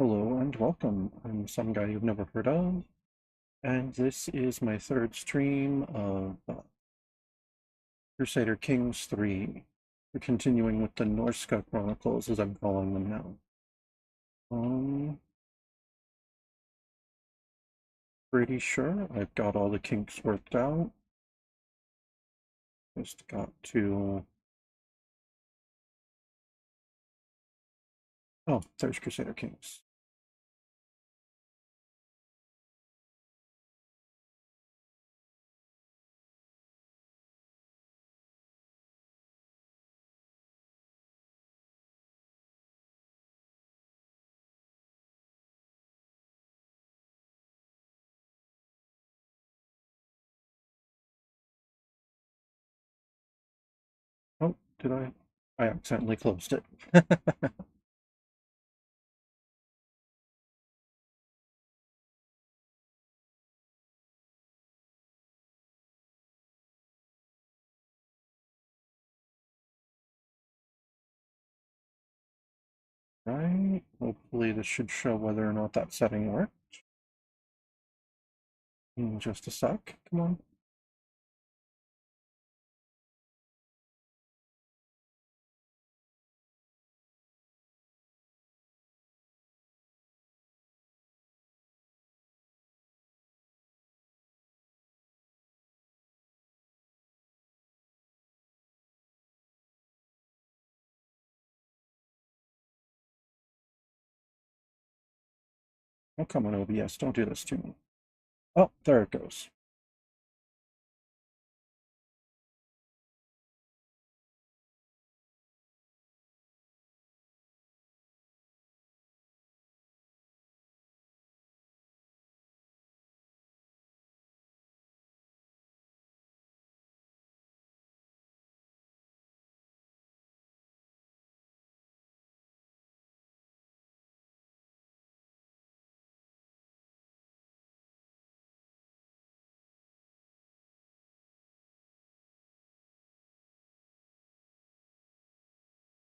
Hello and welcome. I'm some guy you've never heard of, and this is my third stream of Crusader Kings 3. We're continuing with the Norska Chronicles, as I'm calling them now. Pretty sure I've got all the kinks worked out. Just got to... Oh, there's Crusader Kings. Oh, did I? I accidentally closed it. Right, hopefully this should show whether or not that setting worked. In just a sec, come on. Oh, come on, OBS, don't do this to me. Oh, there it goes.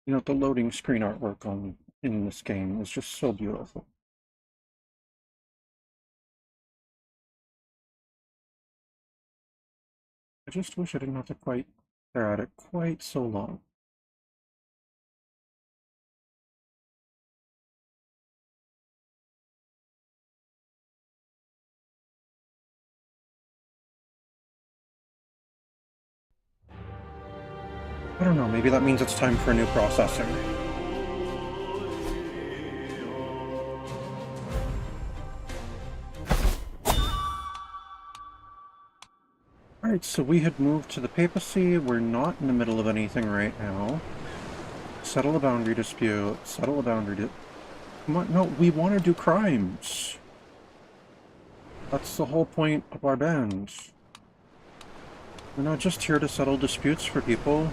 You know, the loading screen artwork on in this game is just so beautiful. I just wish I didn't have to quite stare at it quite so long. I don't know, maybe that means it's time for a new processor. Alright, so we had moved to the papacy. We're not in the middle of anything right now. Settle a boundary dispute. Settle a boundary dispute. Come on, no, we want to do crimes. That's the whole point of our band. We're not just here to settle disputes for people.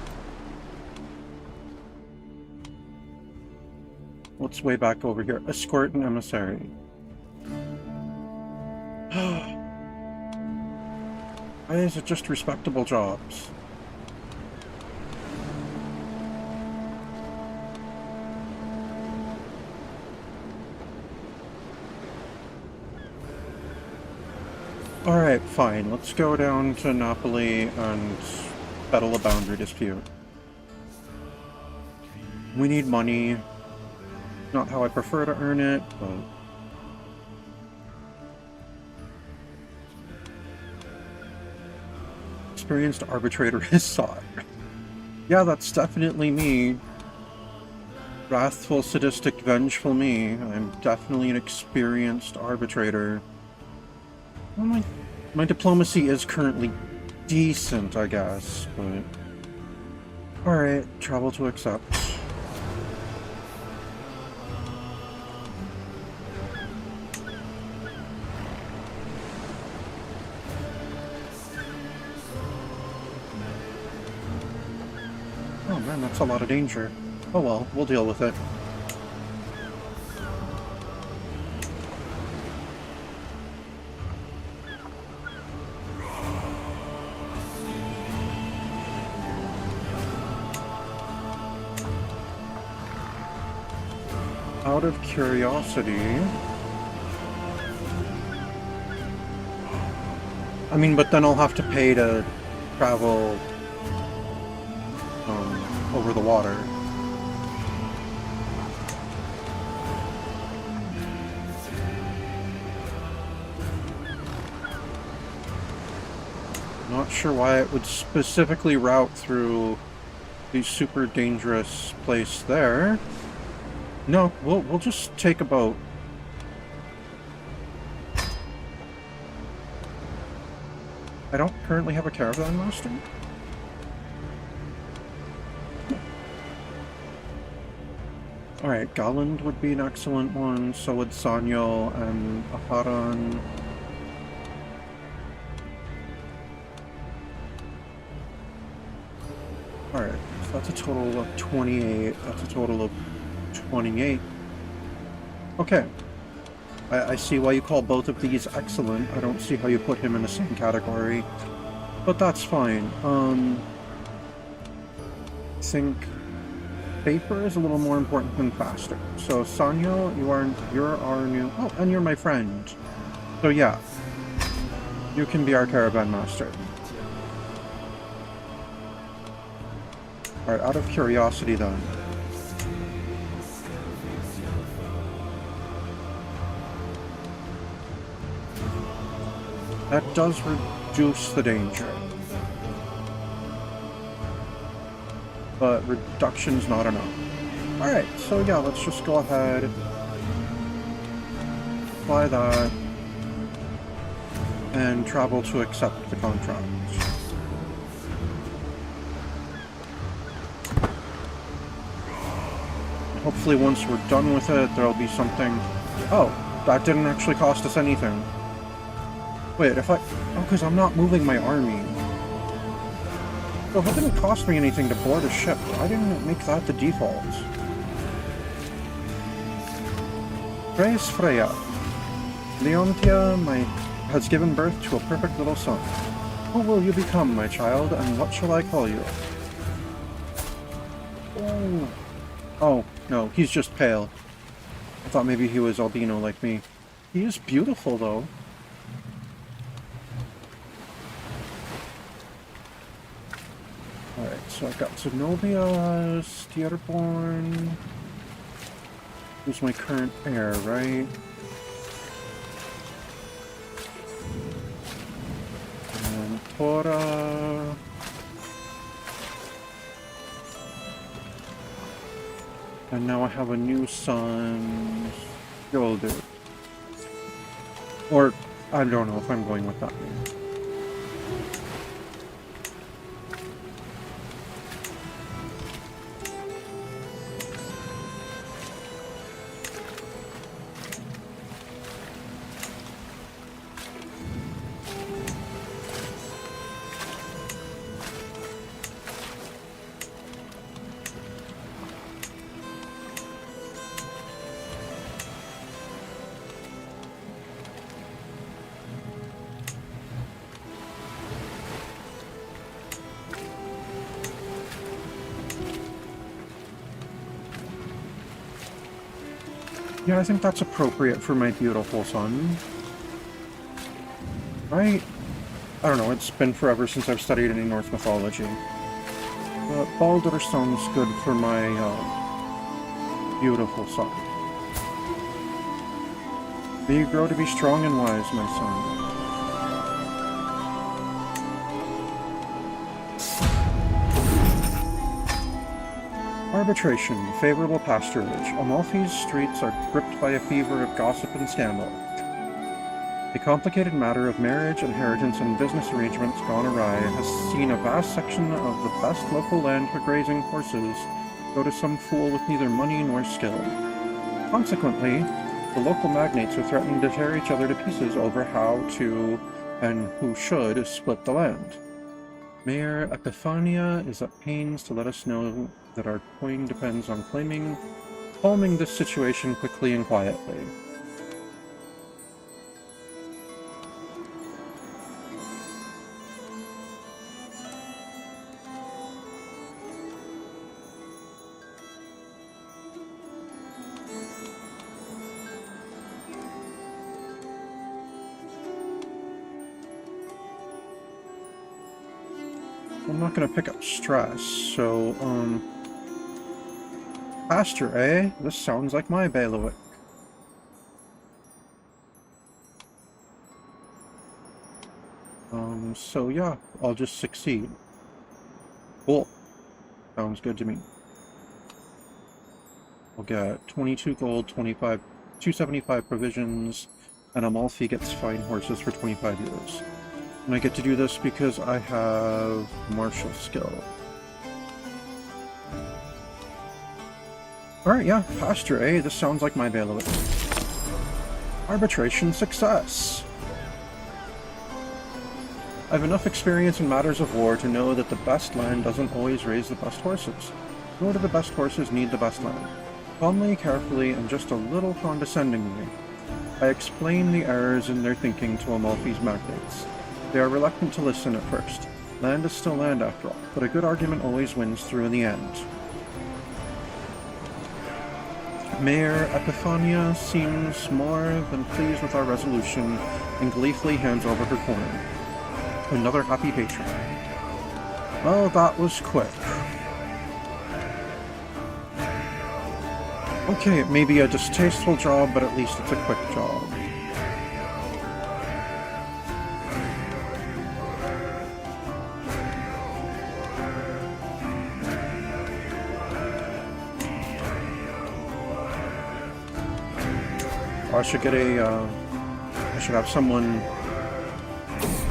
What's way back over here? Escort and emissary. Why is it just respectable jobs? Alright, fine. Let's go down to Napoli and settle a boundary dispute. We need money. Not how I prefer to earn it, but... Experienced arbitrator is sought. Yeah, that's definitely me. Wrathful, sadistic, vengeful me. I'm definitely an experienced arbitrator. Well, my diplomacy is currently decent, I guess, but... Alright, travel to accept. Oh man, that's a lot of danger. Oh well, we'll deal with it. out of curiosity... I mean, but then I'll have to pay to travel over the water. Not sure why it would specifically route through the super dangerous place there. No, we'll just take a boat. I don't currently have a caravan master. Alright, Galand would be an excellent one, so would Sanyo and Aharon. Alright, so that's a total of 28. That's a total of 28. Okay. I see why you call both of these excellent. I don't see how you put him in the same category. But that's fine. I think paper is a little more important than faster. So Sanyo, you're our new... Oh, and you're my friend. So yeah. You can be our caravan master. Alright, out of curiosity then. That does reduce the danger. But reduction's not enough. Alright, so yeah, let's just go ahead. Apply that. And travel to accept the contract. Hopefully once we're done with it, there'll be something... Oh, that didn't actually cost us anything. Wait, if I... Oh, because I'm not moving my army. So if it didn't cost me anything to board a ship, why didn't it make that the default? Praise Freya. Leontia has given birth to a perfect little son. Who will you become, my child, and what shall I call you? Oh... Oh, no, he's just pale. I thought maybe he was albino like me. He is beautiful, though. Alright, so I've got Zenobia, Stierborn. Who's my current heir, right? And Tora. And now I have a new son, Gilder. Or, I don't know if I'm going with that name. Yeah, I think that's appropriate for my beautiful son. Right? I don't know, it's been forever since I've studied any Norse mythology. But Baldur sounds good for my, beautiful son. May you grow to be strong and wise, my son. Arbitration, favorable pasturage. Amalfi's streets are gripped by a fever of gossip and scandal. The complicated matter of marriage, inheritance, and business arrangements gone awry has seen a vast section of the best local land for grazing horses go to some fool with neither money nor skill. Consequently, the local magnates are threatening to tear each other to pieces over how to, and who should, split the land. Mayor Epiphania is at pains to let us know that our coin depends on calming this situation quickly and quietly. I'm not gonna pick up stress, so, pasture, eh? This sounds like my bailiwick. So yeah, I'll just succeed. Cool. Sounds good to me. I'll get 22 gold, 275 provisions, and Amalfi gets fine horses for 25 euros. And I get to do this because I have martial skill. Alright, yeah, pasture, eh? This sounds like my bailiwick. Arbitration success! I have enough experience in matters of war to know that the best land doesn't always raise the best horses, nor do the best horses need the best land. Calmly, carefully, and just a little condescendingly, I explain the errors in their thinking to Amalfi's magnates. They are reluctant to listen at first. Land is still land after all, but a good argument always wins through in the end. Mayor Epiphania seems more than pleased with our resolution and gleefully hands over her coin. Another happy patron. Well, that was quick. Okay, it may be a distasteful job, but at least it's a quick job. I should get I should have someone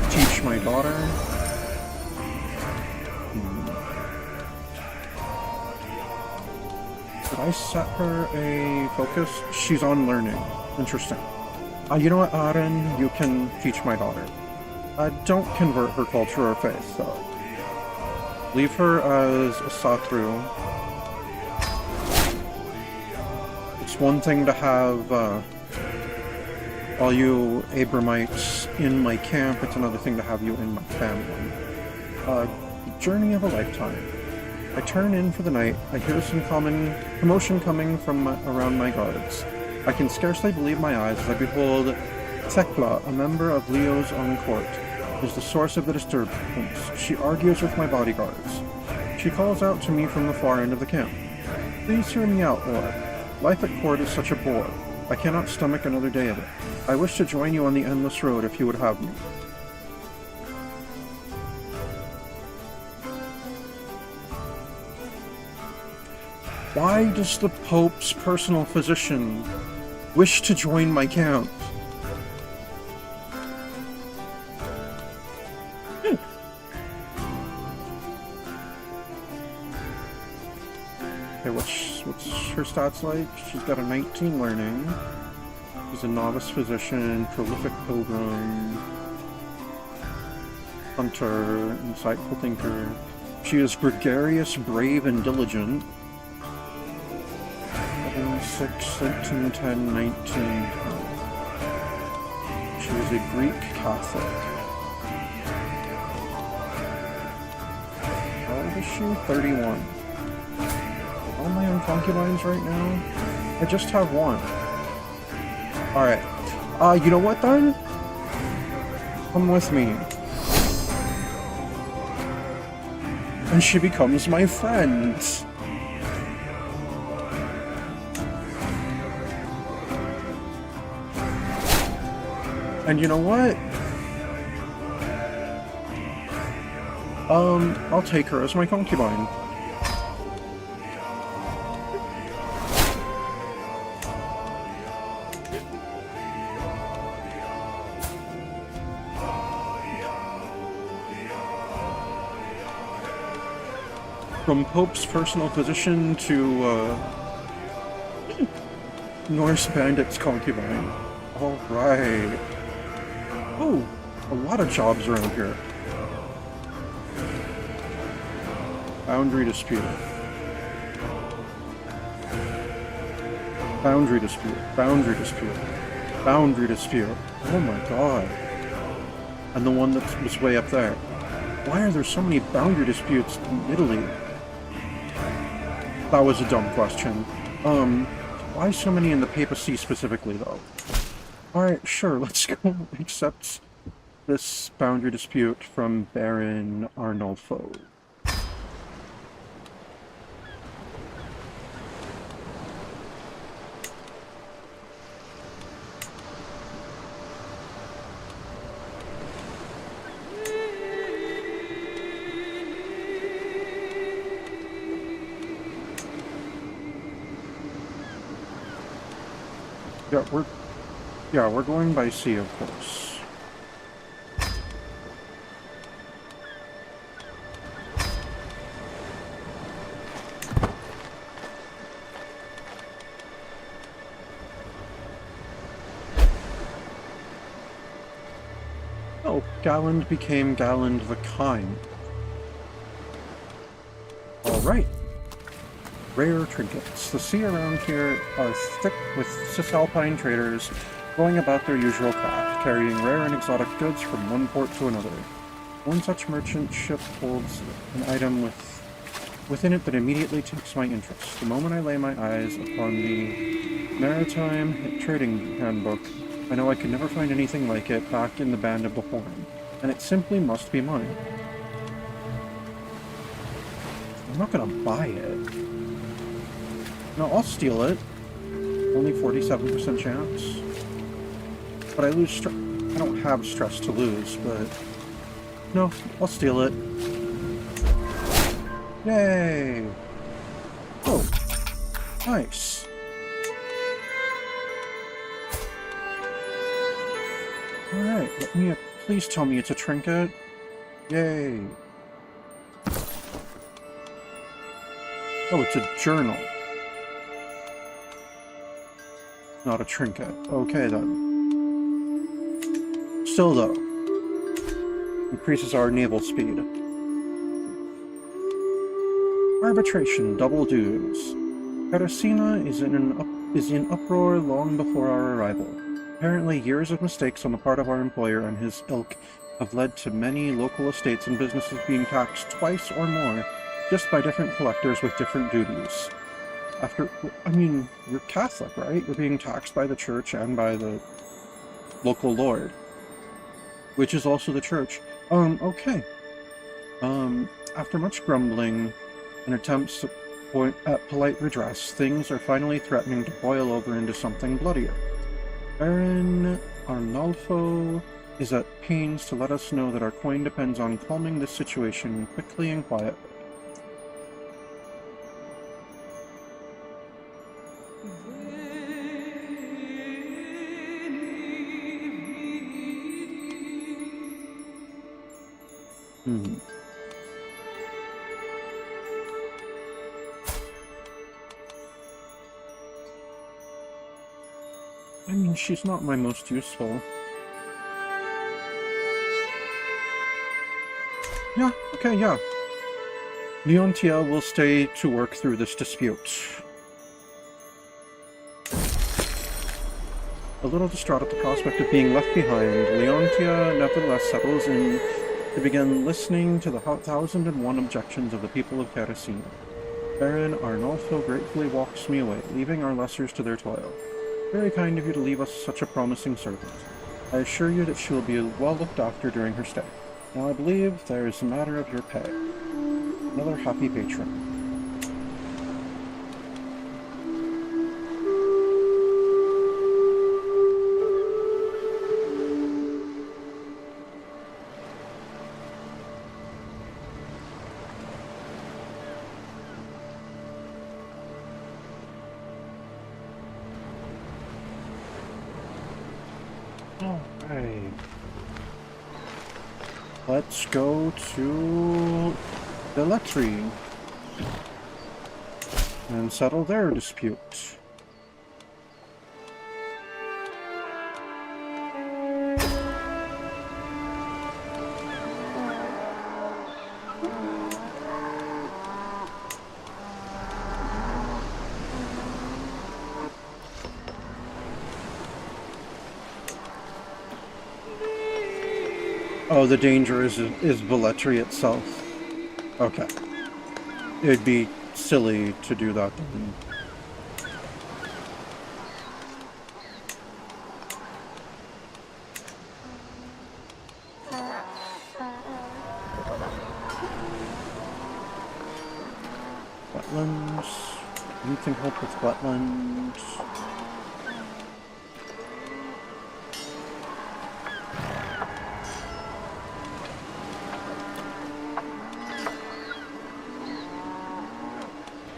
teach my daughter. Did I set her a focus? She's on learning. Interesting. You know what, Aaron? You can teach my daughter. Don't convert her culture or faith, though. Leave her as a Satru. It's one thing to have all you Abramites in my camp, it's another thing to have you in my family. Journey of a lifetime. I turn in for the night. I hear some commotion coming from around my guards. I can scarcely believe my eyes as I behold Tekla, a member of Leo's own court, is the source of the disturbance. She argues with my bodyguards. She calls out to me from the far end of the camp. Please hear me out, Lord. Life at court is such a bore. I cannot stomach another day of it. I wish to join you on the endless road if you would have me. Why does the Pope's personal physician wish to join my camp? Okay, what's her stats like? She's got a 19 learning. She's a novice physician, prolific pilgrim, hunter, insightful thinker. She is gregarious, brave, and diligent. 7, 6, 13, 10, 19. She is a Greek Catholic. How old is she? 31. All my own concubines right now? I just have one. Alright. You know what then? Come with me. And she becomes my friend. And you know what? I'll take her as my concubine. From Pope's personal physician to, Norse bandit's concubine. Alright. Oh, a lot of jobs around here. Boundary dispute. Boundary dispute. Boundary dispute. Boundary dispute. Oh my god. And the one that was way up there. Why are there so many boundary disputes in Italy? That was a dumb question. Why so many in the papacy specifically, though? Alright, sure, let's go accept this boundary dispute from Baron Arnulfo. We're going by sea, of course. Oh, Galland became Galland the Kind. Alright. Rare trinkets. The sea around here are thick with cisalpine traders going about their usual craft, carrying rare and exotic goods from one port to another. One such merchant ship holds an item within it that immediately takes my interest. The moment I lay my eyes upon the Maritime Trading Handbook, I know I could never find anything like it back in the Band of the Horn, and it simply must be mine. I'm not gonna buy it. No, I'll steal it. Only 47% chance. But I don't have stress to lose, but... No, I'll steal it. Yay! Oh, nice. Alright, please tell me it's a trinket. Yay. Oh, it's a journal. Not a trinket. Okay, then. Still, though. Increases our naval speed. Arbitration, double dues. Caracina is in uproar long before our arrival. Apparently, years of mistakes on the part of our employer and his ilk have led to many local estates and businesses being taxed twice or more just by different collectors with different duties. You're Catholic, right? You're being taxed by the church and by the local lord, which is also the church. Okay. After much grumbling and attempts to point at polite redress, things are finally threatening to boil over into something bloodier. Baron Arnulfo is at pains to let us know that our coin depends on calming this situation quickly and quietly. I mean, she's not my most useful. Yeah, okay, yeah. Leontia will stay to work through this dispute. A little distraught at the prospect of being left behind, Leontia nevertheless settles in to begin listening to the 1,001 objections of the people of Caracina. Baron Arnulfo gratefully walks me away, leaving our lessers to their toil. Very kind of you to leave us such a promising servant. I assure you that she will be well looked after during her stay. Now I believe there is a matter of your pay. Another happy patron. Alright. Let's go to Velletri and settle their dispute. Oh, the danger is Velletri itself. Okay. It'd be silly to do that then. wetlands? Anything help with wetlands?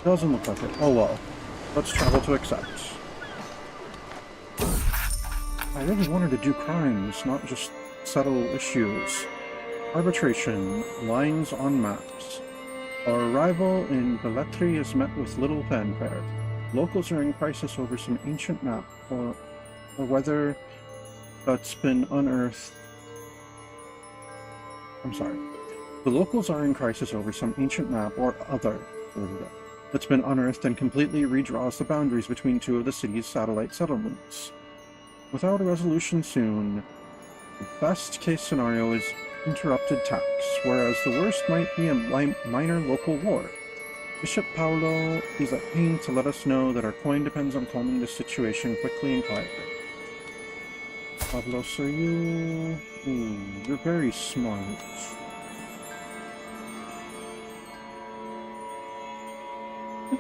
Doesn't look like it. Oh well. Let's travel to accept. I really wanted to do crimes, not just settle issues. Arbitration. Lines on maps. Our arrival in Belletri is met with little fanfare. Locals are in crisis over some ancient map, or whether that's been unearthed. I'm sorry. The locals are in crisis over some ancient map or other that's been unearthed and completely redraws the boundaries between two of the city's satellite settlements. Without a resolution soon, the best case scenario is interrupted tax, whereas the worst might be a minor local war. Bishop Paolo is at pains to let us know that our coin depends on calming this situation quickly and quietly. Pablos, are you... Ooh, you're very smart.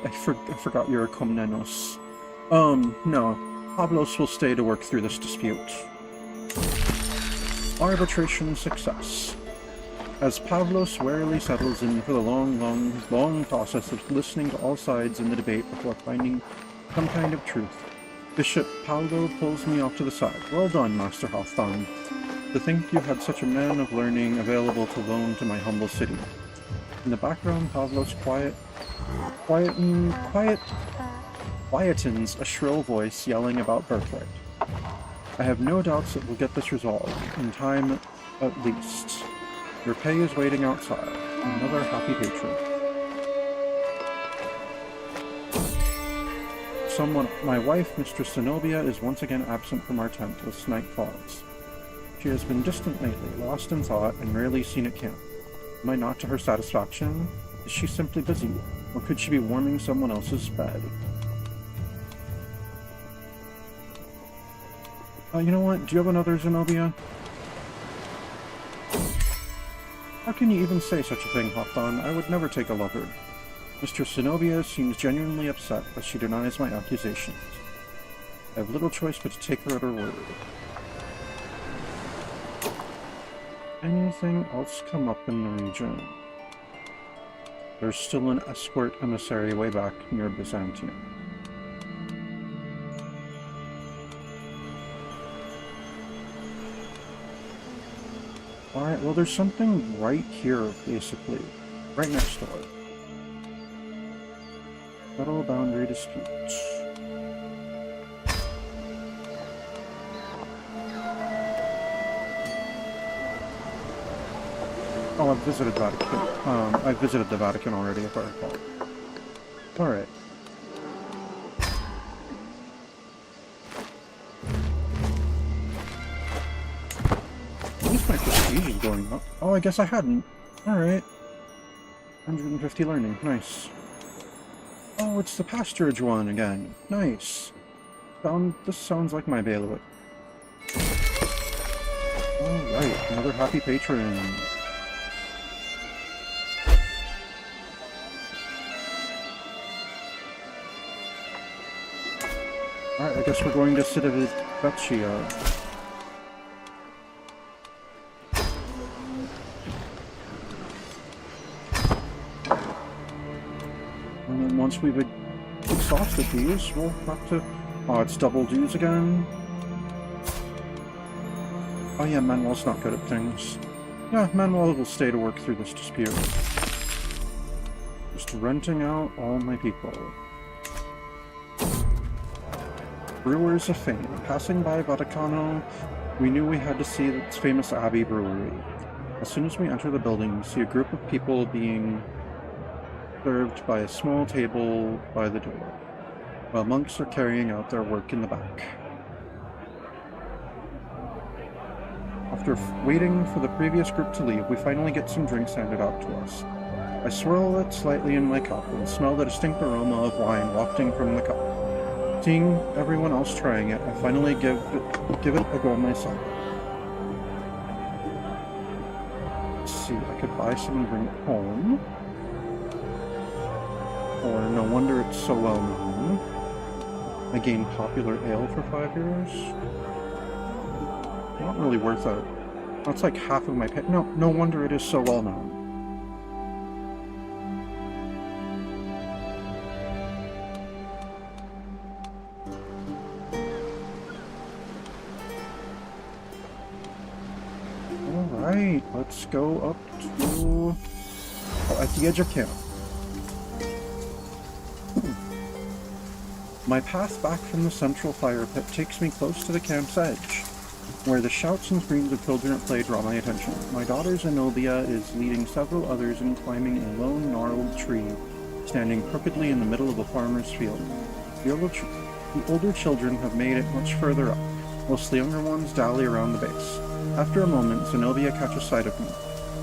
I forgot you're a Komnenos. No. Pablos will stay to work through this dispute. Arbitration success. As Pavlos warily settles in for the long process of listening to all sides in the debate before finding some kind of truth, Bishop Paolo pulls me off to the side. Well done, Master Halfdan. To think you had such a man of learning available to loan to my humble city. In the background, Pavlos quietens a shrill voice yelling about birthright. I have no doubts that we'll get this resolved, in time at least. Your pay is waiting outside. Another happy patron. My wife, Mistress Zenobia, is once again absent from our tent as night falls. She has been distant lately, lost in thought, and rarely seen at camp. Am I not to her satisfaction? Is she simply busy? Or could she be warming someone else's bed? You know what? Do you have another Zenobia? How can you even say such a thing, Halfdan? I would never take a lover. Mistress Zenobia seems genuinely upset, but she denies my accusations. I have little choice but to take her at her word. Anything else come up in the region? There's still an escort emissary way back near Byzantium. Alright, well there's something right here, basically. Right next door. Federal boundary dispute. Oh, I've visited Vatican. I've visited the Vatican already, if I recall. Alright. At least my prestige is going up. Oh, I guess I hadn't. Alright. 150 learning. Nice. Oh, it's the pasturage one again. Nice. This sounds like my bailiwick. Alright, another happy patron. Alright, I guess we're going to Civitavecchia. And then once we've exhausted these, we'll have to... Oh, it's double dues again? Oh yeah, Manuel's not good at things. Yeah, Manuel will stay to work through this dispute. Just renting out all my people. Brewers of Fame. Passing by Vaticano, we knew we had to see its famous Abbey Brewery. As soon as we enter the building, we see a group of people being served by a small table by the door, while monks are carrying out their work in the back. After waiting for the previous group to leave, we finally get some drinks handed out to us. I swirl it slightly in my cup and smell the distinct aroma of wine wafting from the cup. Seeing everyone else trying it, I finally give it a go myself. Let's see, I could buy some and bring it home. Or no wonder it's so well known. I gained popular ale for 5 years. Not really worth it. That's like half of my pay. No wonder it is so well known. Alright, let's go up to... Oh, at the edge of camp. My path back from the central fire pit takes me close to the camp's edge, where the shouts and screams of children at play draw my attention. My daughter Zenobia is leading several others in climbing a lone gnarled tree, standing crookedly in the middle of a farmer's field. The older children have made it much further up, whilst the younger ones dally around the base. After a moment, Zenobia catches sight of me.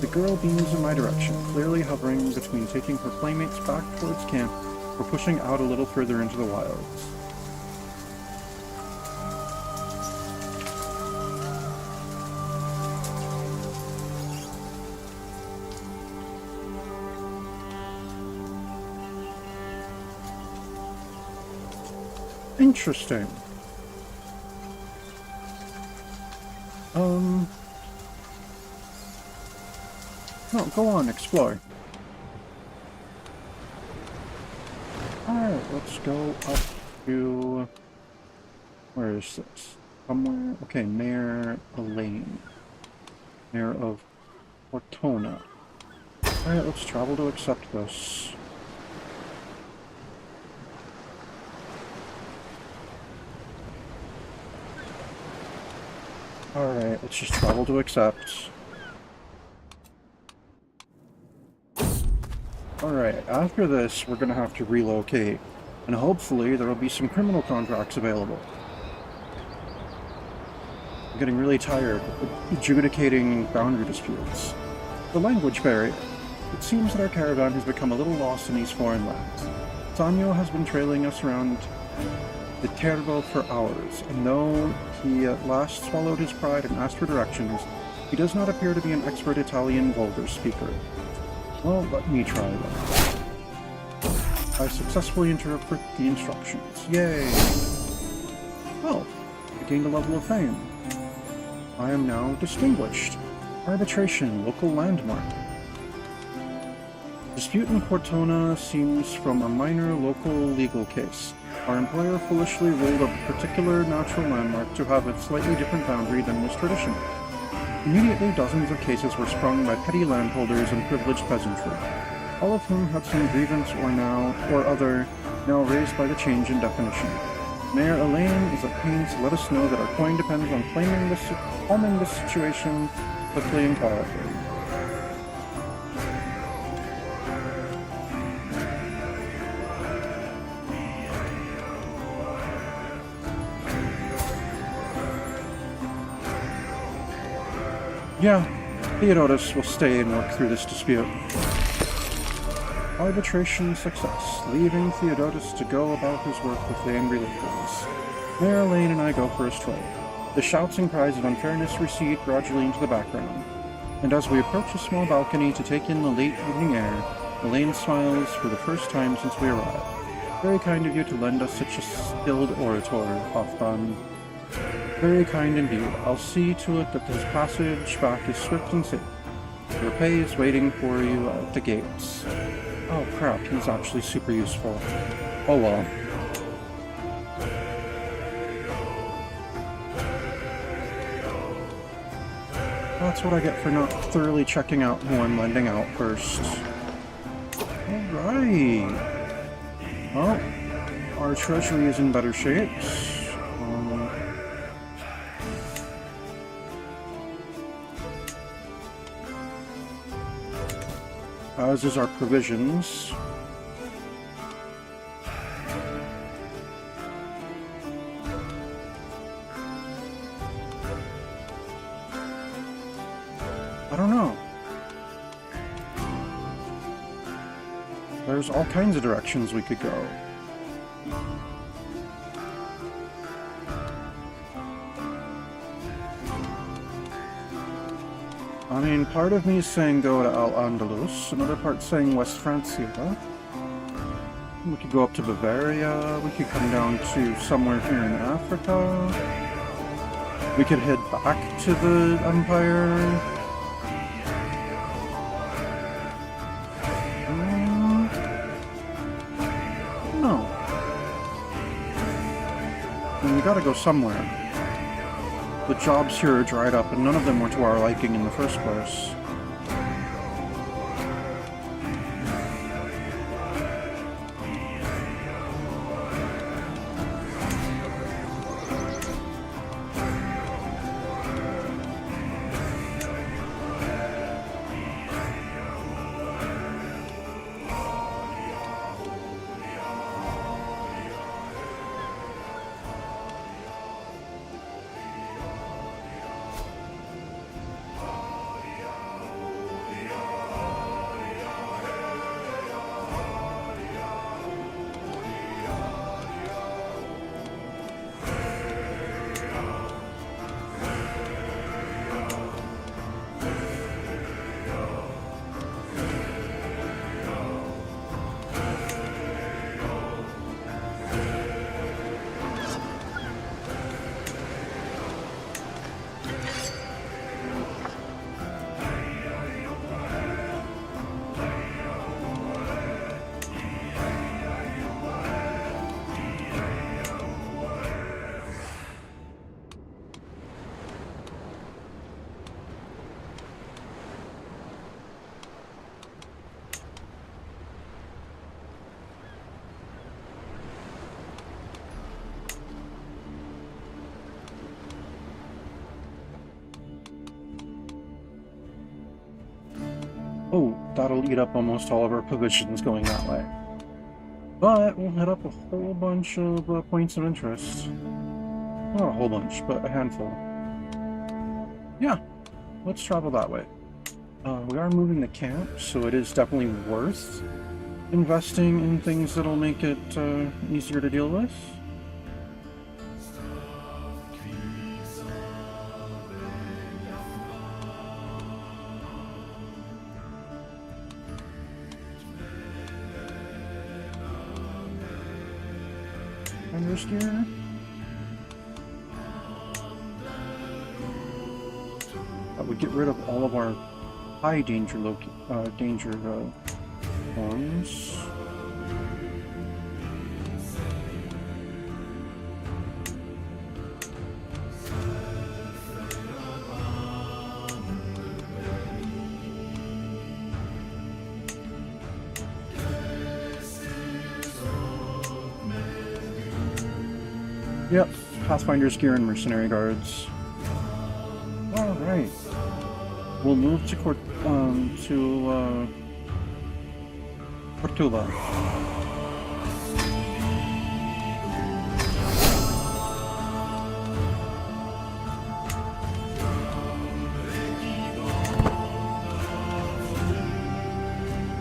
The girl beams in my direction, clearly hovering between taking her playmates back towards camp or pushing out a little further into the wilds. Interesting. No, go on, explore. Alright, let's go up to... Where is this? Somewhere? Okay, Mayor Elaine. Mayor of Ortona. Alright, let's travel to accept this. Alright, let's just travel to accept. Alright, after this, we're gonna have to relocate, and hopefully there will be some criminal contracts available. I'm getting really tired of adjudicating boundary disputes. The language barrier. It seems that our caravan has become a little lost in these foreign lands. Sanyo has been trailing us around the Tervo for hours, and though he at last swallowed his pride and asked for directions, he does not appear to be an expert Italian vulgar speaker. Well, let me try then. I successfully interpret the instructions. Yay! Well, I gained a level of fame. I am now distinguished. Arbitration, local landmark. Dispute in Cortona seems from a minor local legal case. Our employer foolishly ruled a particular natural landmark to have a slightly different boundary than was traditional. Immediately, dozens of cases were sprung by petty landholders and privileged peasantry, all of whom had some grievance or other now raised by the change in definition. Mayor Elaine is at pains to let us know that our coin depends on calming this situation quickly and quietly. Yeah, Theodotus will stay and work through this dispute. Arbitration success, leaving Theodotus to go about his work with the angry locals. Mayor Elaine and I go for a stroll. The shouts and cries of unfairness recede gradually into the background, and as we approach a small balcony to take in the late evening air, Elaine smiles for the first time since we arrived. Very kind of you to lend us such a skilled orator, Hoffman. Very kind indeed. I'll see to it that this passage back is swift and safe. Your pay is waiting for you at the gates. Oh crap, he's actually super useful. Oh well. That's what I get for not thoroughly checking out who I'm lending out first. Alright. Well, our treasury is in better shape. As is our provisions. I don't know. There's all kinds of directions we could go. I mean, part of me is saying go to Al-Andalus, another part's saying West Francia. We could go up to Bavaria. We could come down to somewhere here in Africa. We could head back to the Empire. No. And we gotta go somewhere. The jobs here are dried up, and none of them were to our liking in the first place. Oh, that'll eat up almost all of our provisions going that way. But we'll hit up a whole bunch of points of interest. Not a whole bunch, but a handful. Yeah, let's travel that way. We are moving the camp, so it is definitely worth investing in things that'll make it easier to deal with. Gear. That would get rid of all of our high danger ones. Yep, Pathfinder's gear and mercenary guards. All right, we'll move to Cortula.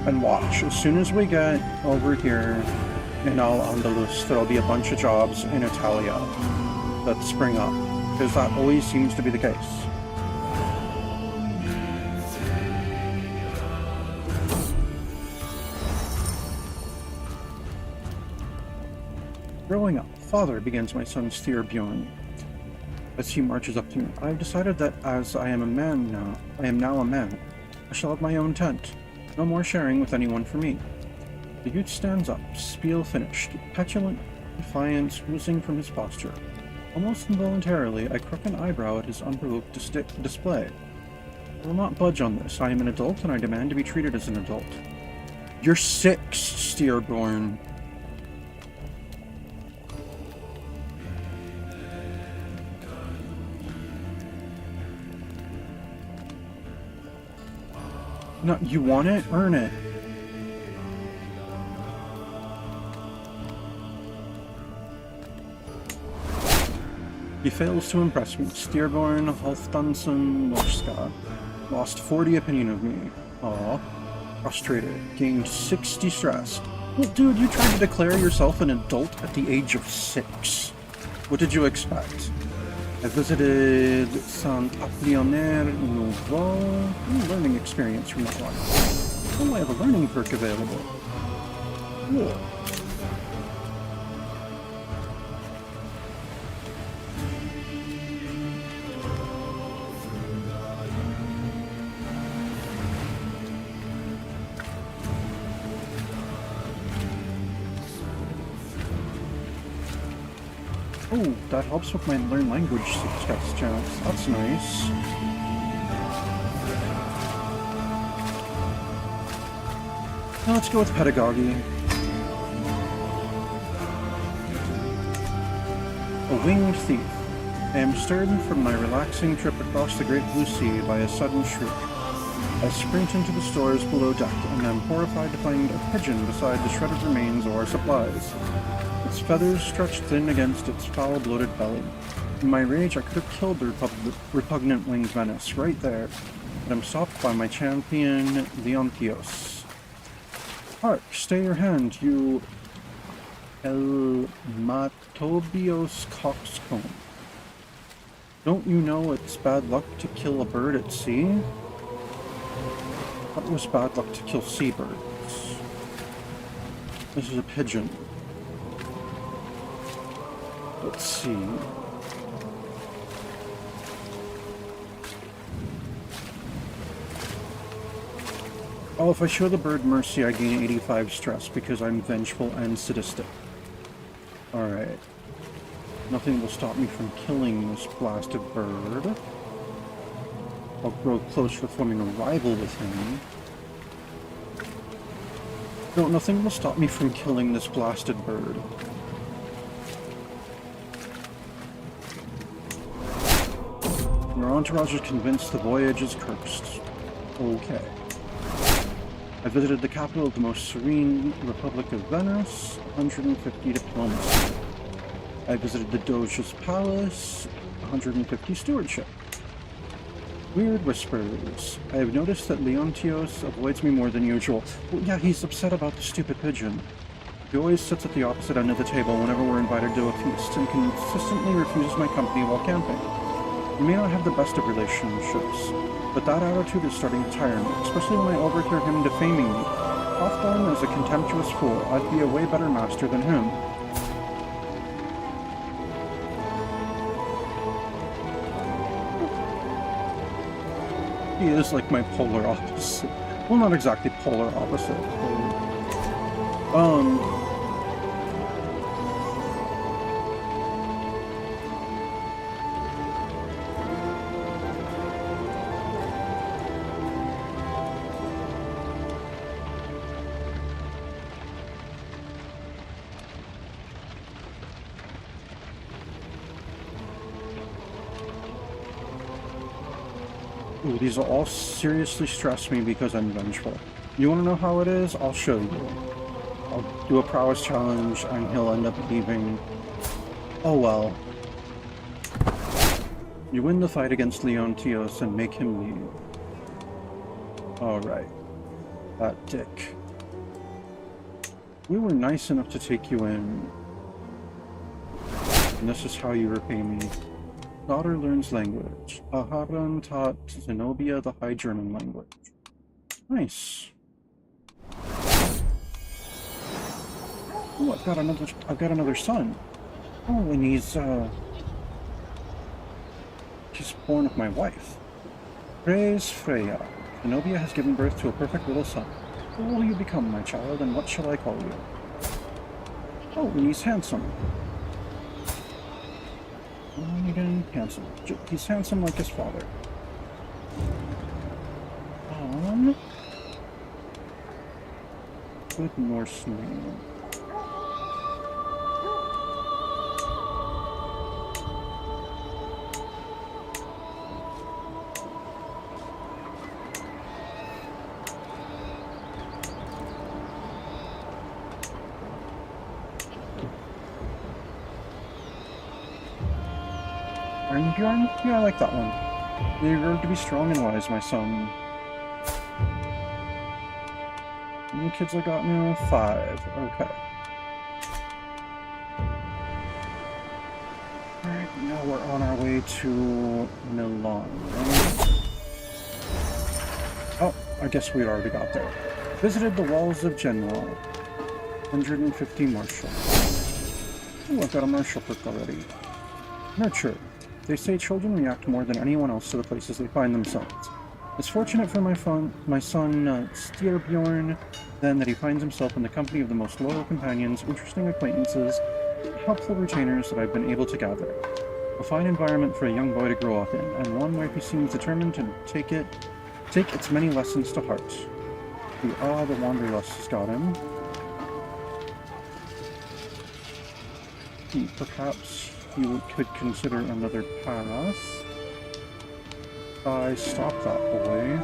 And watch, as soon as we get over here in Al-Andalus, there'll be a bunch of jobs in Italia that spring up, because that always seems to be the case. Growing up, father, begins my son Styrbjorn as he marches up to me. I have decided that as I am now a man, I shall have my own tent. No more sharing with anyone for me. The youth stands up, spiel finished, petulant defiance oozing from his posture. Almost involuntarily, I crook an eyebrow at his unprovoked display. I will not budge on this. I am an adult, and I demand to be treated as an adult. You're 6, Styrbjorn. No, you want it? Earn it. He fails to impress me. Styrbjorn Halfdansen Norska lost 40 opinion of me. Aw. Frustrated. Gained 60 stress. Well, dude, you tried to declare yourself an adult at the age of 6. What did you expect? I visited Saint-Apollinaire Nouveau. Learning experience from that one. Oh, I have a learning perk available. Cool. Oh, that helps with my learn language success chance. That's nice. Now let's go with pedagogy. A winged thief. I am stirred from my relaxing trip across the great blue sea by a sudden shriek. I sprint into the stores below deck and am horrified to find a pigeon beside the shredded remains of our supplies. Its feathers stretched thin against its foul, bloated belly. In my rage, I could have killed the repugnant winged menace right there, but I'm stopped by my champion, Leontios. Hark, stay your hand, you Elmatobios coxcomb. Don't you know it's bad luck to kill a bird at sea? That was bad luck to kill seabirds. This is a pigeon. Let's see. Oh, if I show the bird mercy, I gain 85 stress because I'm vengeful and sadistic. Alright. Nothing will stop me from killing this blasted bird. I'll grow close for forming a rival with him. No, nothing will stop me from killing this blasted bird. Your entourage is convinced the voyage is cursed. Okay. I visited the capital of the most serene Republic of Venice, 150 diplomacy. I visited the Doge's palace, 150 stewardship. Weird whispers. I have noticed that Leontios avoids me more than usual. Well, yeah, he's upset about the stupid pigeon. He always sits at the opposite end of the table whenever we're invited to a feast, and consistently refuses my company while camping. We may not have the best of relationships, but that attitude is starting to tire me, especially when I overhear him defaming me. Often, as a contemptuous fool, I'd be a way better master than him. He is like my polar opposite. Well, not exactly polar opposite. Ooh, these will all seriously stress me because I'm vengeful. You want to know how it is? I'll show you. I'll do a prowess challenge and he'll end up leaving. Oh well. You win the fight against Leontios and make him leave. Alright. That dick. We were nice enough to take you in. And this is how you repay me. Daughter learns language. Aharon taught Zenobia the High German language. Nice. Oh, I've got another son. Oh, and he's born of my wife. Praise Freya. Zenobia has given birth to a perfect little son. Who will you become, my child, and what shall I call you? Oh, and he's handsome. Handsome. He's handsome like his father. Good Norse name. Bjorn? Yeah, I like that one. You're going to be strong and wise, my son. How many kids I got now? 5. Okay. Alright, now we're on our way to Milan, right? Oh, I guess we'd already got there. Visited the walls of Genoa. 150 martial. Oh, I've got a martial perk already. Nurture. They say children react more than anyone else to the places they find themselves. It's fortunate for my son, Styrbjorn, then, that he finds himself in the company of the most loyal companions, interesting acquaintances, helpful retainers that I've been able to gather. A fine environment for a young boy to grow up in, and one where he seems determined to take its many lessons to heart. The wanderlust has got him. Perhaps you could consider another path. I stop that boy.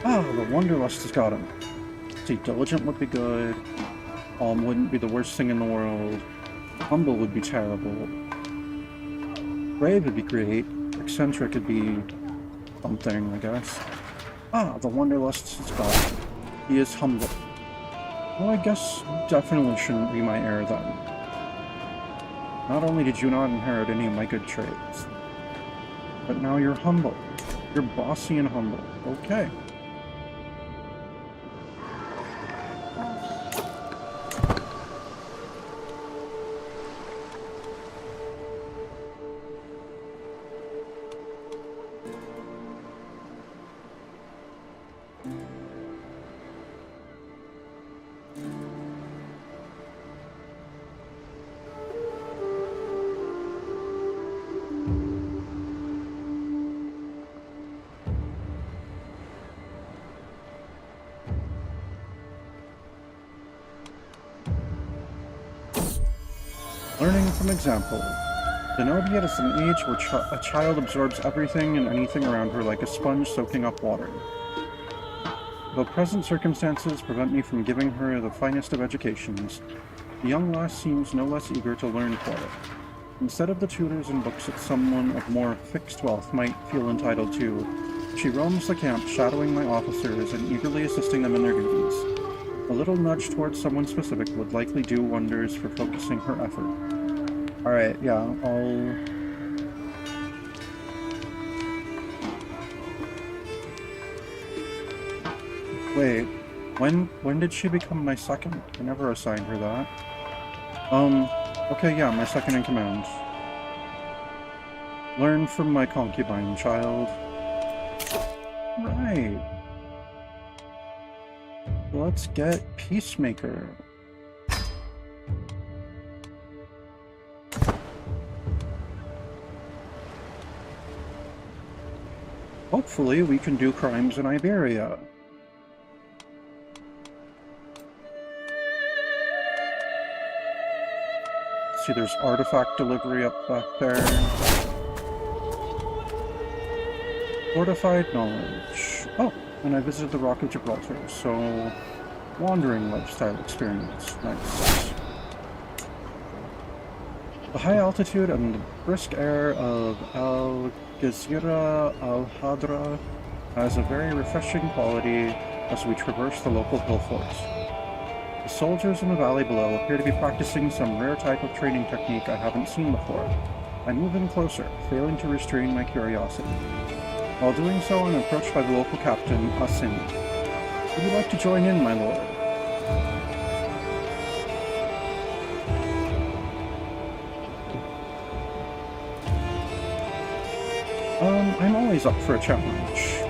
The wanderlust has got him. See, diligent would be good. Wouldn't be the worst thing in the world. Humble would be terrible. Brave would be great. Eccentric would be something, I guess. The wanderlust has got him. He is humble. Well, I guess definitely shouldn't be my heir then. Not only did you not inherit any of my good traits, but now you're humble. You're bossy and humble. Okay. Learning from example. Zenobia is an age where a child absorbs everything and anything around her like a sponge soaking up water. Though present circumstances prevent me from giving her the finest of educations, the young lass seems no less eager to learn for it. Instead of the tutors and books that someone of more fixed wealth might feel entitled to, she roams the camp shadowing my officers and eagerly assisting them in their duties. A little nudge towards someone specific would likely do wonders for focusing her effort. Alright, yeah, I'll... Wait, when did she become my second? I never assigned her that. Okay, yeah, my second in command. Learn from my concubine, child. Right. Let's get Peacemaker. Hopefully we can do crimes in Iberia. See, there's artifact delivery up back there. Fortified knowledge. Oh, and I visited the Rock of Gibraltar, so wandering lifestyle experience. Nice. The high altitude and the brisk air of Algeciras al-Hadra has a very refreshing quality as we traverse the local hill forts. The soldiers in the valley below appear to be practicing some rare type of training technique I haven't seen before. I move in closer, failing to restrain my curiosity. While doing so, I'm approached by the local captain, Asin. Would you like to join in, my lord? I'm always up for a challenge.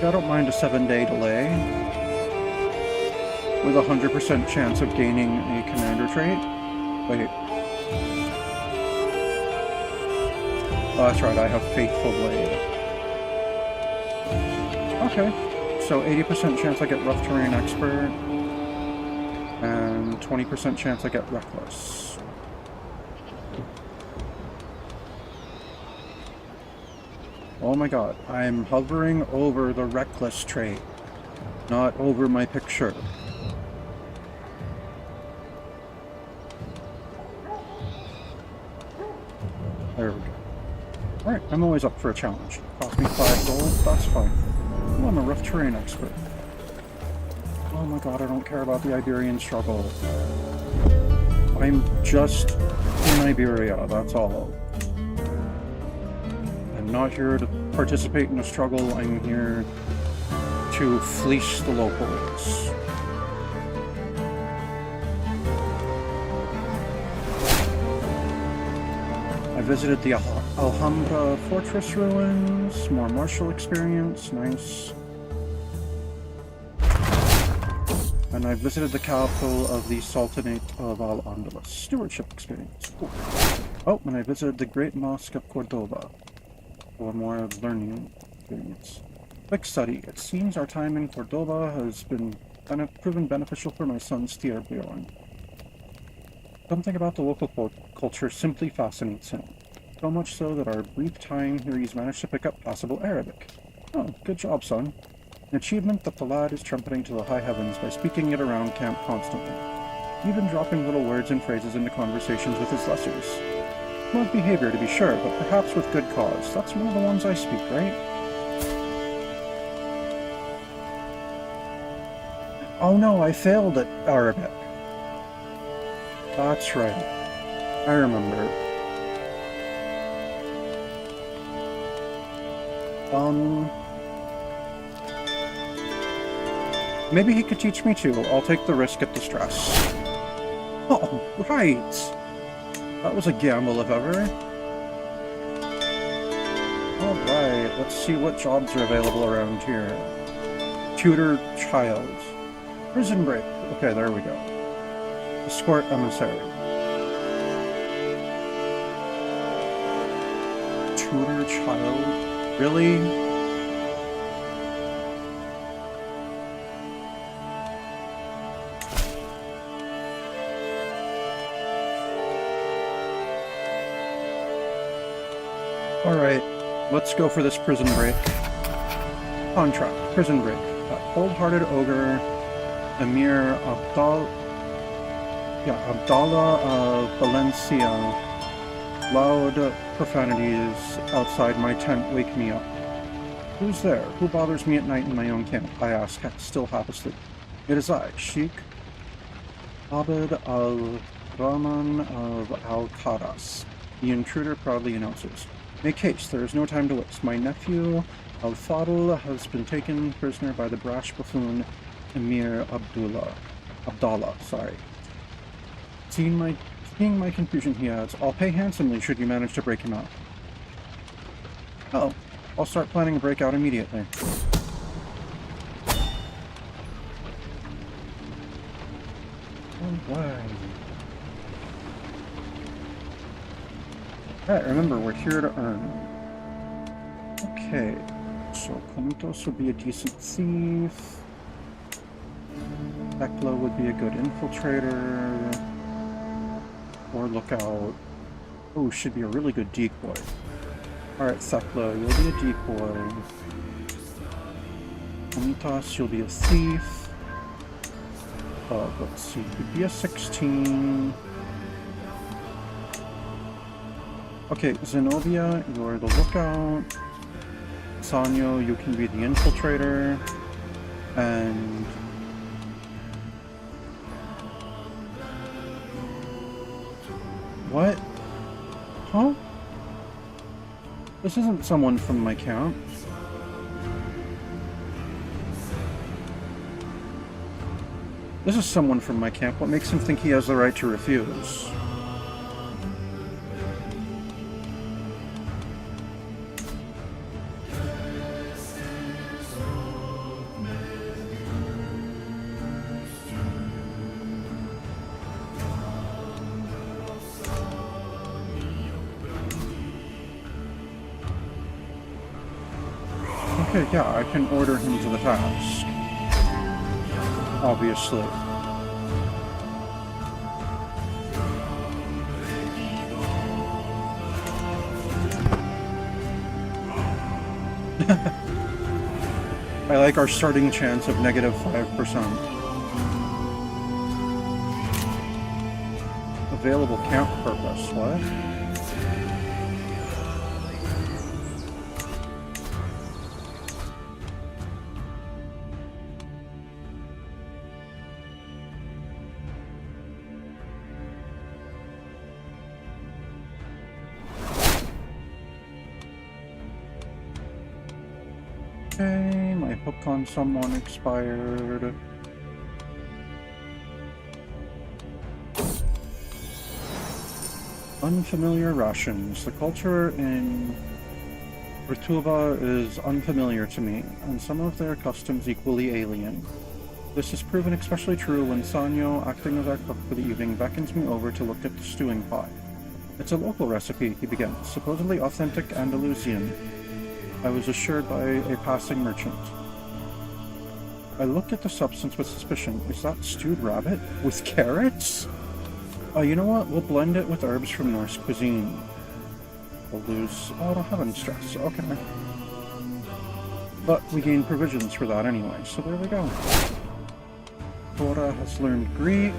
I don't mind a 7-day delay, with a 100% chance of gaining a commander trait. Wait. Oh, that's right, I have Faithful Blade. Okay, so 80% chance I get Rough Terrain Expert, and 20% chance I get Reckless. Oh my god, I'm hovering over the Reckless trait, not over my picture. There we go. Alright, I'm always up for a challenge. Cost me 5 gold, that's fine. Oh, I'm a Rough Terrain Expert. Oh my god, I don't care about the Iberian struggle. I'm just in Iberia, that's all. I'm not here to participate in a struggle, I'm here to fleece the locals. I visited the Alhambra Fortress ruins, more martial experience, nice. And and I've visited the capital of the Sultanate of Al-Andalus. Stewardship experience. Cool. Oh, and I visited the Great Mosque of Cordoba for more learning experience. Quick study. It seems our time in Cordoba has been proven beneficial for my son Stierbjorn. Something about the local culture simply fascinates him. So much so that our brief time here he's managed to pick up passable Arabic. Oh, good job, son. An achievement that the lad is trumpeting to the high heavens by speaking it around camp constantly, even dropping little words and phrases into conversations with his lessers. Smart behavior, to be sure, but perhaps with good cause. That's one of the ones I speak, right? Oh no, I failed at Arabic. That's right. I remember. Maybe he could teach me too. I'll take the risk at the stress. Oh, right! That was a gamble, if ever. Alright, let's see what jobs are available around here. Tutor child. Prison break. Okay, there we go. Escort emissary. Tutor child? Really? Alright, let's go for this prison break. Contract. Prison break. That cold-hearted ogre, Emir Abdallah of Valencia. Loud profanities outside my tent wake me up. Who's there? Who bothers me at night in my own camp? I ask, still half asleep. It is I, Sheikh Abd al-Rahman of Al-Qadas. The intruder proudly announces. Make haste, there is no time to waste. My nephew, Al-Fadl, has been taken prisoner by the brash buffoon, Emir Abdallah, sorry. Seeing my confusion, he adds, I'll pay handsomely should you manage to break him out. Uh-oh. I'll start planning a breakout immediately. Alright. Alright, remember, we're here to earn. Okay, so Komutos would be a decent thief. Tekla would be a good infiltrator. Or lookout. Oh, should be a really good decoy. Alright, Thekla, you'll be a decoy. Komutos, you'll be a thief. Let's see, you'd be a 16. Okay, Zenobia, you're the lookout. Sanyo, you can be the infiltrator. And... what? Huh? This isn't someone from my camp. This is someone from my camp. What makes him think he has the right to refuse? Okay, yeah, I can order him to the task. Obviously. I like our starting chance of negative 5%. Available camp purpose, what? Okay, my hook on someone expired. Unfamiliar rations. The culture in Rituba is unfamiliar to me, and some of their customs equally alien. This has proven especially true when Sanyo, acting as our cook for the evening, beckons me over to look at the stewing pot. It's a local recipe, he begins, supposedly authentic Andalusian. I was assured by a passing merchant. I looked at the substance with suspicion. Is that stewed rabbit? With carrots? Oh, you know what? We'll blend it with herbs from Norse cuisine. We'll lose... Oh, I don't have any stress. Okay. But we gain provisions for that anyway, so there we go. Cora has learned Greek.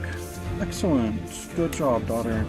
Excellent. Good job, daughter.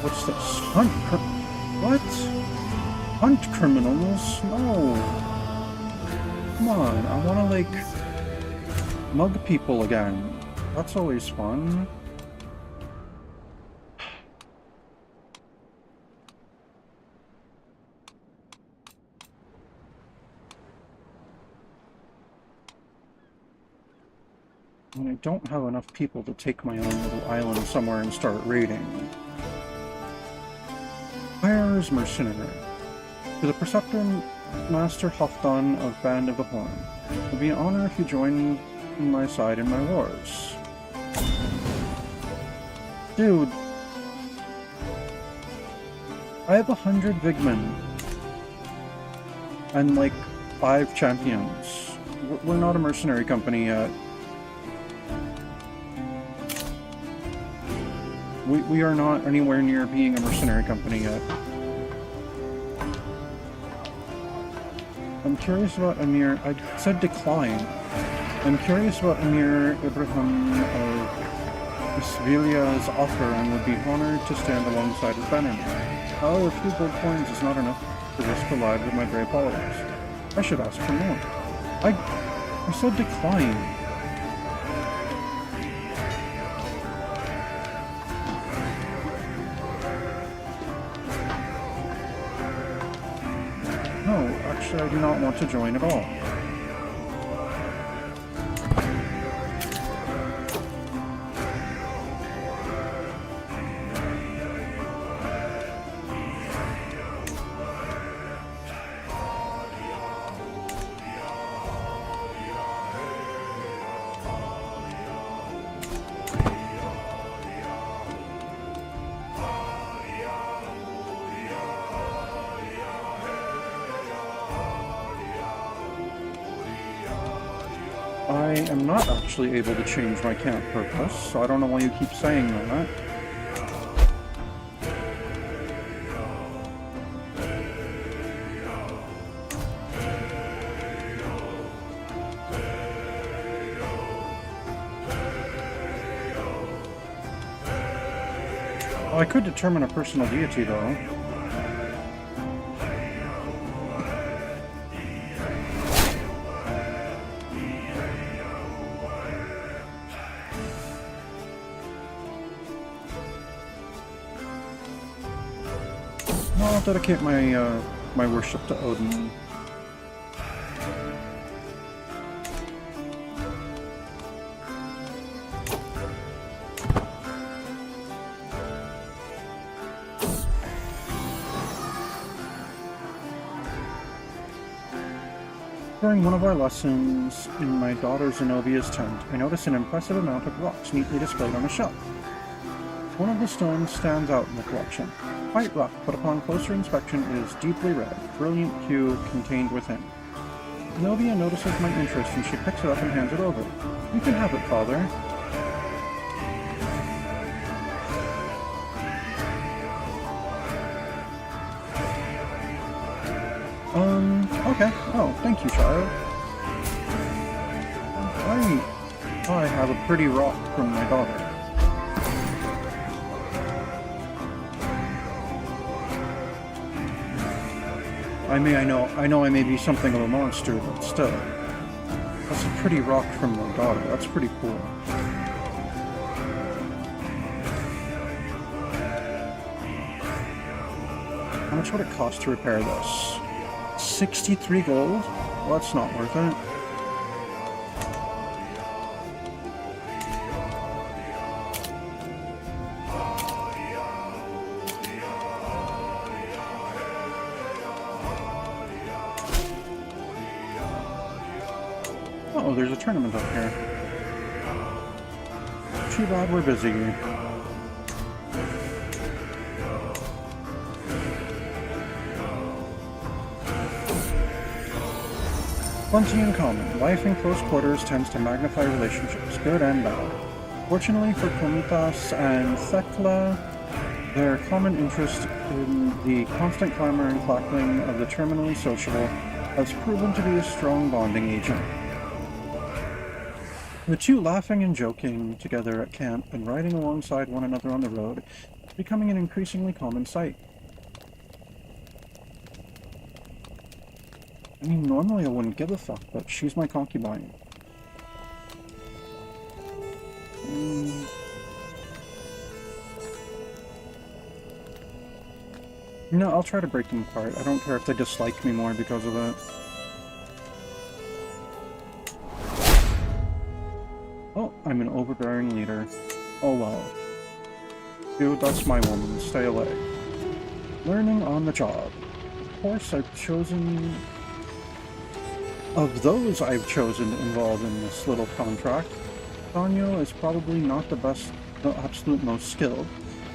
What's this? What? Hunt criminals? No. Come on, I wanna, like, mug people again. That's always fun. And I don't have enough people to take my own little island somewhere and start raiding. Hire as mercenary. To the Preceptor Master Halfdan of Band of the Horn. It would be an honor if you joined my side in my wars. Dude. I have 100 Vigmen. And like 5 champions. We're not a mercenary company yet. We are not anywhere near being a mercenary company yet. I'm curious about Emir... I said decline. I'm curious about Emir Ibrahim of Isvilia's offer and would be honored to stand alongside his banner. However, a few gold coins is not enough to risk the lives of my brave followers. I should ask for more. I said decline. Actually, I do not want to join at all. I am not actually able to change my camp purpose, so I don't know why you keep saying that. Well, I could determine a personal deity, though. I'll dedicate my my worship to Odin. During one of our lessons in my daughter Zenobia's tent, I noticed an impressive amount of rocks neatly displayed on a shelf. One of the stones stands out in the collection. Quite rough, but upon closer inspection it is deeply red, brilliant hue contained within. Zenobia notices my interest and she picks it up and hands it over. You can have it, Father. Okay. Oh, thank you, child. I have a pretty rock from my daughter. I know I may be something of a monster, but still. That's a pretty rock from my daughter. That's pretty cool. How much would it cost to repair this? 63 gold? Well, that's not worth it. Oh, there's a tournament up here. Too bad we're busy. Plenty in common. Life in close quarters tends to magnify relationships, good and bad. Fortunately for Komitas and Thekla, their common interest in the constant clamor and clackling of the terminally sociable has proven to be a strong bonding agent. The two laughing and joking together at camp and riding alongside one another on the road is becoming an increasingly common sight. I mean, normally I wouldn't give a fuck, but she's my concubine. No, I'll try to break them apart. I don't care if they dislike me more because of it. Oh, I'm an overbearing leader. Oh well. Dude, that's my woman. Stay away. Learning on the job. Of course, I've chosen... Of those I've chosen involved in this little contract, Daniel is probably not the best, the absolute most skilled.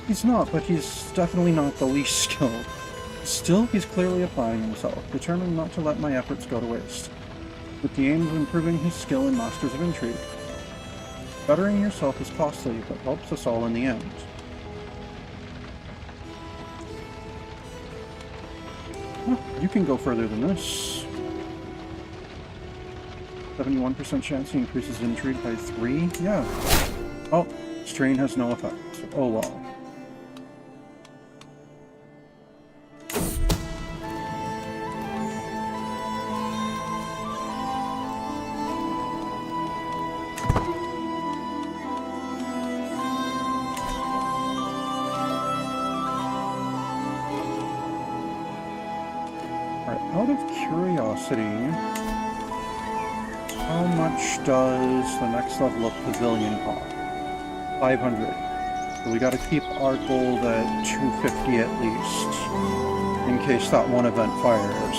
He's not, but he's definitely not the least skilled. Still, he's clearly applying himself, determined not to let my efforts go to waste, with the aim of improving his skill in Masters of Intrigue. Bettering yourself is costly, but helps us all in the end. Oh, you can go further than this. 71% chance he increases intrigue by 3? Yeah. Oh, strain has no effect. Oh well. Alright, out of curiosity... How much does the next level of Pavilion cost? 500. So we gotta keep our gold at 250 at least, in case that one event fires.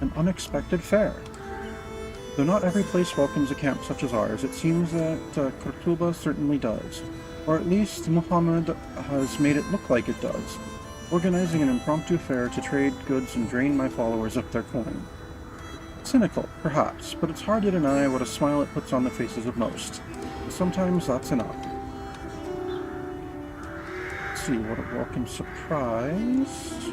An unexpected fare. Though not every place welcomes a camp such as ours, it seems that Kurtuba certainly does. Or at least Muhammad has made it look like it does, organizing an impromptu fair to trade goods and drain my followers of their coin. Cynical, perhaps, but it's hard to deny what a smile it puts on the faces of most. Sometimes that's enough. Let's see, what a welcome surprise...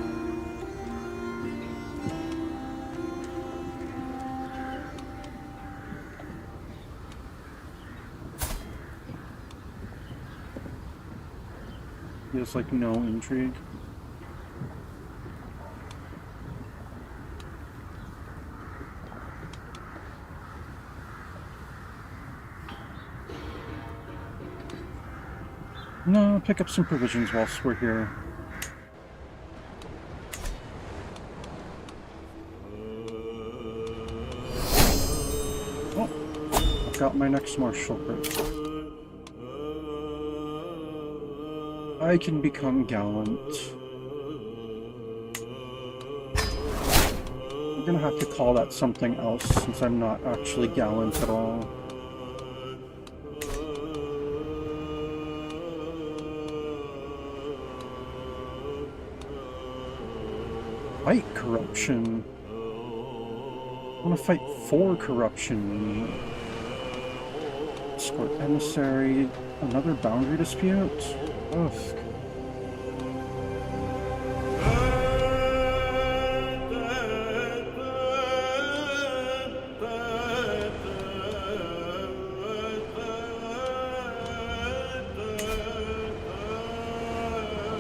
He has, like, no intrigue. No, pick up some provisions whilst we're here. Oh, I've got my next martial break. I can become gallant. I'm gonna have to call that something else since I'm not actually gallant at all. Fight corruption. I want to fight for corruption. Escort emissary. Another boundary dispute? Ugh.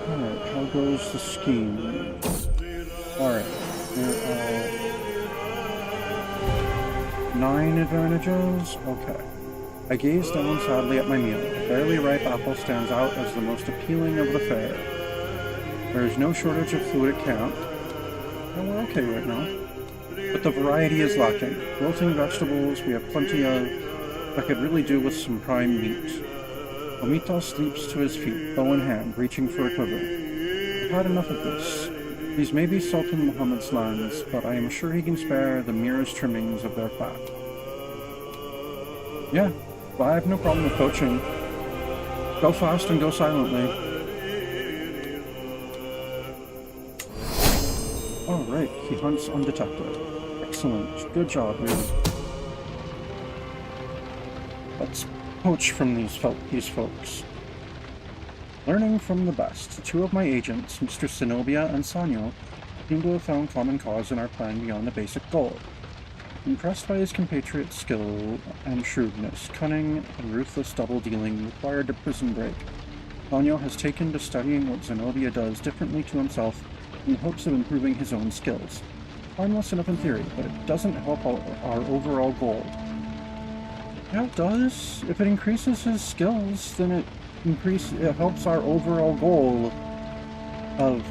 Alright, how goes the scheme? Alright, there are 9 advantages? Okay. I gaze down sadly at my meal. A barely ripe apple stands out as the most appealing of the fare. There is no shortage of food at camp. And we're okay right now. But the variety is lacking. Wilting vegetables we have plenty of. I could really do with some prime meat. Omita sleeps to his feet, bow in hand, reaching for a quiver. I've had enough of this. These may be Sultan Muhammad's lands, but I am sure he can spare the merest trimmings of their fat. Yeah, well, I have no problem with poaching. Go fast and go silently. Alright, he hunts undetected. Excellent. Good job, really. Let's poach from these folks. Learning from the best, 2 of my agents, Mr. Zenobia and Sanyo, seem to have found common cause in our plan beyond the basic goal. Impressed by his compatriot's skill and shrewdness, cunning and ruthless double-dealing required to prison break, Sanyo has taken to studying what Zenobia does differently to himself in hopes of improving his own skills. Harmless enough in theory, but it doesn't help our overall goal. Yeah, it does. If it increases his skills, then it helps our overall goal of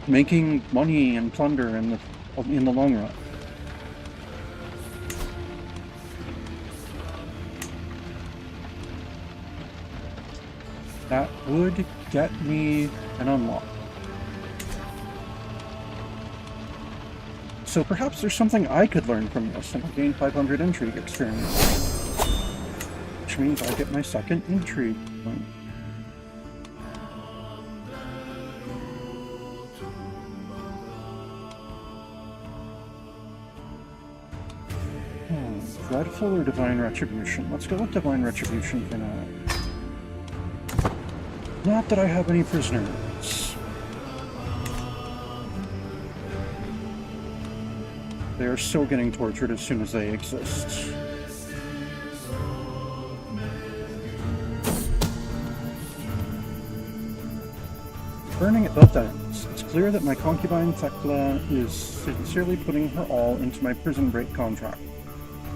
making money and plunder in the long run. That would get me an unlock. So perhaps there's something I could learn from this and I'll gain 500 intrigue experience. Which means I'll get my second intrigue point. Dreadful or Divine Retribution? Let's go with Divine Retribution for now. Not that I have any prisoners. They are still getting tortured as soon as they exist. Burning at both ends. It's clear that my concubine Thekla is sincerely putting her all into my prison break contract,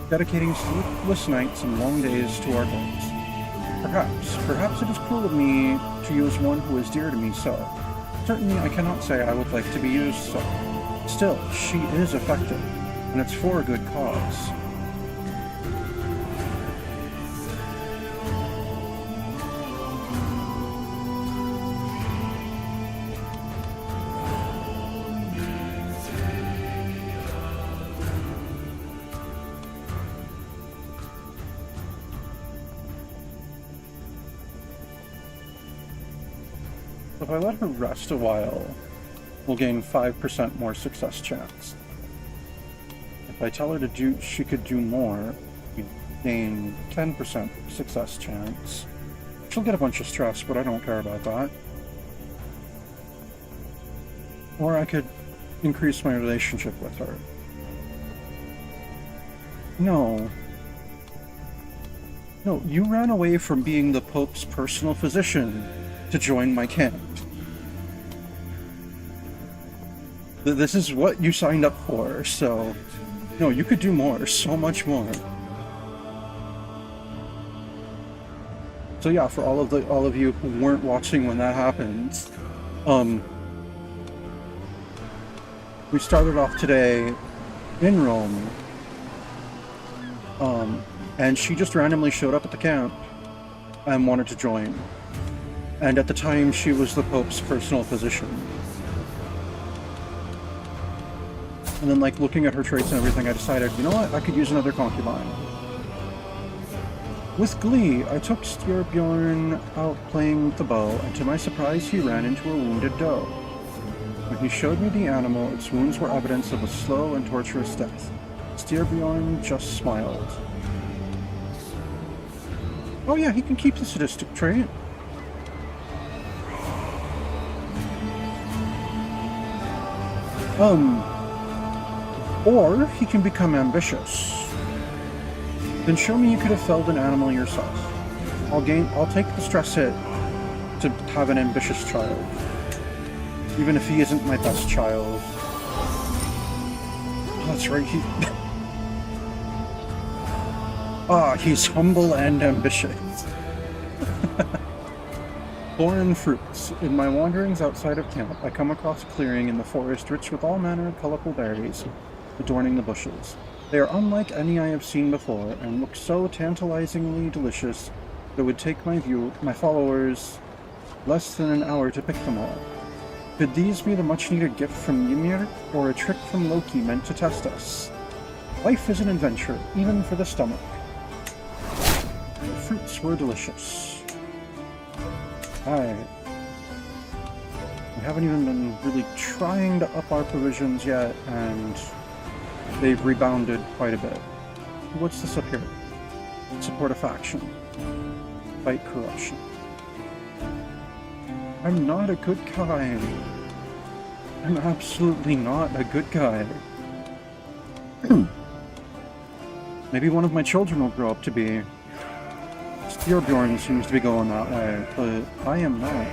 dedicating sleepless nights and long days to our goals. Perhaps it is cruel of me to use one who is dear to me so. Certainly I cannot say I would like to be used so. Still, she is effective, and it's for a good cause. If I let her rest a while, we'll gain 5% more success chance. If I tell her to do, she could do more, we gain 10% success chance. She'll get a bunch of stress, but I don't care about that. Or I could increase my relationship with her. No, you ran away from being the Pope's personal physician to join my camp. This is what you signed up for, so no, you could do more, so much more. So yeah, for all of you who weren't watching when that happened, we started off today in Rome, and she just randomly showed up at the camp and wanted to join. And at the time, she was the Pope's personal physician. And then, like, looking at her traits and everything, I decided, you know what, I could use another concubine. With glee, I took Styrbjorn out playing with the bow, and to my surprise, he ran into a wounded doe. When he showed me the animal, its wounds were evidence of a slow and torturous death. Styrbjorn just smiled. Oh yeah, he can keep the sadistic trait. Or he can become ambitious. Then show me you could have felled an animal yourself. I'll take the stress hit to have an ambitious child. Even if he isn't my best child. Oh, that's right, he's humble and ambitious. Foreign fruits. In my wanderings outside of camp, I come across a clearing in the forest rich with all manner of colorful berries adorning the bushes. They are unlike any I have seen before, and look so tantalizingly delicious that it would take my followers, less than an hour to pick them all. Could these be the much-needed gift from Ymir, or a trick from Loki meant to test us? Life is an adventure, even for the stomach. The fruits were delicious. We haven't even been really trying to up our provisions yet, and they've rebounded quite a bit. What's this up here? Support a faction. Fight corruption. I'm not a good guy. I'm absolutely not a good guy. Maybe one of my children will grow up to be. Styrbjorn seems to be going that way, but I am not.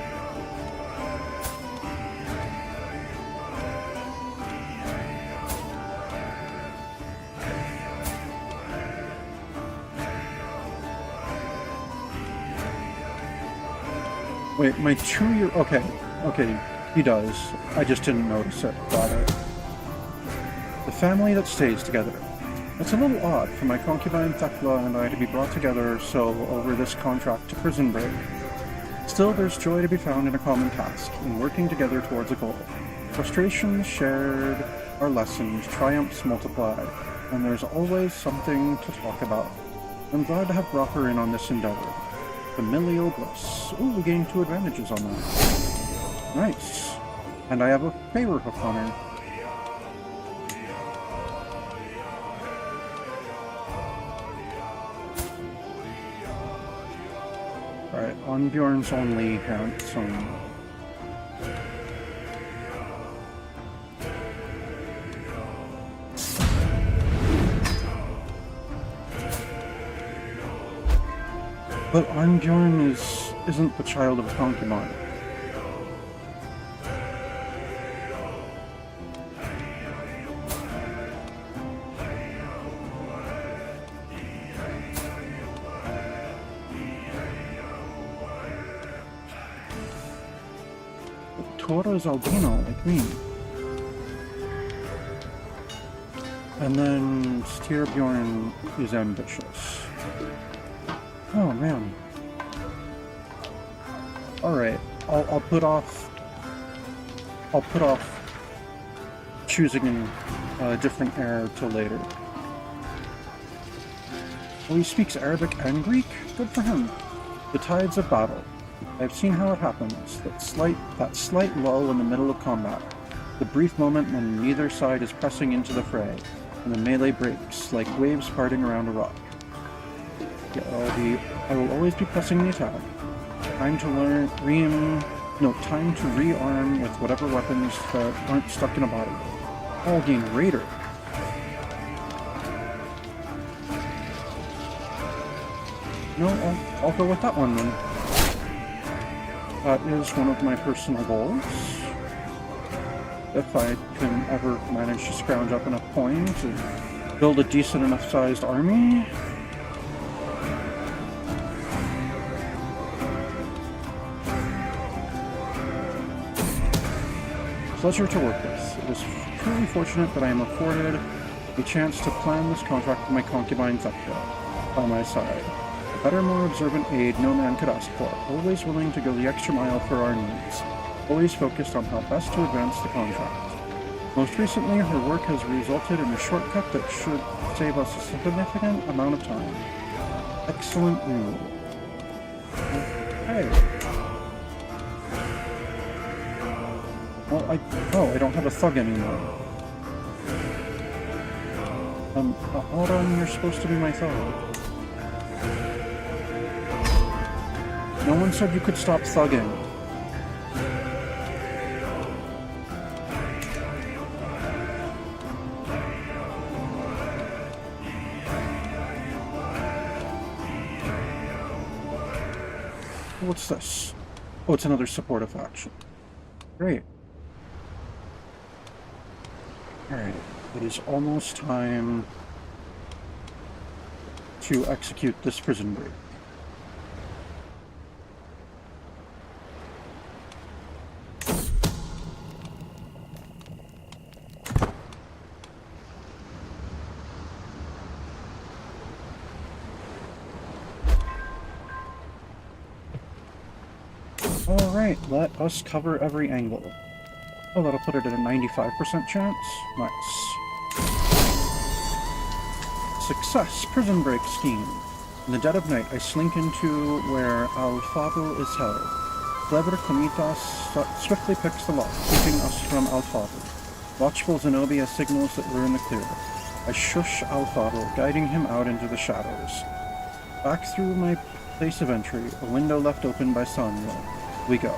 Wait, my 2-year... Okay, he does. I just didn't notice it. Got it. The family that stays together. It's a little odd for my concubine Thekla and I to be brought together so over this contract to prison break. Still, there's joy to be found in a common task, in working together towards a goal. Frustrations shared are lessened, triumphs multiplied, and there's always something to talk about. I'm glad to have brought her in on this endeavor. Familial bliss. Ooh, we gained 2 advantages on that. Nice. And I have a favor hook on her. Alright, on Bjorn's only handsome. But Arnbjorn isn't the child of a concubine. Tora's albino, like me. And then Styrbjorn is ambitious. Oh man. Alright, I'll put off choosing a different heir till later. Oh, he speaks Arabic and Greek? Good for him. The tides of battle. I've seen how it happens. That slight lull in the middle of combat. The brief moment when neither side is pressing into the fray, and the melee breaks like waves parting around a rock. Yeah, I will always be pressing the attack. Time to rearm with whatever weapons that aren't stuck in a body. All gain Raider. No, I'll go with that one then. That is one of my personal goals. If I can ever manage to scrounge up enough coins to build a decent enough sized army. Pleasure to work with. It is truly fortunate that I am afforded a chance to plan this contract with my concubine Thekla by my side. A better, more observant aid no man could ask for, always willing to go the extra mile for our needs, always focused on how best to advance the contract. Most recently, her work has resulted in a shortcut that should save us a significant amount of time. Excellent news. Okay. Well, I don't have a thug anymore. Autumn, you're supposed to be my thug. No one said you could stop thugging. What's this? Oh, it's another supportive action. Great. Alright, it is almost time to execute this prison break. Alright, let us cover every angle. Oh, that'll put it at a 95% chance. Nice. Success! Prison break scheme. In the dead of night, I slink into where Al-Fadl is held. Clever Komitas swiftly picks the lock, keeping us from Al-Fadl. Watchful Zenobia signals that we're in the clear. I shush Al-Fadl, guiding him out into the shadows. Back through my place of entry, a window left open by Sonia. We go.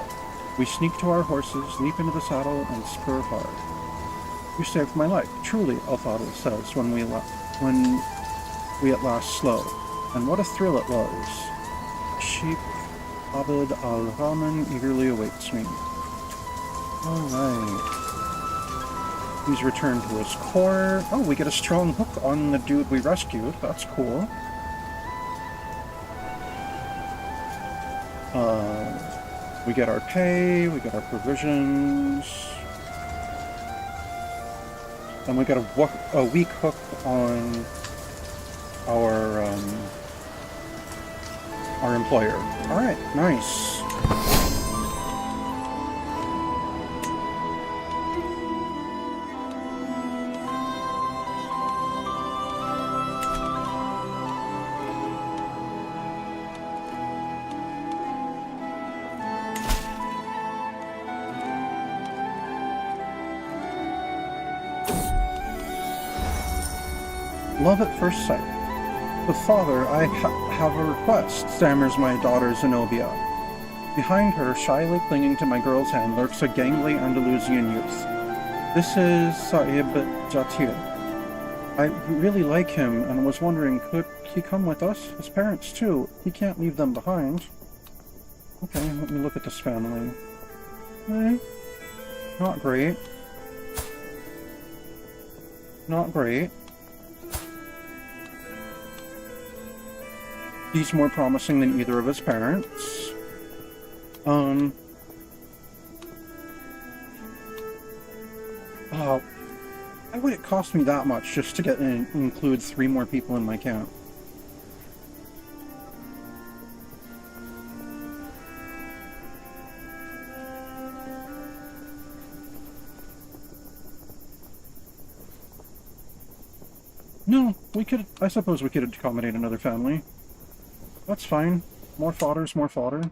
We sneak to our horses, leap into the saddle, and spur hard. You saved my life, truly, Al-Fadl says when we at last slow. And what a thrill it was. Sheikh Abd al-Rahman eagerly awaits me. Alright. He's returned to his core. Oh, we get a strong hook on the dude we rescued. That's cool. We get our pay, we get our provisions, and we get a weak hook on our employer. All right, nice. Love at first sight. But father, I have a request, stammers my daughter Zenobia. Behind her, shyly clinging to my girl's hand, lurks a gangly Andalusian youth. This is Sa'ib Jatir. I really like him, and was wondering, could he come with us? His parents, too. He can't leave them behind. Okay, let me look at this family. Not great. Not great. He's more promising than either of his parents. Why would it cost me that much just to get include 3 more people in my camp? No, I suppose we could accommodate another family. That's fine. More fodder's more fodder.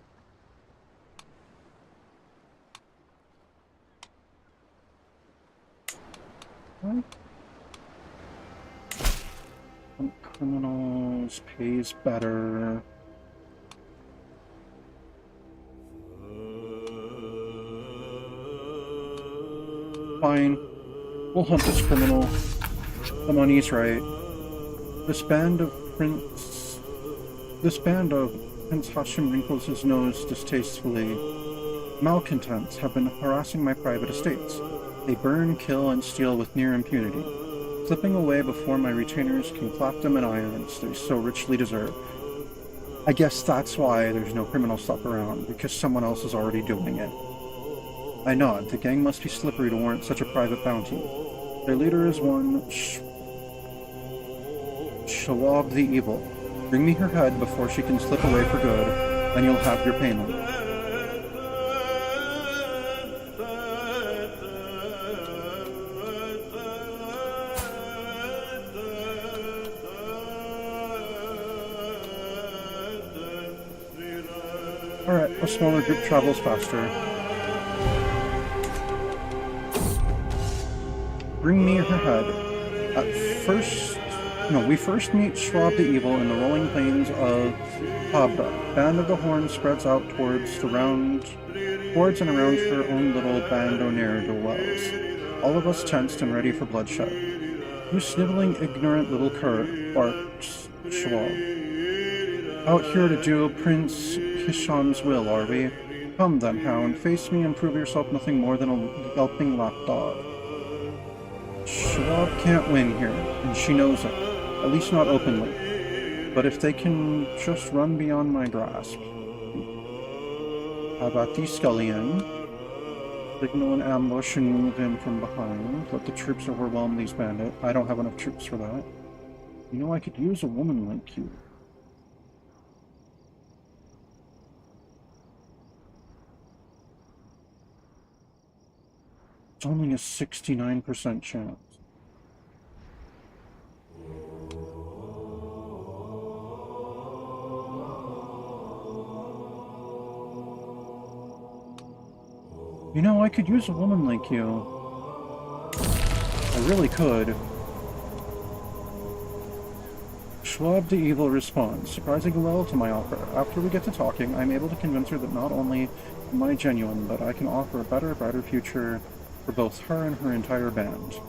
What? Criminals pays better. Fine. We'll hunt this criminal. The money's right. This band of Prince Hashim wrinkles his nose distastefully. Malcontents have been harassing my private estates. They burn, kill, and steal with near impunity, slipping away before my retainers can clap them in irons they so richly deserve. I guess that's why there's no criminal stuff around, because someone else is already doing it. I nod. The gang must be slippery to warrant such a private bounty. Their leader is one Shawab the Evil. Bring me her head before she can slip away for good, and you'll have your payment. Alright, a smaller group travels faster. Bring me her head. We first meet Schwab the Evil in the rolling plains of Habra. Band of the Horn spreads out towards and around her own little band o' ne'er-do-wells. All of us tensed and ready for bloodshed. You sniveling, ignorant little cur, barks Schwab. Out here to do Prince Hisham's will, are we? Come then, hound, face me and prove yourself nothing more than a yelping lapdog. Schwab can't win here, and she knows it. At least not openly. But if they can just run beyond my grasp. How about these scullion? Signal an ambush and move in from behind. Let the troops overwhelm these bandits. I don't have enough troops for that. You know, I could use a woman like you. It's only a 69% chance. You know, I could use a woman like you. I really could. Schwab the Evil responds, surprisingly well to my offer. After we get to talking, I'm able to convince her that not only am I genuine, but I can offer a better, brighter future for both her and her entire band.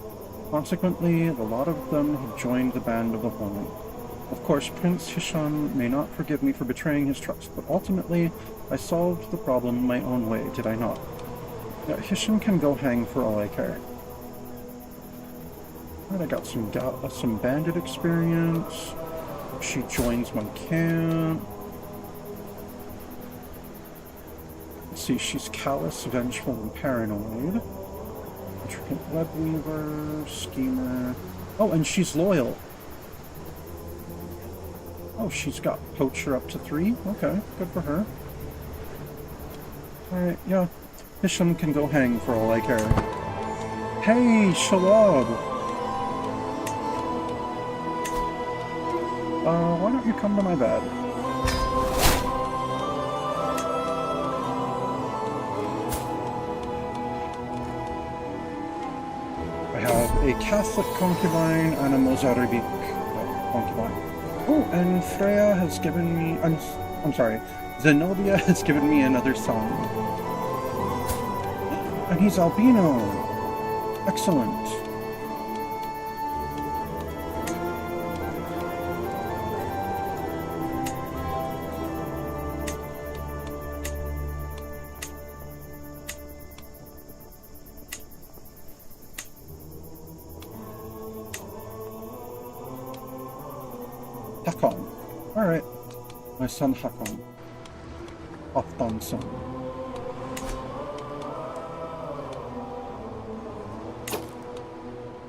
Consequently, the lot of them have joined the Band of the Horn. Of course, Prince Hisham may not forgive me for betraying his trust, but ultimately, I solved the problem my own way, did I not? Yeah, Hisham can go hang for all I care. Alright, I got some bandit experience. She joins my camp. Let's see, she's callous, vengeful, and paranoid. Intricate web weaver, schemer. Oh, and she's loyal. Oh, she's got poacher up to 3. Okay, good for her. Alright, yeah. Hisham can go hang for all I care. Hey, Shalab! Why don't you come to my bed? I have a Catholic concubine and a Mozarabic concubine. Oh, and Freya has given me... I'm sorry. Zenobia has given me another son. And he's albino. Excellent. Hakon. Alright. My son Hakon. Halfdan's son.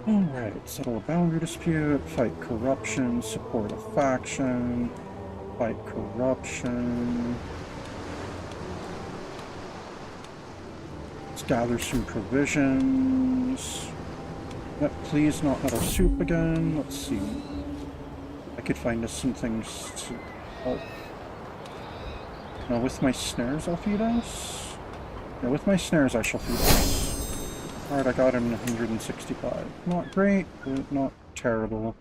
Alright, settle a boundary dispute, fight corruption, support a faction, fight corruption. Let's gather some provisions. Yep, please not another soup again. Let's see. I could find us some things to help. Now with my snares I'll feed us? Yeah, with my snares I shall feed us. Alright, I got him 165. Not great, but not terrible.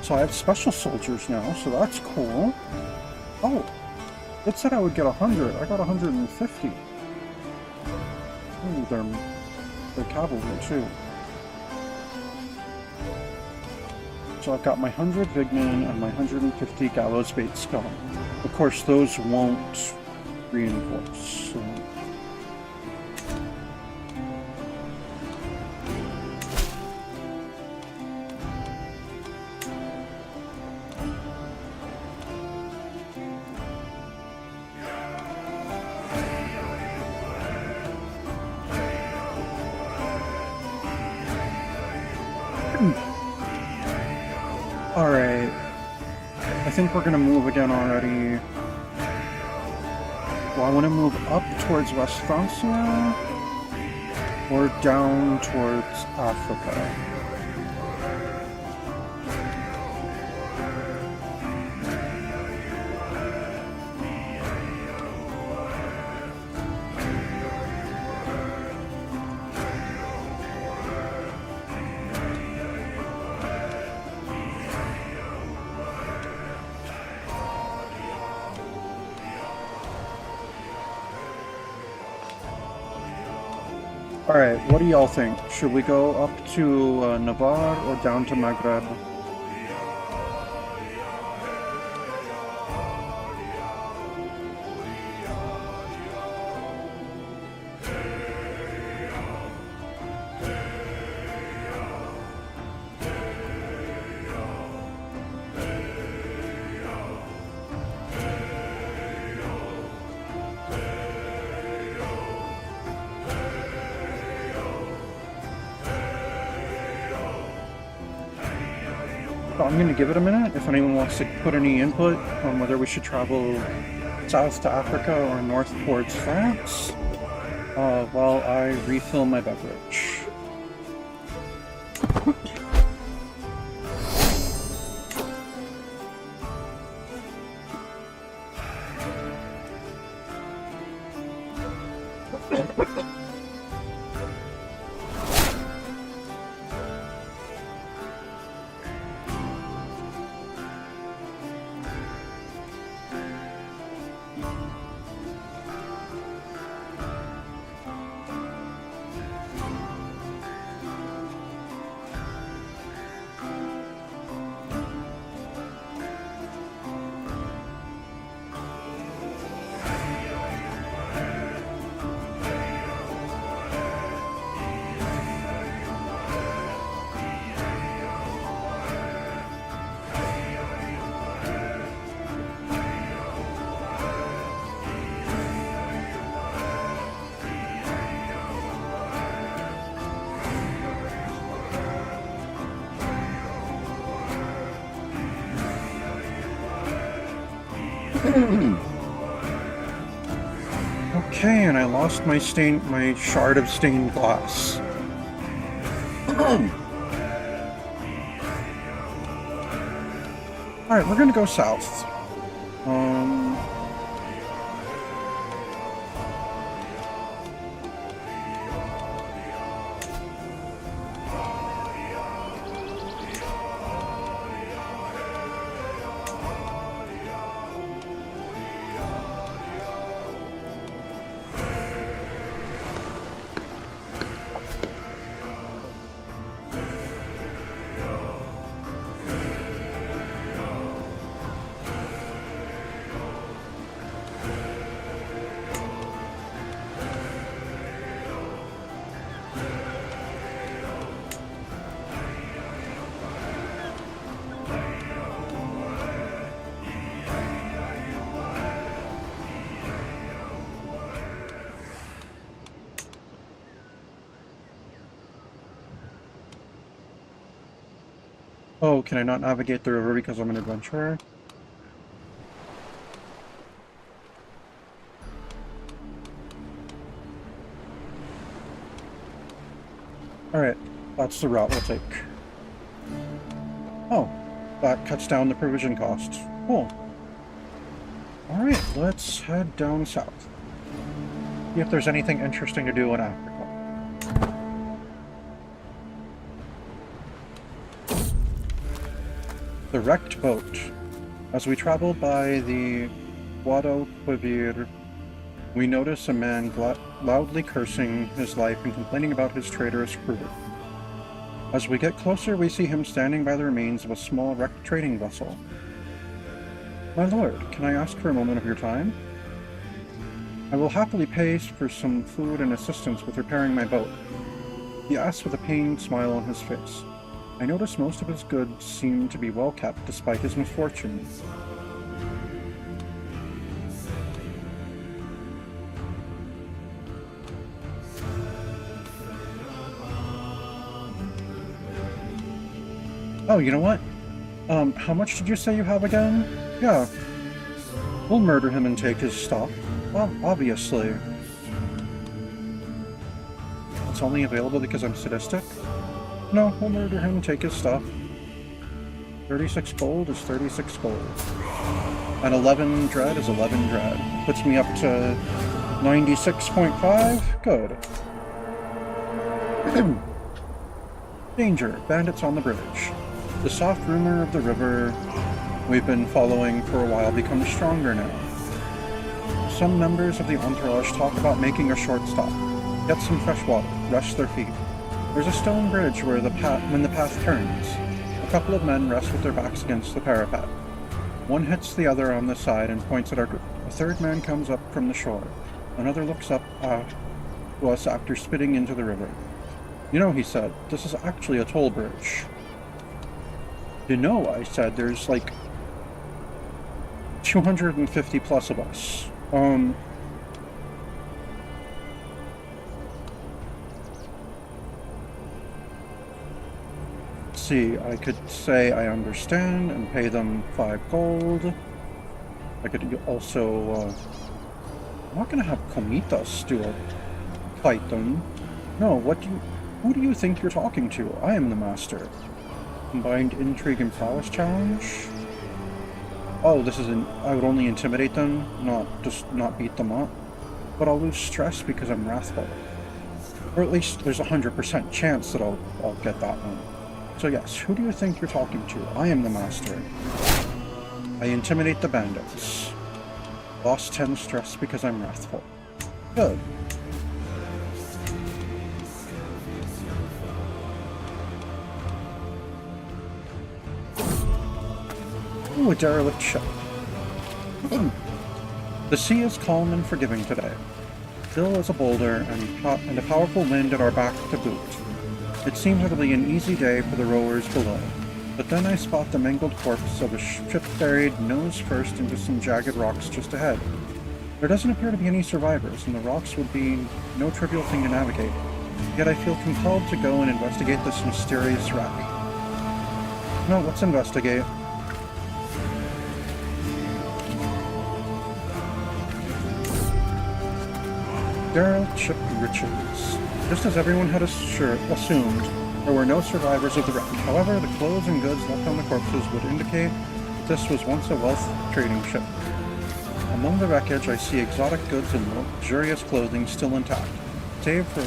So I have special soldiers now, so that's cool. Oh, it said I would get 100. I got 150. Ooh, they're cavalry too. So I've got my 100 Vigman and my 150 Gallows Bait Scum. Of course, those won't reinforce. So. Alright. I think we're gonna move again already. Well, I want to move up towards West Francia or down towards Africa. Alright, what do y'all think? Should we go up to Navarre or down to Maghreb? So I'm going to give it a minute if anyone wants to put any input on whether we should travel south to Africa or north towards France while I refill my beverage. Okay, and I lost my shard of stained glass. Alright, we're gonna go south. Oh, can I not navigate the river because I'm an adventurer? Alright, that's the route we'll take. Oh, that cuts down the provision cost. Cool. Alright, let's head down south. See if there's anything interesting to do in Africa. The wrecked boat. As we travel by the Guadalquivir, we notice a man loudly cursing his life and complaining about his traitorous crew. As we get closer, we see him standing by the remains of a small wrecked trading vessel. My lord, can I ask for a moment of your time? I will happily pay for some food and assistance with repairing my boat. He asks with a pained smile on his face. I notice most of his goods seem to be well kept despite his misfortune. Oh, you know what? How much did you say you have again? Yeah. We'll murder him and take his stuff. Well, obviously. It's only available because I'm sadistic? No, we'll murder him and take his stuff. 36 gold is 36 gold. And 11 dread is 11 dread. Puts me up to 96.5. Good. Danger. Bandits on the bridge. The soft rumor of the river we've been following for a while becomes stronger now. Some members of the entourage talk about making a short stop. Get some fresh water. Rest their feet. There's a stone bridge where when the path turns. A couple of men rest with their backs against the parapet. One hits the other on the side and points at our group. A third man comes up from the shore. Another looks up to us after spitting into the river. You know, he said, this is actually a toll bridge. You know, I said, there's like 250 plus of us. See, I could say I understand and pay them 5 gold. I could also, I'm not gonna have Comitas fight them. No, who do you think you're talking to? I am the master. Combined intrigue and prowess challenge? Oh, I would only intimidate them, not beat them up. But I'll lose stress because I'm wrathful. Or at least there's 100% chance that I'll get that one. So yes, who do you think you're talking to? I am the master. I intimidate the bandits. Lost 10 stress because I'm wrathful. Good. Ooh, a derelict ship. The sea is calm and forgiving today. Still as a boulder and a powerful wind at our back to boot. It seems it'll be an easy day for the rowers below, but then I spot the mangled corpse of a ship buried nose first into some jagged rocks just ahead. There doesn't appear to be any survivors, and the rocks would be no trivial thing to navigate. Yet I feel compelled to go and investigate this mysterious wreck. No, let's investigate. Derelict ship riches. Just as everyone had assumed, there were no survivors of the wreck. However, the clothes and goods left on the corpses would indicate that this was once a wealth trading ship. Among the wreckage, I see exotic goods and luxurious clothing still intact, save for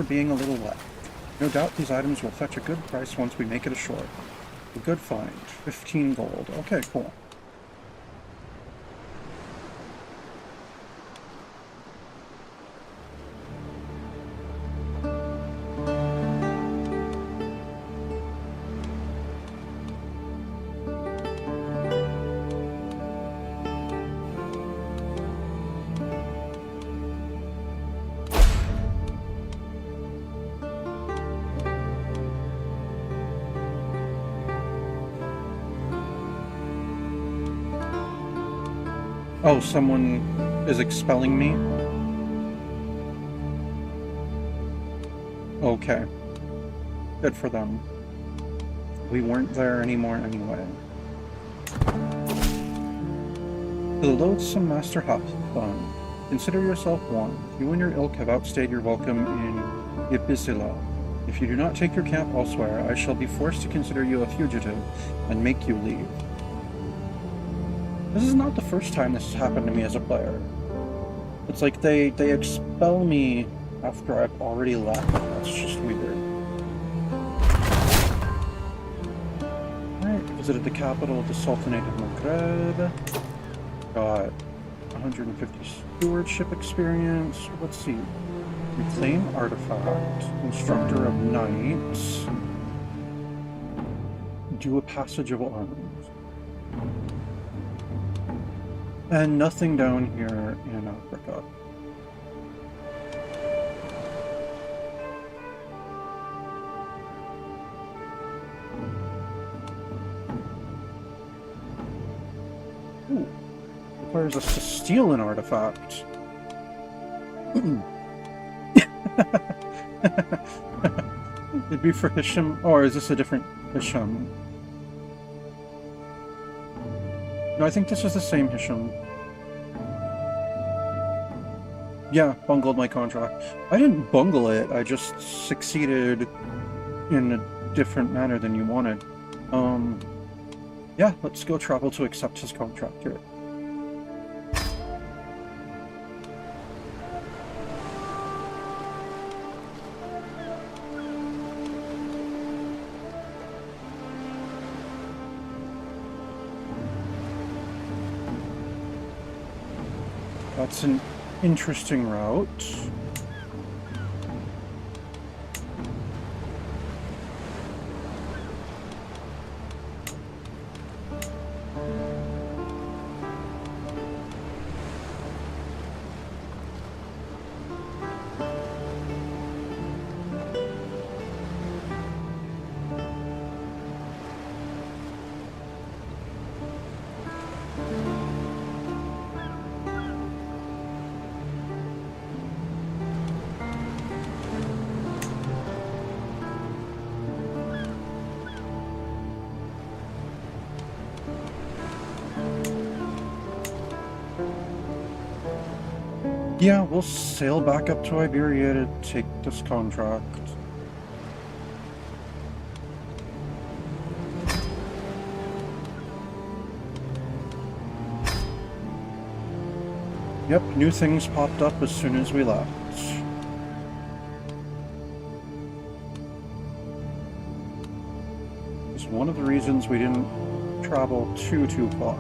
being a little wet. No doubt these items will fetch a good price once we make it ashore. A good find. 15 gold. Okay, cool. Oh, someone is expelling me? Okay. Good for them. We weren't there anymore anyway. To the loathsome Master Hafthun, consider yourself warned. You and your ilk have outstayed your welcome in Ibisila. If you do not take your camp elsewhere, I shall be forced to consider you a fugitive and make you leave. This is not the first time this has happened to me as a player. It's like they expel me after I've already left. That's just weird. Alright, visited the capital of the Sultanate of Maghreb. Got 150 stewardship experience. Let's see. Reclaim artifact. Instructor of Knights. Do a passage of arms. And nothing down here in Africa. Ooh. Requires us to steal an artifact. It'd be for Hisham, or is this a different Hisham? No, I think this is the same Hisham. Yeah, bungled my contract. I didn't bungle it, I just succeeded in a different manner than you wanted. Yeah, let's go travel to accept his contract here. That's an interesting route. Yeah, we'll sail back up to Iberia to take this contract. Yep, new things popped up as soon as we left. It's one of the reasons we didn't travel too far.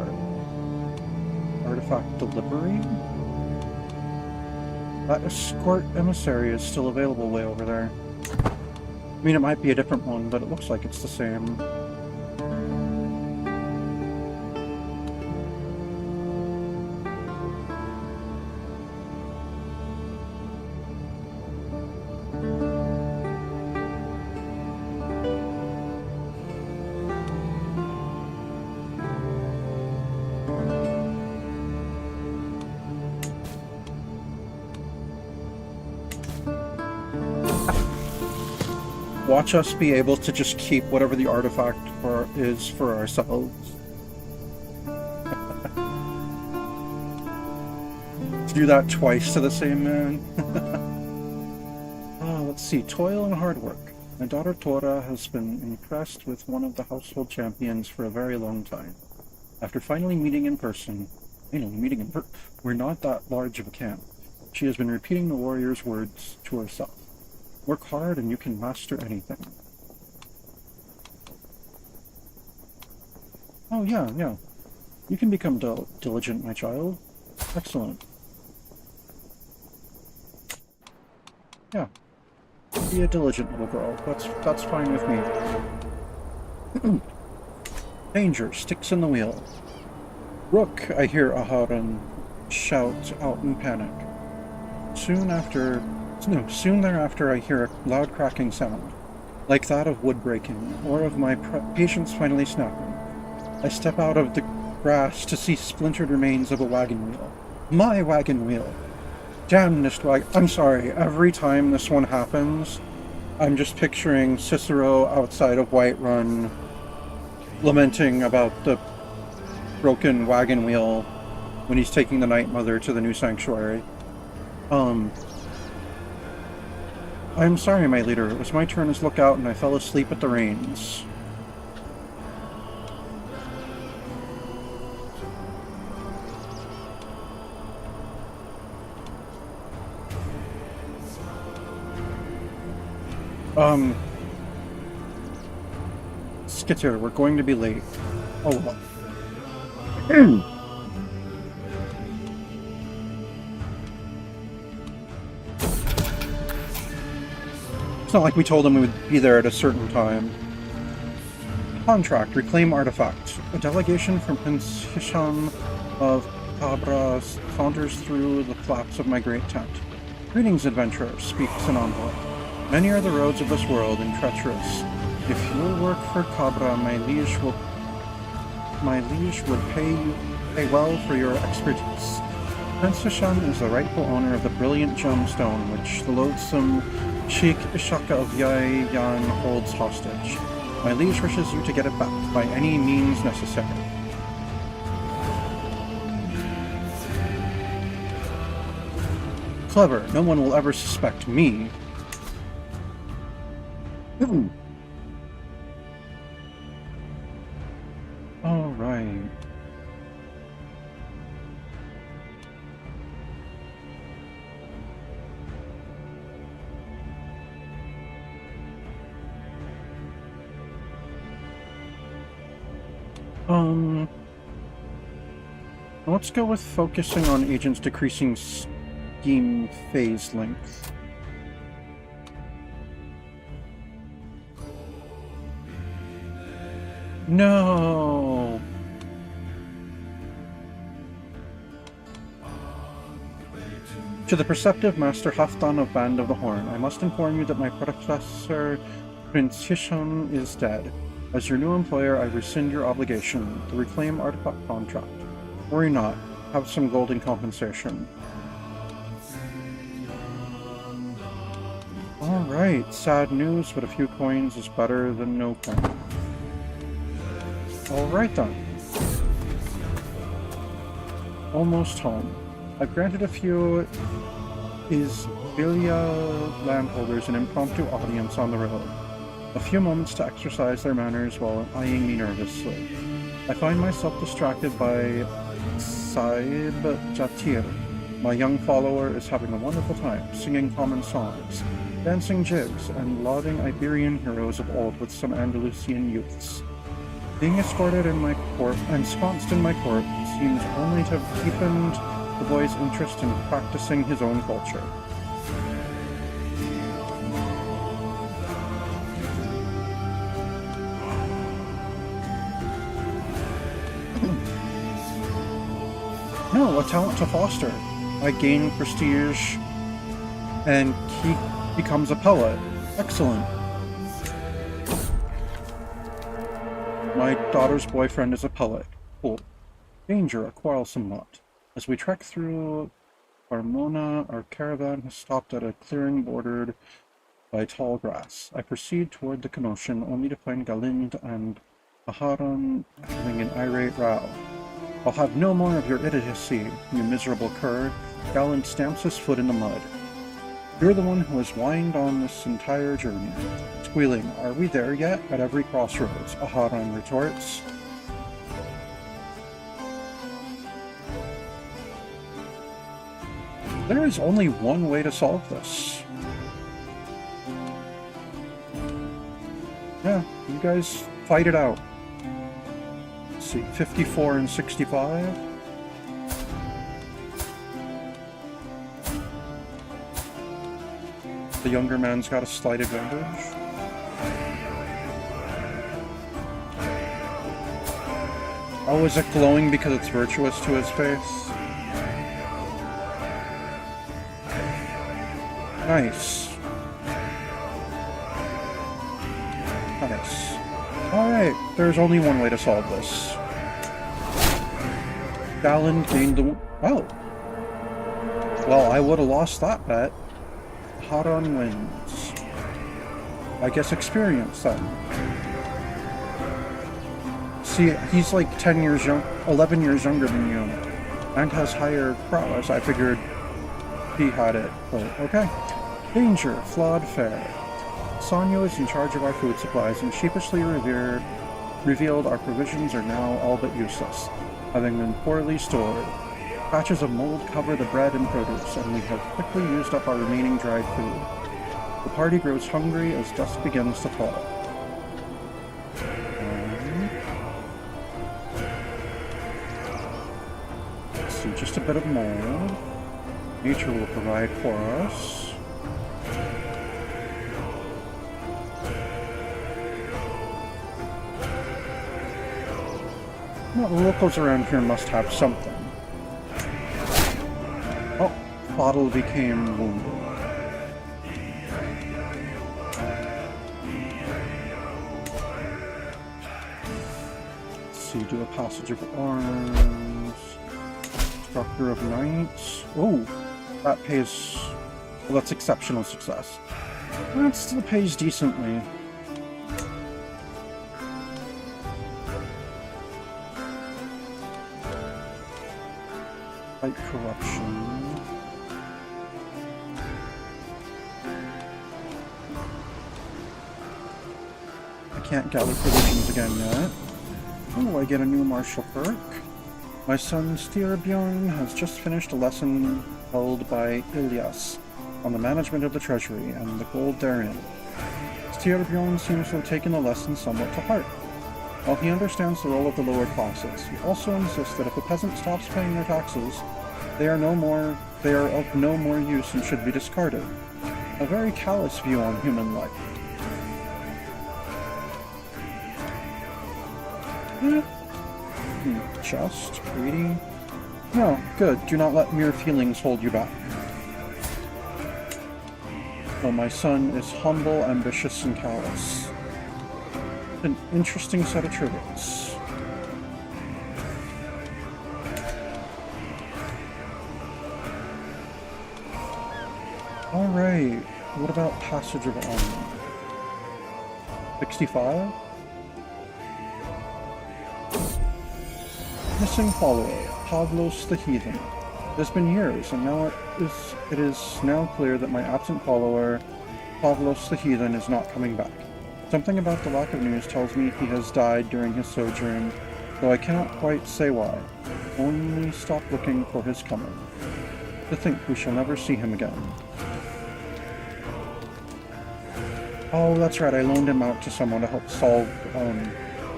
Artifact delivery? That escort emissary is still available way over there. I mean, it might be a different one, but it looks like it's the same. Watch us be able to just keep whatever the artifact is for ourselves. To do that twice to the same man. Let's see. Toil and hard work. My daughter Tora has been impressed with one of the household champions for a very long time. After finally meeting in person, we're not that large of a camp. She has been repeating the warrior's words to herself. Work hard and you can master anything. Oh, yeah. You can become diligent, my child. Excellent. Yeah. Be a diligent little girl. That's fine with me. Danger, sticks in the wheel. Rook, I hear Aharon shout out in panic. Soon thereafter I hear a loud cracking sound, like that of wood breaking, or of my patience finally snapping. I step out of the grass to see splintered remains of a wagon wheel. My wagon wheel! Damned wagon. I'm sorry, every time this one happens, I'm just picturing Cicero outside of Whiterun, lamenting about the broken wagon wheel when he's taking the Night Mother to the new sanctuary. I'm sorry, my leader. It was my turn as lookout and I fell asleep at the reins. Skitter, we're going to be late. Oh, well. It's not like we told him we would be there at a certain time. Contract, reclaim artifact. A delegation from Prince Hisham of Cabra saunters through the flaps of my great tent. Greetings, adventurer, speaks an envoy. Many are the roads of this world and treacherous. If you'll work for Cabra, my liege would pay well for your expertise. Prince Hisham is the rightful owner of the brilliant gemstone which the loathsome Sheikh Ishaka of Yayan holds hostage. My liege wishes you to get it back by any means necessary. Clever, no one will ever suspect me. All right. Let's go with focusing on agents decreasing scheme phase length. No! To the perceptive Master Haftan of Band of the Horn, I must inform you that my predecessor, Prince Hisham, is dead. As your new employer, I rescind your obligation to reclaim artifact contract. Worry not, have some golden compensation. Alright, sad news, but a few coins is better than no coin. Alright then. Almost home. I've granted a few Isbilia landholders an impromptu audience on the road. A few moments to exercise their manners while eyeing me nervously. I find myself distracted by Saib Jatir. My young follower is having a wonderful time, singing common songs, dancing jigs, and lauding Iberian heroes of old with some Andalusian youths. Being escorted in my court, ensconced in my court, seems only to have deepened the boy's interest in practicing his own culture. No, a talent to foster. I gain prestige, and he becomes a poet. Excellent. My daughter's boyfriend is a poet. Cool. Danger, a quarrelsome lot. As we trek through Carmona, our caravan has stopped at a clearing bordered by tall grass. I proceed toward the commotion, only to find Galind and Aharon having an irate row. I'll have no more of your idiocy, you miserable cur. Galind stamps his foot in the mud. You're the one who has whined on this entire journey. Squealing, are we there yet? At every crossroads, Aharon retorts. There is only one way to solve this. Yeah, you guys fight it out. Let's see, 54 and 65. The younger man's got a slight advantage. Oh, is it glowing because it's virtuous to his face? Nice. Nice. Alright, there's only one way to solve this. Galen gained the... Oh! Well, I would have lost that bet. Haran wins. I guess experience then. See, he's like 10 years young, 11 years younger than you, and has higher prowess. I figured he had it, but okay. Danger, flawed fare. Sanyo is in charge of our food supplies and sheepishly revealed our provisions are now all but useless, having been poorly stored. Patches of mold cover the bread and produce, and we have quickly used up our remaining dried food. The party grows hungry as dusk begins to fall. Let's see, just a bit of mold. Nature will provide for us. Well, the locals around here must have something. Oh, bottle became wounded. Let's see, do a passage of arms. Structure of knights. Oh, that pays... Well, that's exceptional success. That still pays decently. Fight corruption. I can't gather provisions again yet. Oh, I get a new martial perk. My son Styrbjorn has just finished a lesson held by Ilias on the management of the treasury and the gold therein. Styrbjorn seems to have taken the lesson somewhat to heart. While he understands the role of the lower classes, he also insists that if a peasant stops paying their taxes, they are of no more use and should be discarded. A very callous view on human life. Just, greedy. No, good. Do not let mere feelings hold you back. Oh, my son is humble, ambitious, and callous. An interesting set of tributes. Alright, what about Passage of Honor? 65? Missing follower, Pavlos the Heathen. It has been years, and now it is now clear that my absent follower, Pavlos the Heathen, is not coming back. Something about the lack of news tells me he has died during his sojourn, though I cannot quite say why. Only stop looking for his coming. To think we shall never see him again. Oh, that's right, I loaned him out to someone to help solve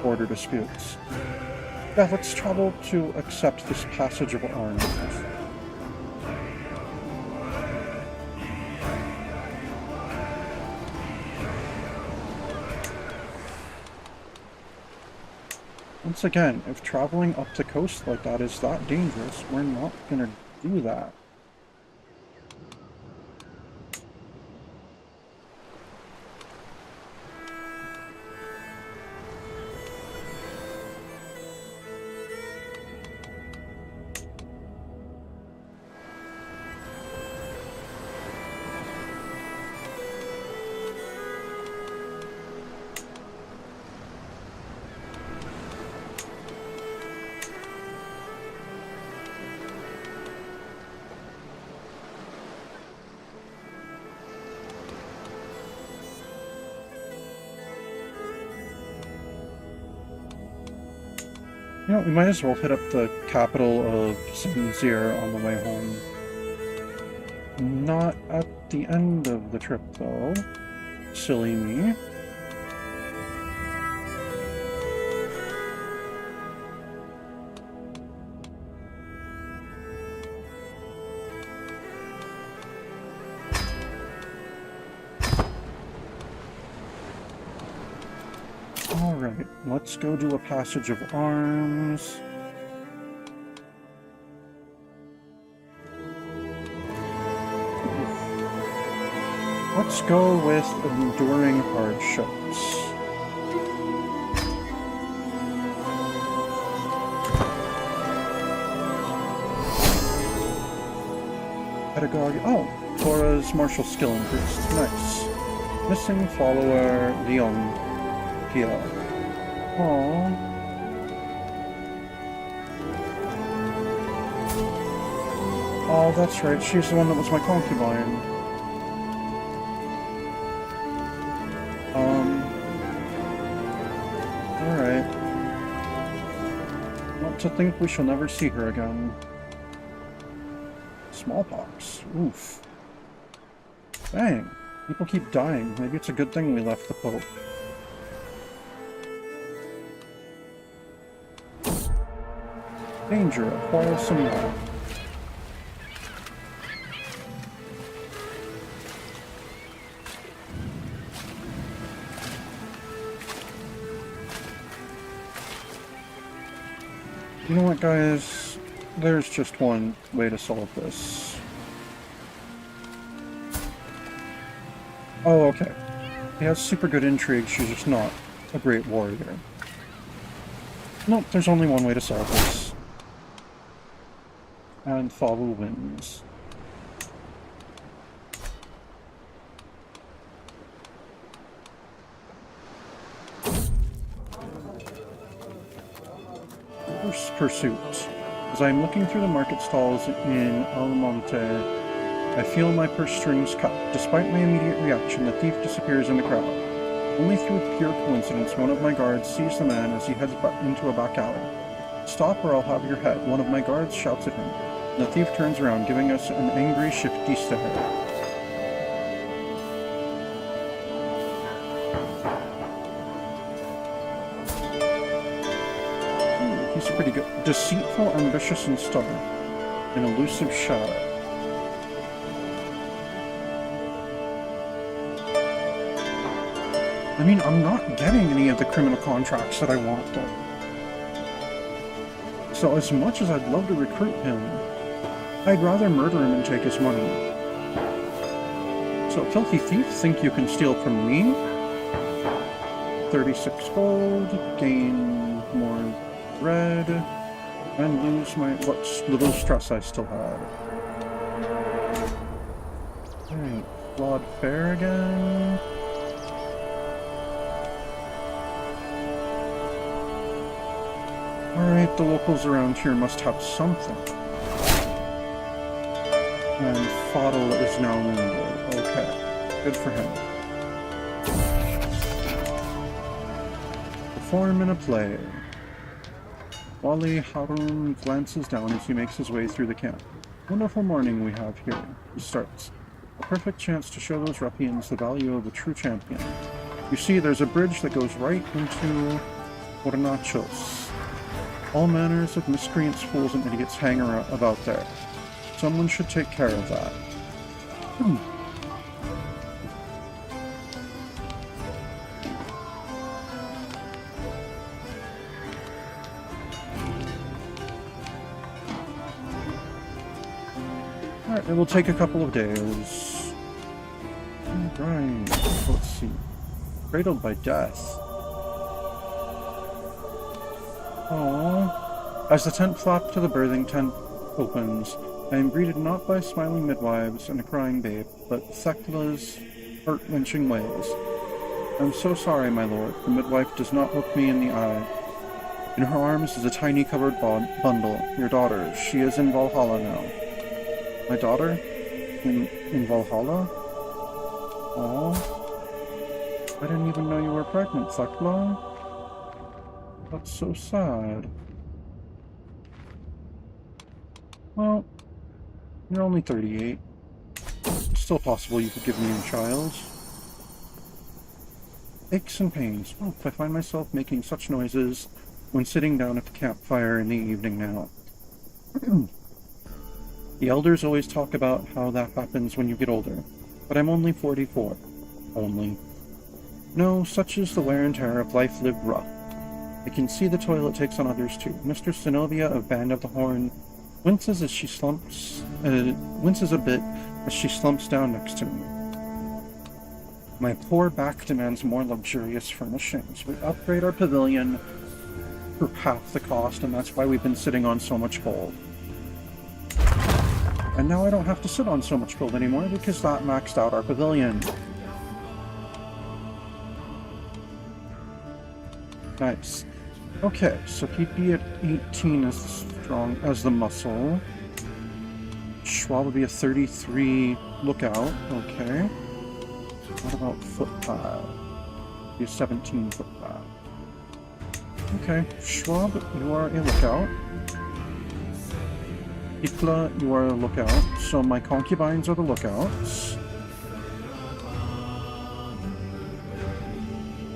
border disputes. Yeah, let's travel to accept this passage of arms. Once again, if traveling up the coast like that is that dangerous, we're not gonna do that. You know, we might as well hit up the capital of Sinzir on the way home. Not at the end of the trip, though. Silly me. Alright, let's go do a passage of arms. Let's go with enduring hardships. Pedagogy. Oh, Tora's martial skill increased. Nice. Missing follower Leon. Pia. Aww. Oh, that's right. She's the one that was my concubine. Alright. Not to think we shall never see her again. Smallpox. Oof. Dang. People keep dying. Maybe it's a good thing we left the Pope. Danger, a quarrelsome lad. You know what, guys? There's just one way to solve this. Oh, okay. He has super good intrigue, she's just not a great warrior. Nope, there's only one way to solve this. And Favu wins. First pursuit. As I am looking through the market stalls in Almonte, I feel my purse strings cut. Despite my immediate reaction, the thief disappears in the crowd. Only through pure coincidence, one of my guards sees the man as he heads into a back alley. "Stop or I'll have your head," one of my guards shouts at him. The thief turns around, giving us an angry, shifty stare. He's pretty good. Deceitful, ambitious, and stubborn. An elusive shadow. I mean, I'm not getting any of the criminal contracts that I want, though. So as much as I'd love to recruit him, I'd rather murder him and take his money. So, filthy thief, think you can steal from me? 36 gold, gain more red, and lose my what little stress I still had. Alright, flawed fare again. Alright, the locals around here must have something. And Fodl is now wounded. Okay, good for him. Perform in a play. Wali Harun glances down as he makes his way through the camp. Wonderful morning we have here, he starts. A perfect chance to show those ruffians the value of a true champion. You see, there's a bridge that goes right into Hornachos. All manners of miscreants, fools, and idiots hang about there. Someone should take care of that. Alright, it will take a couple of days. Alright, let's see. Cradled by death. Aww. As the tent flap to the birthing tent opens, I am greeted not by smiling midwives and a crying babe, but Thekla's heart-wrenching ways. I'm so sorry, my lord. The midwife does not look me in the eye. In her arms is a tiny covered bundle. Your daughter. She is in Valhalla now. My daughter? In Valhalla? Aww. I didn't even know you were pregnant, Thekla. That's so sad. Well, you're only 38. It's still possible you could give me a child. Aches and pains. Oh, I find myself making such noises when sitting down at the campfire in the evening now. The elders always talk about how that happens when you get older, but I'm only 44. Only. No, such is the wear and tear of life lived rough. I can see the toil it takes on others too. Mr. Sinovia of Band of the Horn winces as she winces a bit as she slumps down next to me. My poor back demands more luxurious furnishings. We upgrade our pavilion for half the cost, and that's why we've been sitting on so much gold. And now I don't have to sit on so much gold anymore because that maxed out our pavilion. Nice. Okay, so PP at 18 is strong as the muscle. Schwab would be a 33 lookout. Okay. What about footpad? Be a 17 footpad. Okay, Schwab, you are a lookout. Ikla, you are a lookout. So my concubines are the lookouts.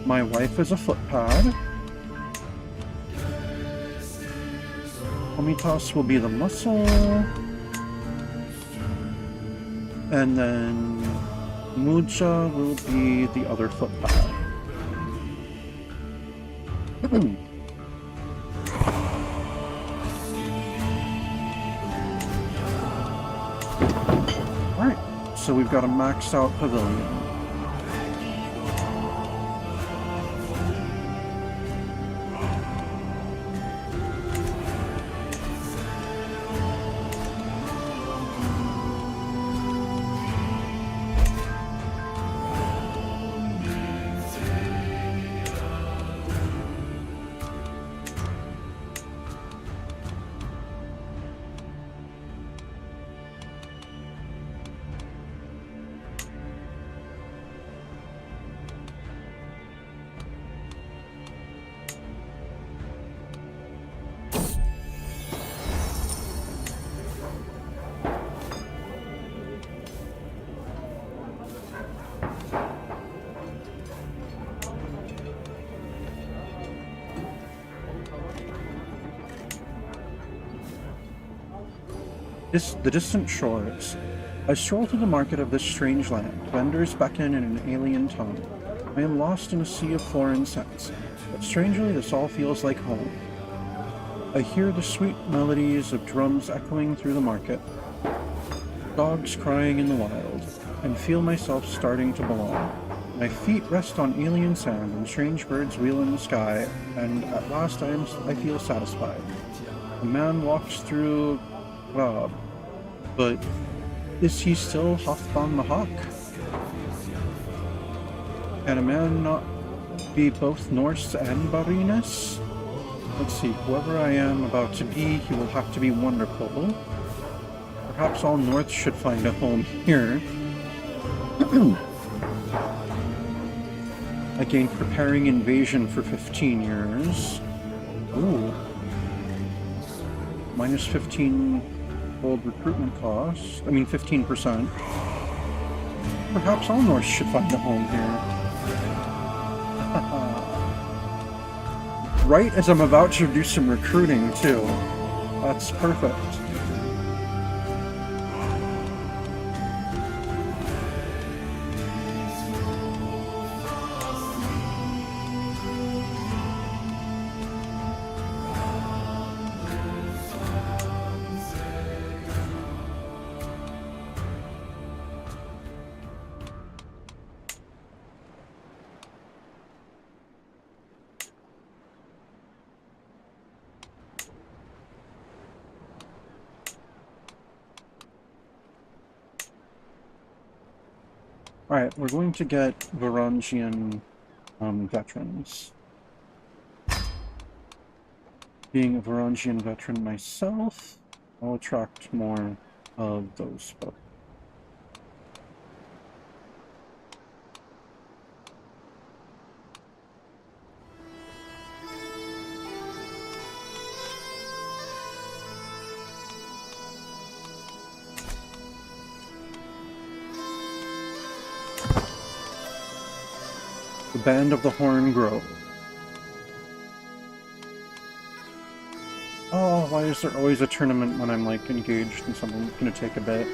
My wife is a footpad. Komitas will be the muscle. And then Muja will be the other footpad. Alright, so we've got a maxed out pavilion. The distant shores. I stroll through the market of this strange land. Vendors beckon in an alien tongue. I am lost in a sea of foreign scents, but strangely this all feels like home. I hear the sweet melodies of drums echoing through the market, dogs crying in the wild, and feel myself starting to belong. My feet rest on alien sand and strange birds wheel in the sky, and at last I feel satisfied. A man walks through Rob, but is he still Hothban the Hawk? Can a man not be both Norse and Barinus? Let's see, whoever I am about to be, he will have to be wonderful. Perhaps all North should find a home here. I gained preparing invasion for 15 years. Ooh. Minus 15 gold recruitment cost. I mean 15%. Perhaps all North should find a home here. Right as I'm about to do some recruiting too. That's perfect. Alright, we're going to get Varangian veterans. Being a Varangian veteran myself, I'll attract more of those folks. The Band of the Horn Grove. Oh, why is there always a tournament when I'm, like, engaged in something that's gonna take a bit?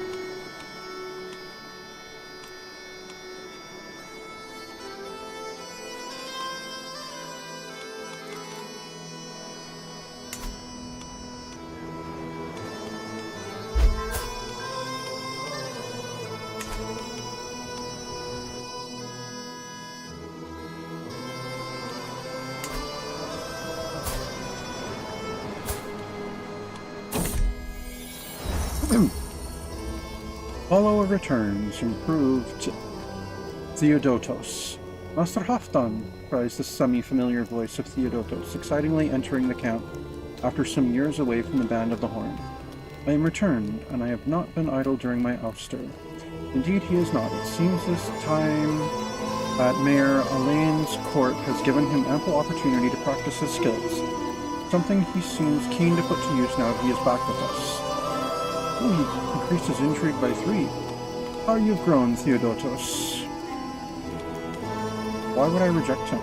Follower returns, improved Theodotos. Master Halfdan, cries the semi-familiar voice of Theodotos, excitingly entering the camp after some years away from the Band of the Horn. I am returned, and I have not been idle during my ouster. Indeed he is not. It seems this time at Mayor Elaine's court has given him ample opportunity to practice his skills, something he seems keen to put to use now that he is back with us. Oh, he increased his intrigue by 3. How you've grown, Theodotos. Why would I reject him?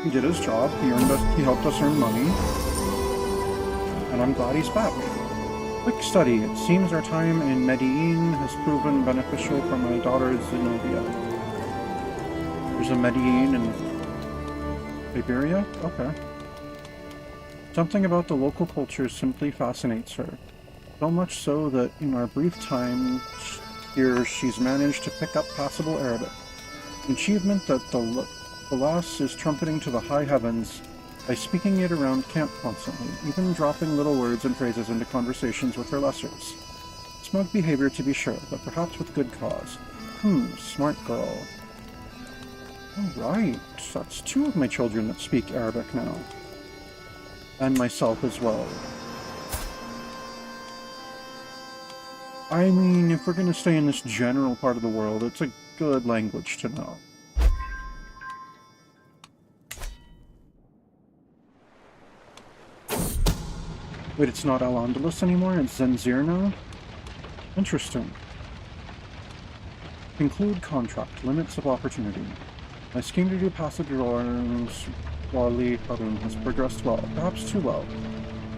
He did his job, he helped us earn money, and I'm glad he's back. Quick study. It seems our time in Medellin has proven beneficial for my daughter Zenobia. There's a Medellin in Iberia? Okay. Something about the local culture simply fascinates her. So much so that in our brief time here she's managed to pick up passable Arabic. An achievement that the lass is trumpeting to the high heavens by speaking it around camp constantly, even dropping little words and phrases into conversations with her lessers. Smug behavior to be sure, but perhaps with good cause. Smart girl. Alright, that's 2 of my children that speak Arabic now. And myself as well. I mean, if we're going to stay in this general part of the world, it's a good language to know. Wait, it's not Al-Andalus anymore? It's Zenzir now? Interesting. Conclude contract. Limits of opportunity. My scheme to do passage alarms Wali Harun has progressed well, perhaps too well.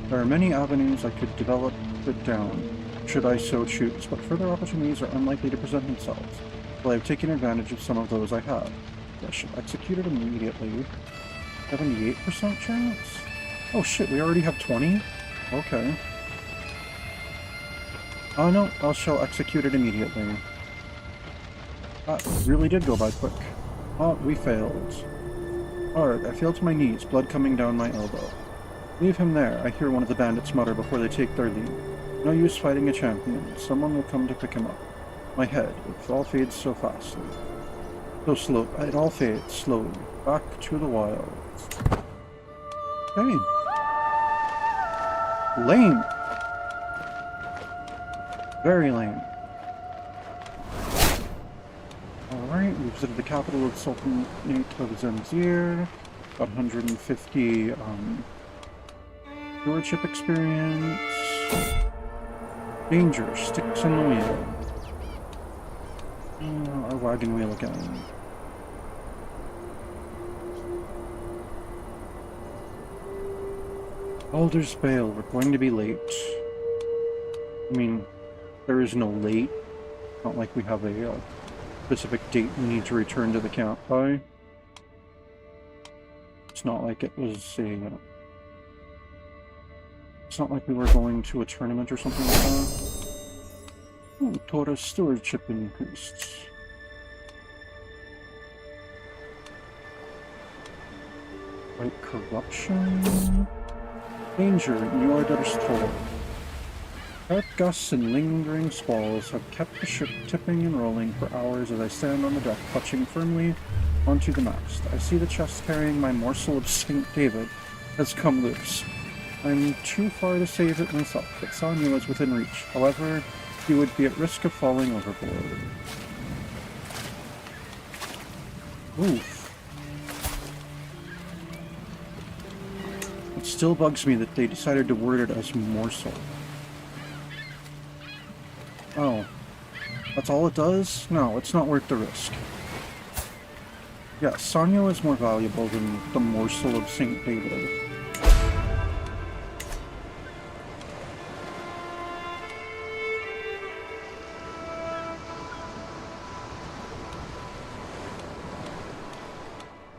There are many avenues I could develop it down, should I so choose, but further opportunities are unlikely to present themselves, while I have taken advantage of some of those I have. I should execute it immediately. 78% chance? Oh shit, we already have 20? Okay. Oh no, I shall execute it immediately. That really did go by quick. Oh, we failed. Alright, I feel to my knees, blood coming down my elbow. Leave him there, I hear one of the bandits mutter before they take their leave. No use fighting a champion, someone will come to pick him up. My head, it all fades so fastly. So slow, it all fades slowly, back to the wilds. Okay. Lame. Very lame. Alright, we visited the capital of Sultanate of Zanzibar. Got 150 stewardship experience. Danger, sticks in the wheel. Our wagon wheel again. Alder's Bale, we're going to be late. I mean, there is no late. Not like we have a specific date we need to return to the camp by. It's not like it was a... it's not like we were going to a tournament or something like that. Ooh, Torah's stewardship increased. Right, corruption... Danger, you are debtors told. Sharp gusts and lingering squalls have kept the ship tipping and rolling for hours as I stand on the deck, clutching firmly onto the mast. I see the chest carrying my morsel of St. David has come loose. I'm too far to save it myself, but Sonya was within reach. However, he would be at risk of falling overboard. Oof. It still bugs me that they decided to word it as morsel. Oh. That's all it does? No, it's not worth the risk. Yeah, Sonya is more valuable than the morsel of St. David.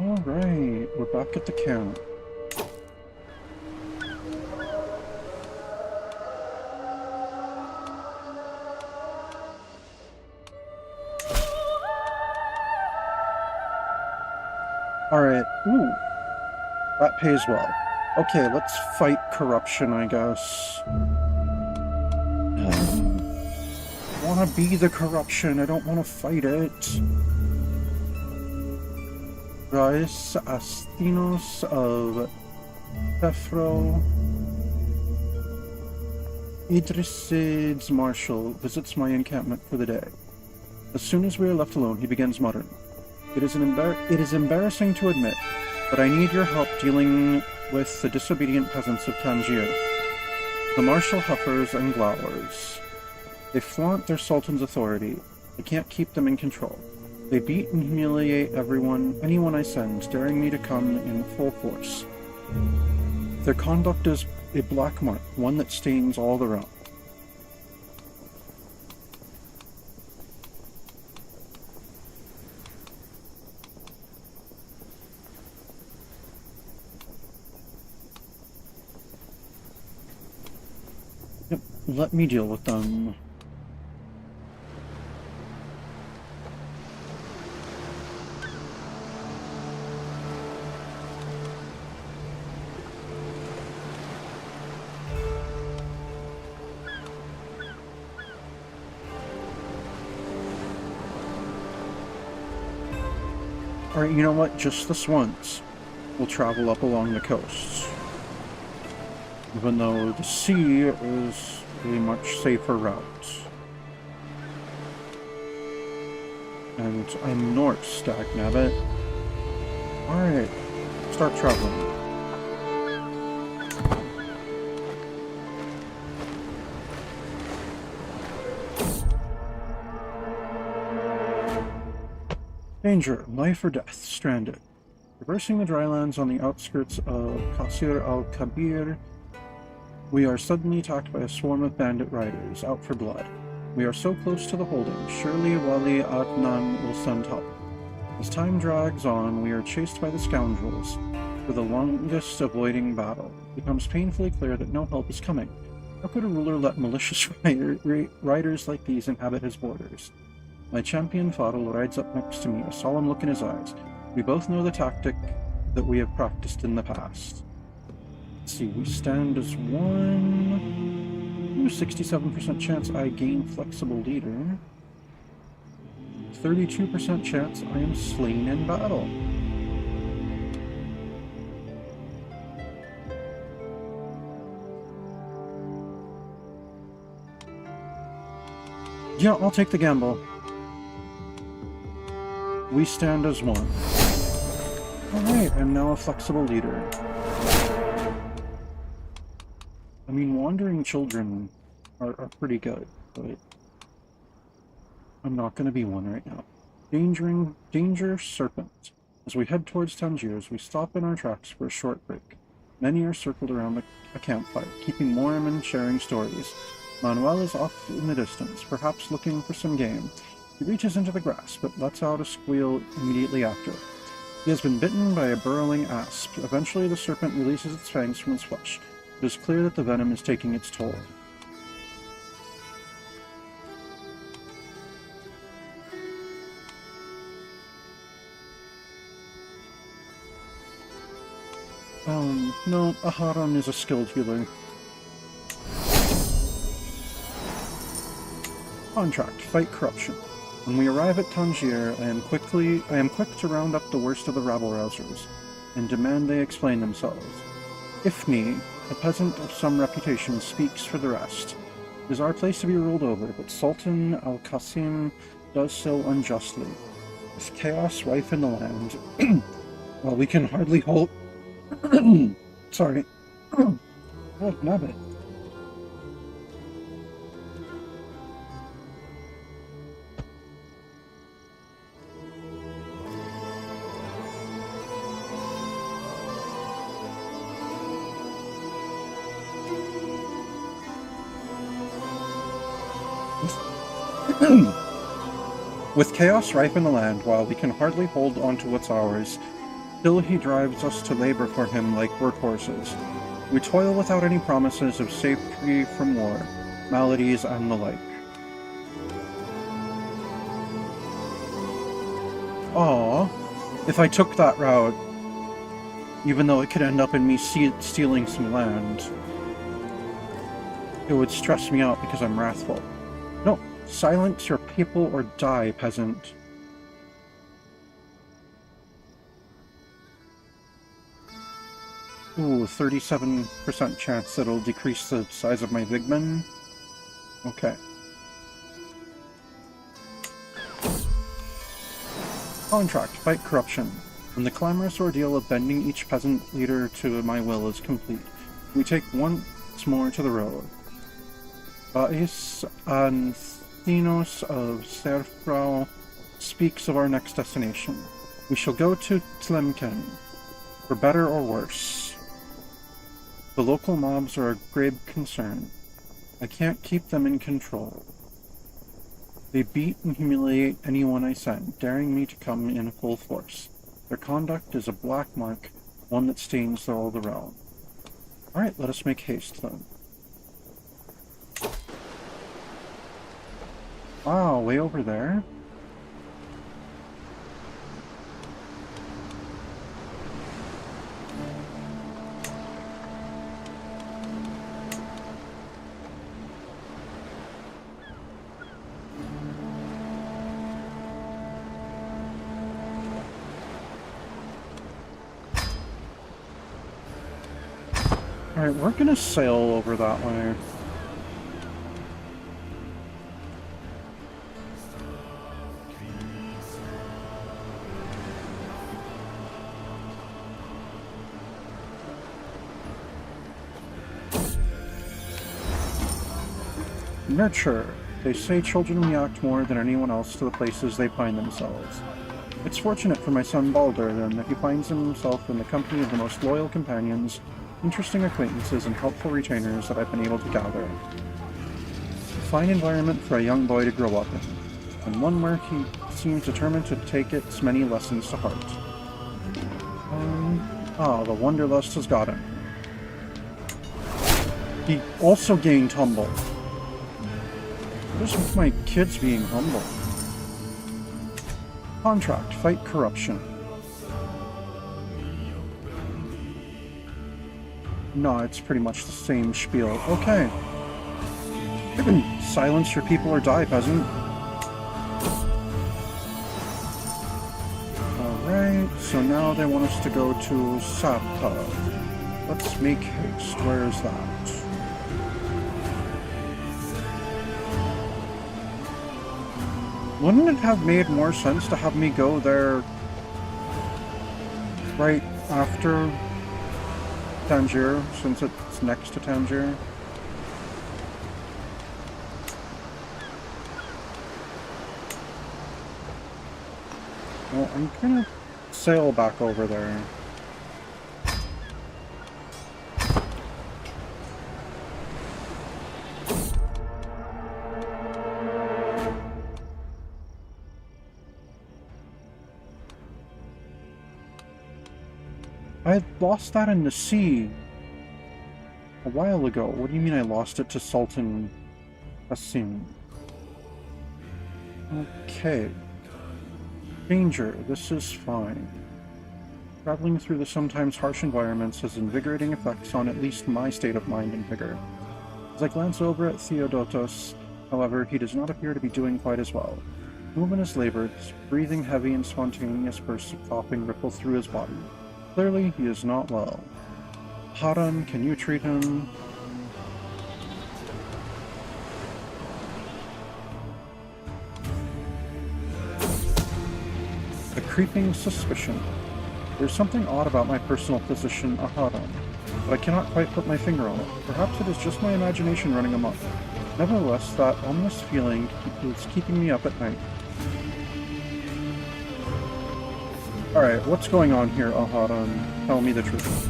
Alright, we're back at the camp. Alright, ooh. That pays well. Okay, let's fight corruption, I guess. I wanna be the corruption, I don't wanna fight it. Rais Astinos of Tefro. Idrisid's marshal visits my encampment for the day. As soon as we are left alone, he begins muttering. It is embarrassing to admit, but I need your help dealing with the disobedient peasants of Tangier. The martial huffers and glowers. They flaunt their sultan's authority. I can't keep them in control. They beat and humiliate anyone I send, daring me to come in full force. Their conduct is a black mark, one that stains all the realm. Yep, let me deal with them. Alright, you know what? Just this once, we'll travel up along the coast. Even though the sea is a much safer route. And I'm north, Stagnabbit. Alright, start traveling. Danger, life or death, stranded. Traversing the drylands on the outskirts of Qasr al-Kabir, we are suddenly attacked by a swarm of bandit riders, out for blood. We are so close to the holding, surely Wali Adnan will send help. As time drags on, we are chased by the scoundrels, for the longest avoiding battle. It becomes painfully clear that no help is coming. How could a ruler let malicious riders like these inhabit his borders? My champion Fadl rides up next to me, a solemn look in his eyes. We both know the tactic that we have practiced in the past. Let's see, we stand as one... Ooh, 67% chance I gain flexible leader. 32% chance I am slain in battle. Yeah, I'll take the gamble. We stand as one. Alright, I'm now a flexible leader. I mean, wandering children are pretty good, but I'm not going to be one right now. Danger serpent. As we head towards Tangiers, we stop in our tracks for a short break. Many are circled around a campfire, keeping warm and sharing stories. Manuel is off in the distance, perhaps looking for some game. He reaches into the grass, but lets out a squeal immediately after. He has been bitten by a burrowing asp. Eventually, the serpent releases its fangs from its flesh. It is clear that the venom is taking its toll. No, Aharon is a skilled healer. Contract, fight corruption. When we arrive at Tangier, I am quick to round up the worst of the rabble-rousers, and demand they explain themselves. Ifni, a peasant of some reputation, speaks for the rest. It is our place to be ruled over, but Sultan Al-Qasim does so unjustly. With chaos rife in the land, while we can hardly hold... Sorry. Oh, nabbit. With chaos rife in the land, while we can hardly hold on to what's ours, still he drives us to labor for him like workhorses. We toil without any promises of safety from war, maladies, and the like. Aww, if I took that route, even though it could end up in me stealing some land, it would stress me out because I'm wrathful. No, silence your people or die, peasant. Ooh, 37% chance that it'll decrease the size of my Vigman. Okay. Contract, fight corruption. When the clamorous ordeal of bending each peasant leader to my will is complete, we take once more to the road. Bais Anthenos of Serfrau speaks of our next destination. We shall go to Tlemcen, for better or worse. The local mobs are a grave concern. I can't keep them in control. They beat and humiliate anyone I send, daring me to come in full force. Their conduct is a black mark, one that stains all the realm. Alright, let us make haste then. Wow, way over there? Alright, we're gonna sail over that way. Nurture. They say children react more than anyone else to the places they find themselves. It's fortunate for my son Baldur, then, that he finds himself in the company of the most loyal companions, interesting acquaintances, and helpful retainers that I've been able to gather. A fine environment for a young boy to grow up in, and one where he seems determined to take its many lessons to heart. The Wanderlust has got him. He also gained humble. What is with my kids being humble? Contract, fight corruption. No, it's pretty much the same spiel. Okay. Silence your people or die, peasant. Alright, so now they want us to go to Sapta. Let's make haste. Where is that? Wouldn't it have made more sense to have me go there right after Tangier, since it's next to Tangier? Well, I'm gonna sail back over there. I lost that in the sea a while ago. What do you mean I lost it to Sultan Hassim? Okay. Danger, this is fine. Traveling through the sometimes harsh environments has invigorating effects on at least my state of mind and vigor. As I glance over at Theodotos, however, he does not appear to be doing quite as well. Movement is labored, breathing heavy and spontaneous bursts of coughing ripple through his body. Clearly, he is not well. Haran, can you treat him? A creeping suspicion. There's something odd about my personal physician, Aharon, but I cannot quite put my finger on it. Perhaps it is just my imagination running amok. Nevertheless, that ominous feeling is keeping me up at night. Alright, what's going on here, Aharon? Tell me the truth.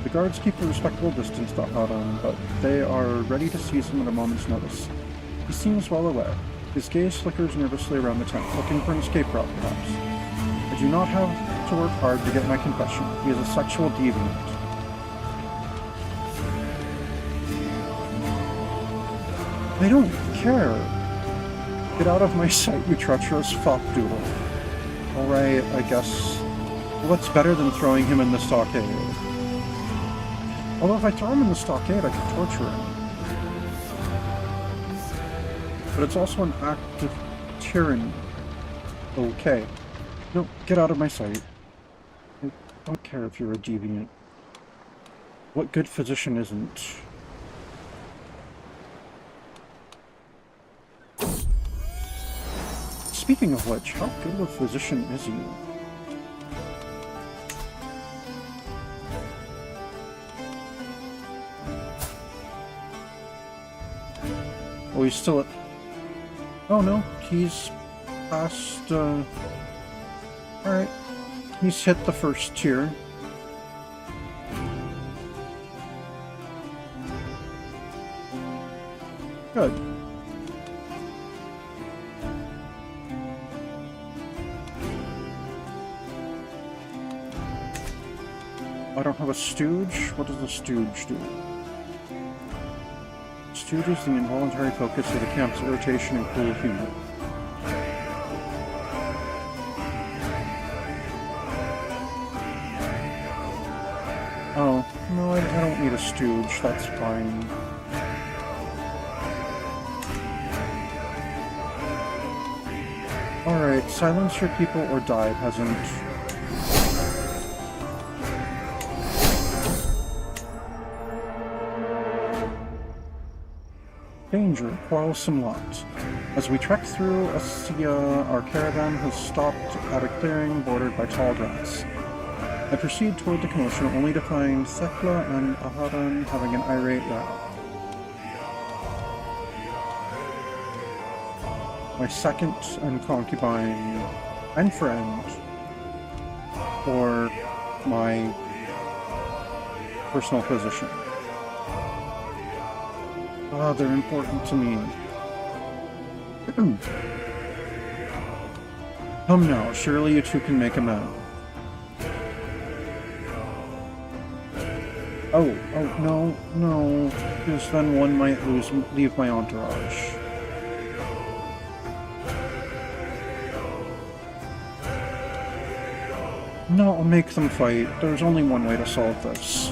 The guards keep a respectable distance to Aharon, but they are ready to seize him at a moment's notice. He seems well aware. His gaze flickers nervously around the tent, looking for an escape route, perhaps. I do not have to work hard to get my confession. He is a sexual deviant. I don't care. Get out of my sight, you treacherous fopdoodle. Alright, I guess. What's better than throwing him in the stockade? Although if I throw him in the stockade, I could torture him. But it's also an act of tyranny. Okay. No, get out of my sight. I don't care if you're a deviant. What good physician isn't? Speaking of which, how good of a physician is he? Oh, he's still at... Oh no, he's past, Alright. He's hit the first tier. Good. I don't have a stooge? What does the stooge do? Stooge is the involuntary focus of the camp's irritation and cruel humor. Oh, no, I don't need a stooge, that's fine. Alright, silence your people or die, peasant. Danger, quarrelsome lot. As we trek through Assia, our caravan has stopped at a clearing bordered by tall grass. I proceed toward the commotion only to find Thekla and Aharon having an irate row. My second and concubine and friend, or my personal physician. Ah, they're important to me. Come now, surely you two can make amends. Oh, no, because then one might leave my entourage. No, I'll make them fight. There's only one way to solve this.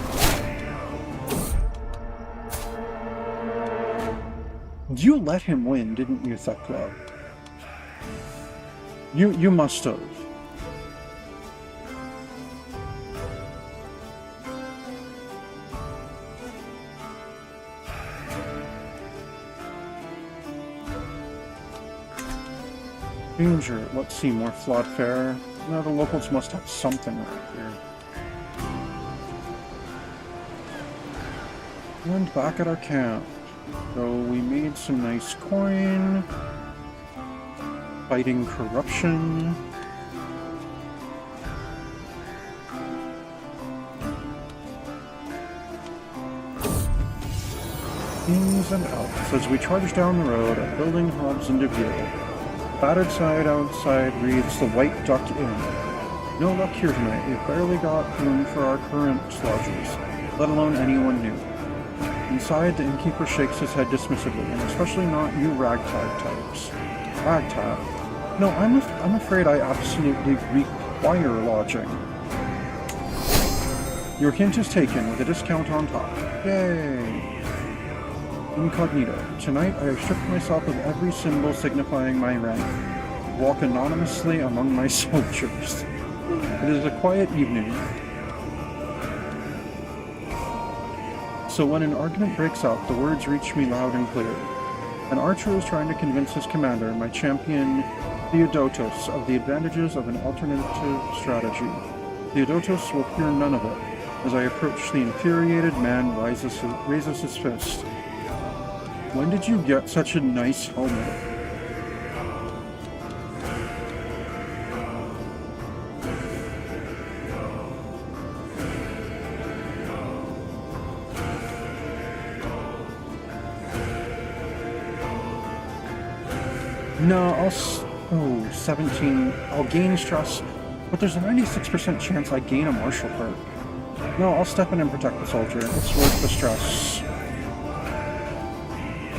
You let him win, didn't you, Thekla? You must have. Danger. Let's see, more flawed fare. No, the locals must have something right here. And back at our camp. So we made some nice coin. Fighting corruption. Ins and outs as we charge down the road, a building hobs into view. Battered side outside reads the White Duck Inn. No luck here tonight. We've barely got room for our current lodgers, let alone anyone new. Inside, the innkeeper shakes his head dismissively, and especially not you ragtag types. Ragtag? No, I'm afraid I absolutely require lodging. Your hint is taken with a discount on top. Yay! Incognito. Tonight I have stripped myself of every symbol signifying my rank. Walk anonymously among my soldiers. It is a quiet evening. So when an argument breaks out, the words reach me loud and clear. An archer is trying to convince his commander, my champion Theodotos, of the advantages of an alternative strategy. Theodotos will hear none of it. As I approach, the infuriated man raises his fist. When did you get such a nice helmet? No, 17. I'll gain stress, but there's a 96% chance I gain a martial perk. No, I'll step in and protect the soldier. It's worth the stress.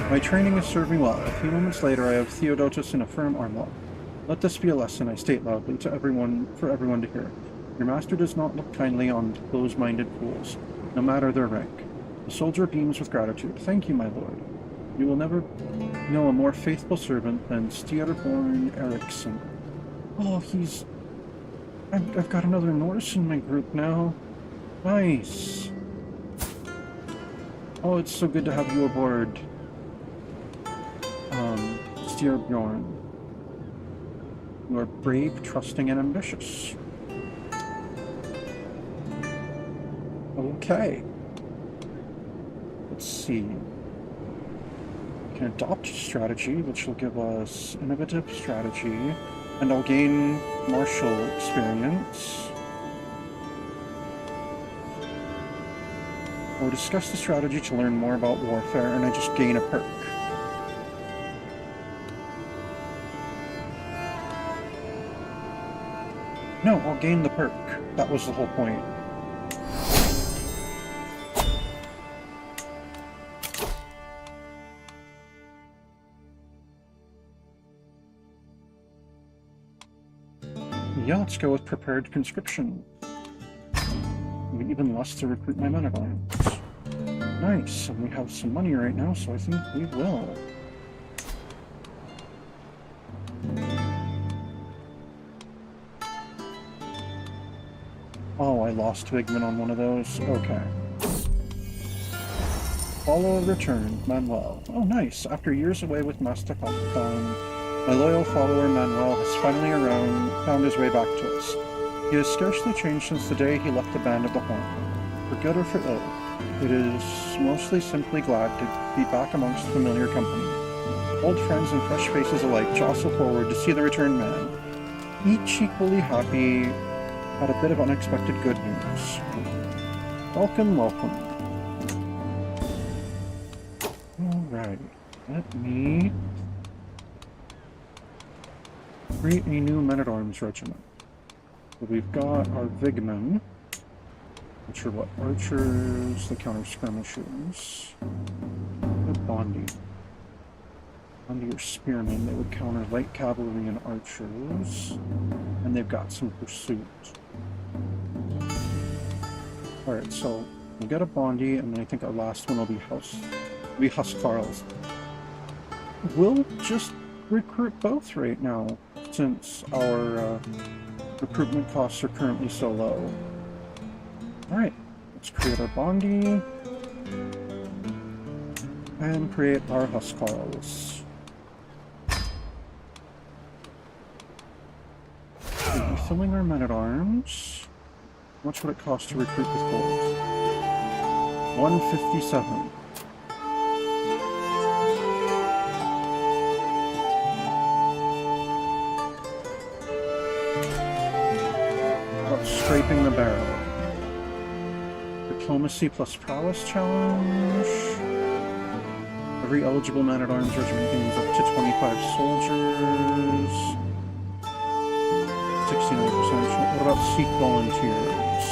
My training has served me well. A few moments later, I have Theodotos in a firm armlock. Let this be a lesson, I state loudly to everyone, for everyone to hear. Your master does not look kindly on close-minded fools, no matter their rank. The soldier beams with gratitude. Thank you, my lord. You will never know a more faithful servant than Stierborn Eriksson. Oh, he's... I've got another Norse in my group now. Nice. Oh, it's so good to have you aboard. Stierbjorn. You are brave, trusting, and ambitious. Okay. Let's see. We can adopt strategy, which will give us innovative strategy, and I'll gain martial experience. Or discuss the strategy to learn more about warfare, and I just gain a perk. No, I'll gain the perk. That was the whole point. Yeah, let's go with prepared conscription. Even less to recruit my men at arms. Nice, and we have some money right now, so I think we will. Oh, I lost Wigman on one of those? Okay. Follow returned, Manuel. Oh, nice. After years away with Master Captain, my loyal follower Manuel has finally found his way back to us. He has scarcely changed since the day he left the Band of the Horn. For good or for ill, it is mostly simply glad to be back amongst familiar company. Old friends and fresh faces alike jostle forward to see the returned man, each equally happy at a bit of unexpected good news. Welcome, welcome. Alright, let me create a new men-at-arms regiment. So we've got our Vigmen, which are what? Archers, the counter-skirmishers. The Bondi. Bondi or spearmen, they would counter light cavalry and archers. And they've got some pursuit. Alright, so we'll get a Bondi, and then I think our last one will be Huskarls. We'll just recruit both right now, since our recruitment costs are currently so low. Alright, let's create our Bondi, and create our Huskarls. filling our men-at-arms. How much would it cost to recruit with gold? 157. About scraping the barrel. Diplomacy plus prowess challenge. Every eligible man-at-arms regiment can use up to 25 soldiers. 69%. What about Sikh volunteers?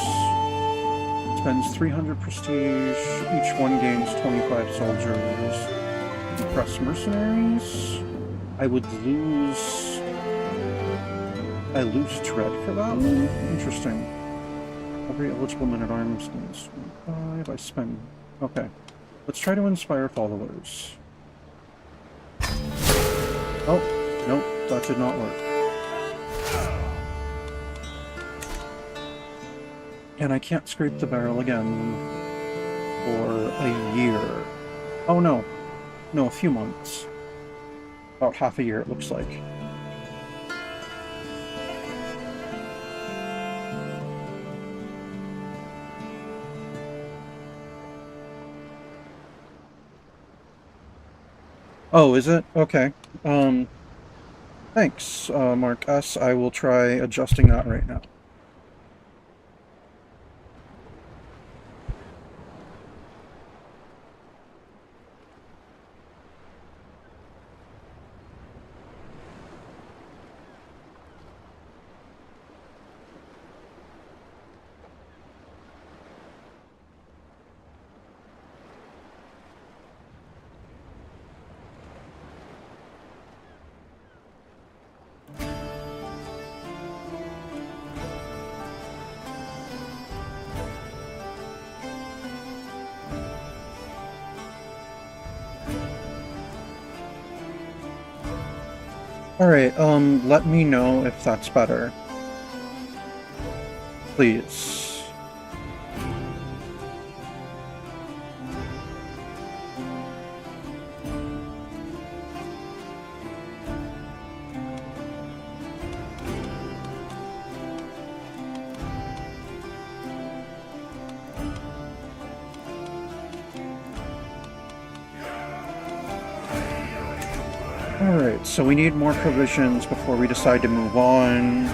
Spends 300 prestige. Each one gains 25 soldiers. Impress mercenaries. I would lose... I lose dread for that one? Interesting. Every eligible man-at-arms gains 25. I spend... Okay. Let's try to inspire followers. Oh, nope, that did not work. And I can't scrape the barrel again for a year. Oh no. No, a few months. About half a year, it looks like. Oh, is it? Okay. Thanks, Mark S. I will try adjusting that right now. Alright, let me know if that's better. Please. Alright, so we need more provisions before we decide to move on.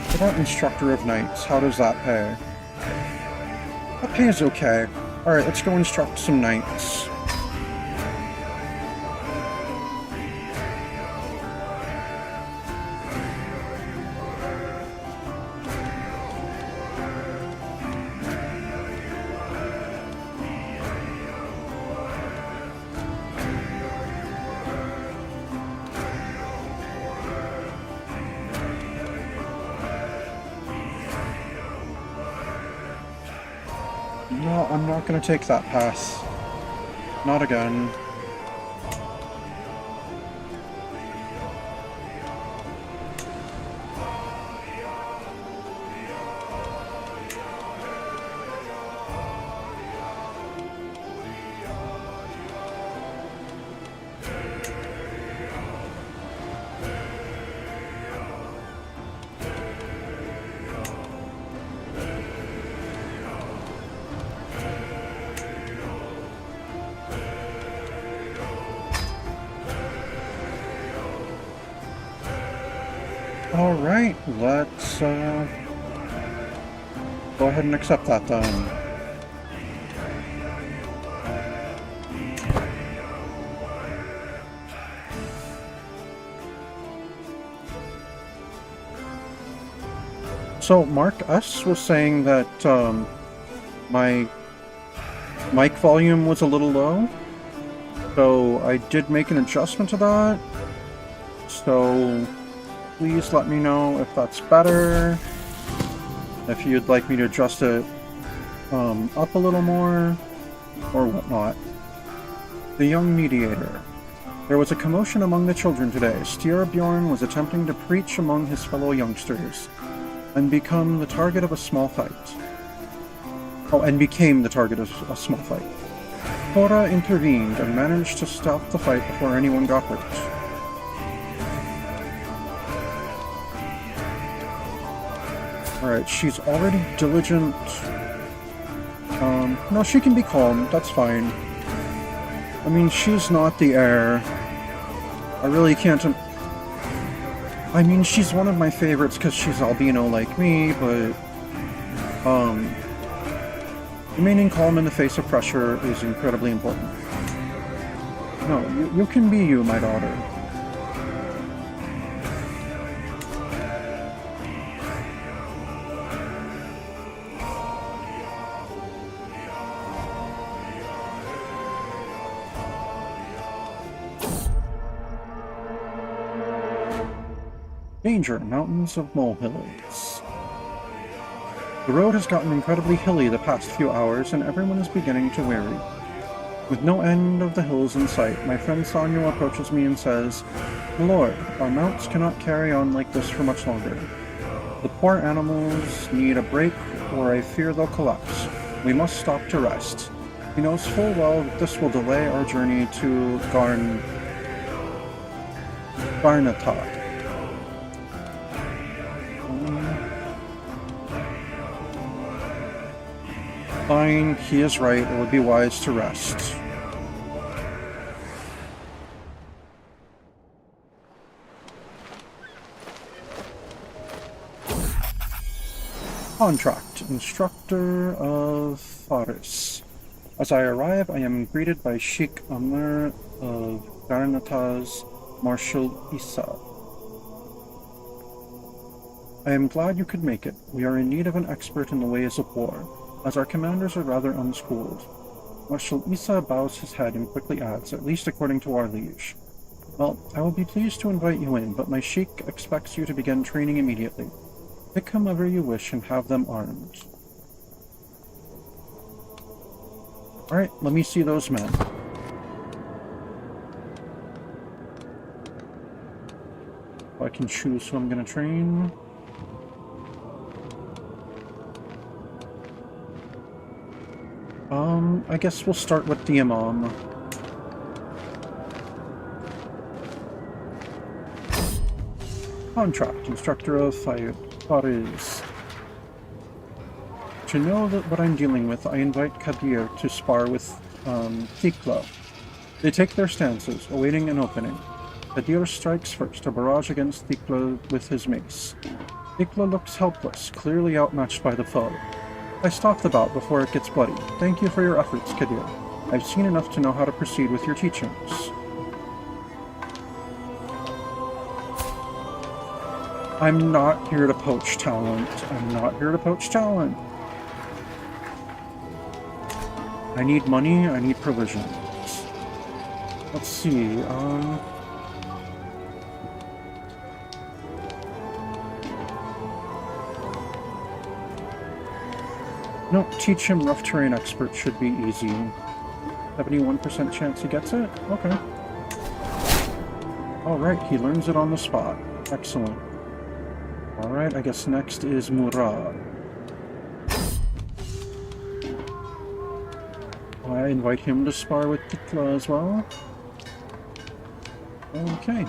What about Instructor of Knights? How does that pay? That pay is okay. Alright, let's go instruct some knights. No, I'm not gonna take that path. Not again. Alright, let's go ahead and accept that then. So Mark S was saying that my mic volume was a little low, so I did make an adjustment to that. So please let me know if that's better, if you'd like me to adjust it up a little more, or whatnot. The Young Mediator. There was a commotion among the children today. Styrbjorn was attempting to preach among his fellow youngsters, and become the target of a small fight. Oh, and became the target of a small fight. Thora intervened and managed to stop the fight before anyone got hurt. Alright, she's already diligent. No, she can be calm. That's fine. I mean, she's not the heir. I really can't... I mean, she's one of my favorites because she's albino like me, but... remaining calm in the face of pressure is incredibly important. No, you can be you, my daughter. Danger, mountains of molehills. The road has gotten incredibly hilly the past few hours, and everyone is beginning to weary. With no end of the hills in sight, my friend Sanyo approaches me and says, "My lord, our mounts cannot carry on like this for much longer. The poor animals need a break, or I fear they'll collapse. We must stop to rest." He knows full well that this will delay our journey to Garnatad. Fine, he is right. It would be wise to rest. Contract. Instructor of Faris. As I arrive, I am greeted by Sheikh Amr of Garnataz, Marshal Issa. I am glad you could make it. We are in need of an expert in the ways of war, as our commanders are rather unschooled. Marshal Issa bows his head and quickly adds, "At least according to our liege." Well, I will be pleased to invite you in, but my sheikh expects you to begin training immediately. Pick whomever you wish and have them armed. Alright, let me see those men. I can choose who I'm going to train. I guess we'll start with the Imam. Contract. Instructor of Faris. To know that what I'm dealing with, I invite Kadir to spar with Thikla. They take their stances, awaiting an opening. Kadir strikes first, a barrage against Thikla with his mace. Thikla looks helpless, clearly outmatched by the foe. I stop the bout before it gets bloody. Thank you for your efforts, Kadir. I've seen enough to know how to proceed with your teachings. I'm not here to poach talent. I'm not here to poach talent. I need money, I need provisions. Let's see, no, teach him rough terrain expert should be easy. 71% chance he gets it? Okay. Alright, he learns it on the spot. Excellent. Alright, I guess next is Murad. I invite him to spar with Tikla as well. Okay.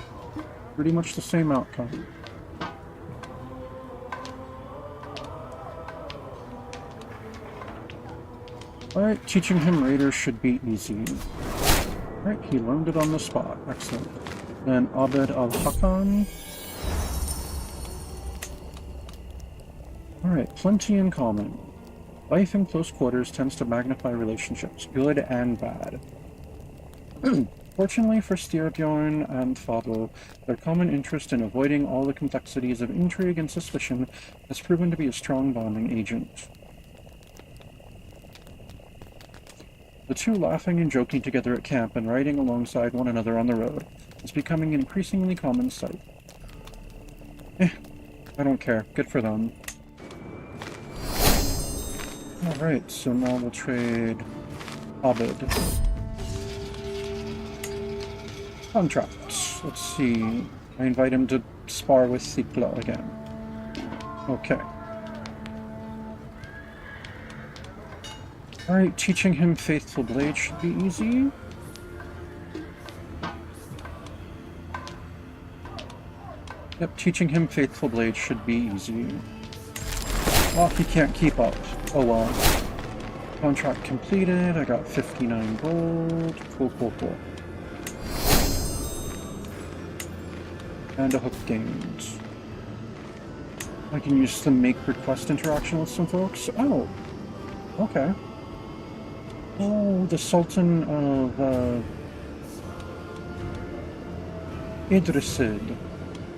Pretty much the same outcome. Alright, teaching him Raiders should be easy. Alright, he learned it on the spot. Excellent. Then Abed al-Hakan. Alright, plenty in common. Life in close quarters tends to magnify relationships, good and bad. Fortunately for Styrbjorn and Fado, their common interest in avoiding all the complexities of intrigue and suspicion has proven to be a strong bonding agent. The two laughing and joking together at camp and riding alongside one another on the road is becoming an increasingly common sight. I don't care. Good for them. Alright, so now we'll trade Abed. Contracts. Let's see. I invite him to spar with Thikla again. Okay. Alright, teaching him Faithful Blade should be easy. Yep, teaching him Faithful Blade should be easy. Oh, he can't keep up. Oh well. Contract completed. I got 59 gold. Cool, cool, cool. And a hook gained. I can use the make request interaction with some folks. Oh, okay. Oh, the Sultan of Idrisid.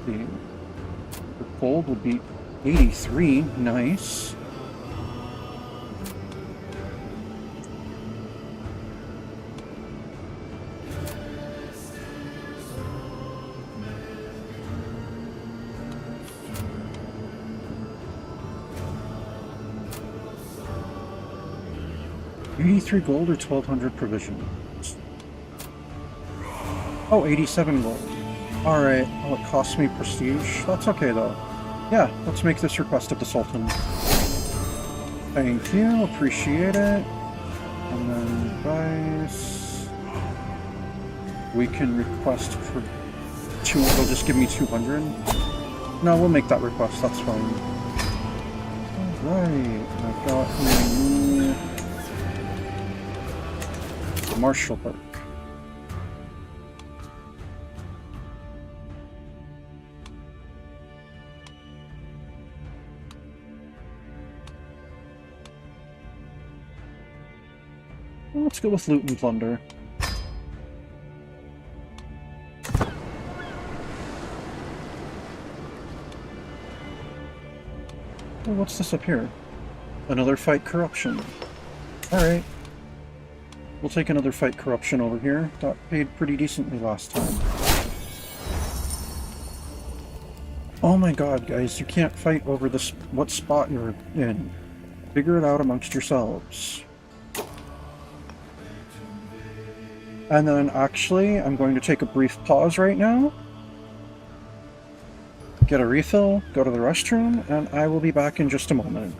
The gold would be 83. Nice. $83 gold or 1,200 provisions? Oh, 87 gold. Alright, well, it cost me prestige. That's okay, though. Yeah, let's make this request of the Sultan. Thank you, appreciate it. And then, guys... we can request for 2... they'll just give me 200? No, we'll make that request, that's fine. Alright, I've got... Marshall Park. Well, let's go with loot and plunder. Well, what's this up here? Another fight corruption. Alright. We'll take another fight corruption over here. That paid pretty decently last time. Oh my god, guys, you can't fight over this what spot you're in. Figure it out amongst yourselves. And then actually, I'm going to take a brief pause right now. Get a refill, go to the restroom, and I will be back in just a moment.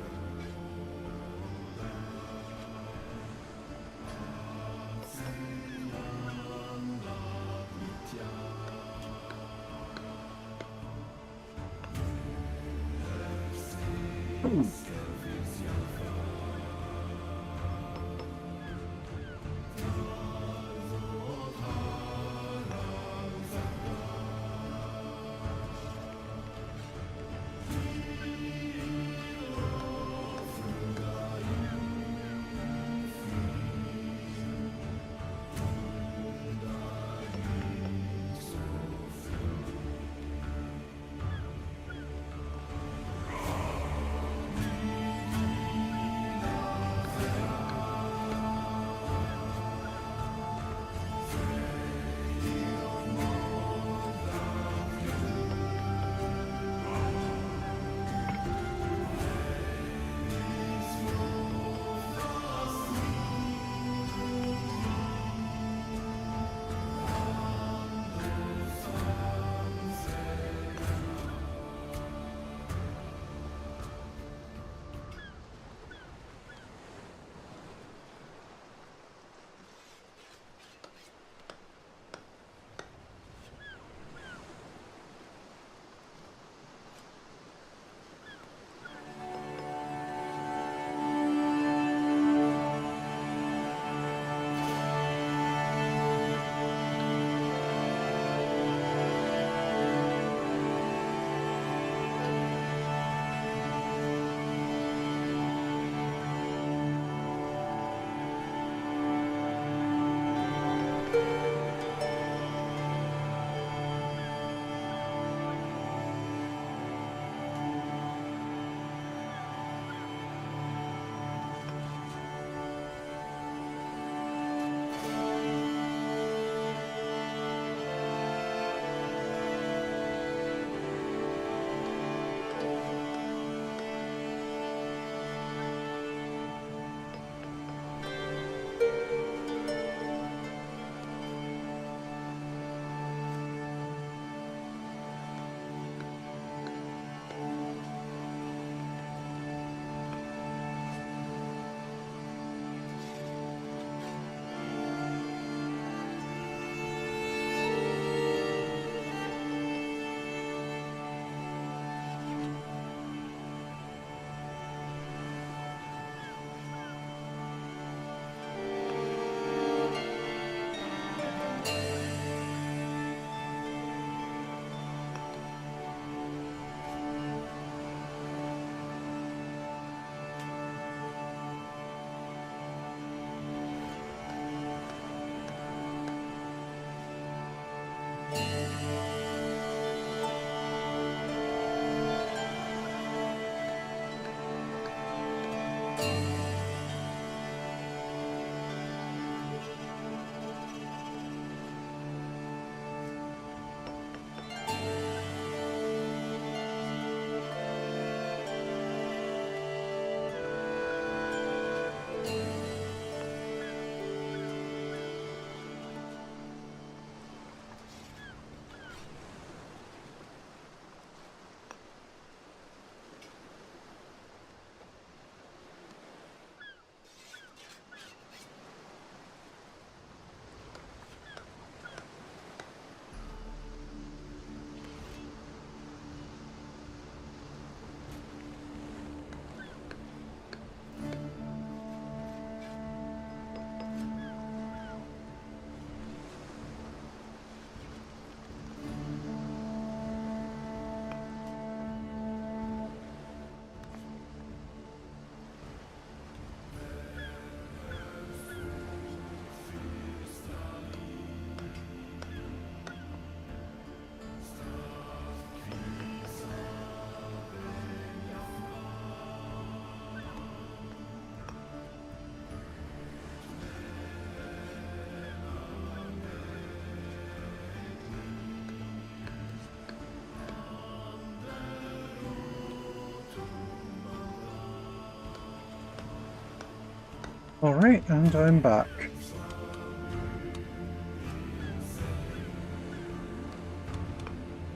Alright, and I'm back.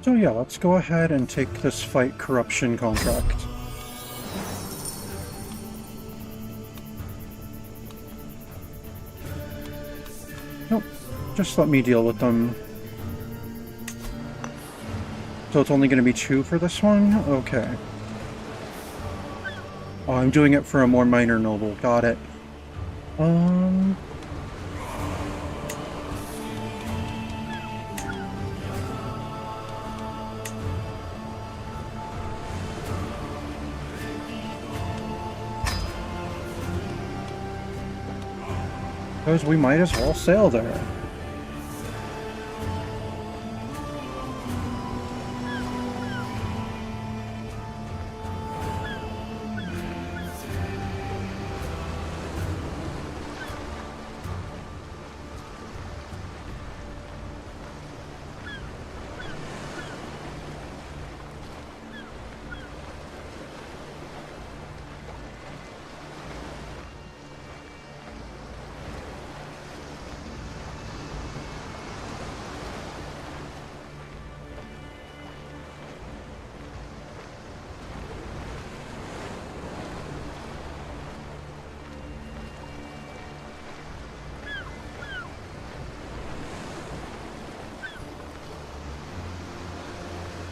So yeah, let's go ahead and take this fight corruption contract. Nope, just let me deal with them. So it's only going to be 2 for this one? Okay. Oh, I'm doing it for a more minor noble, got it. Because we might as well sail there.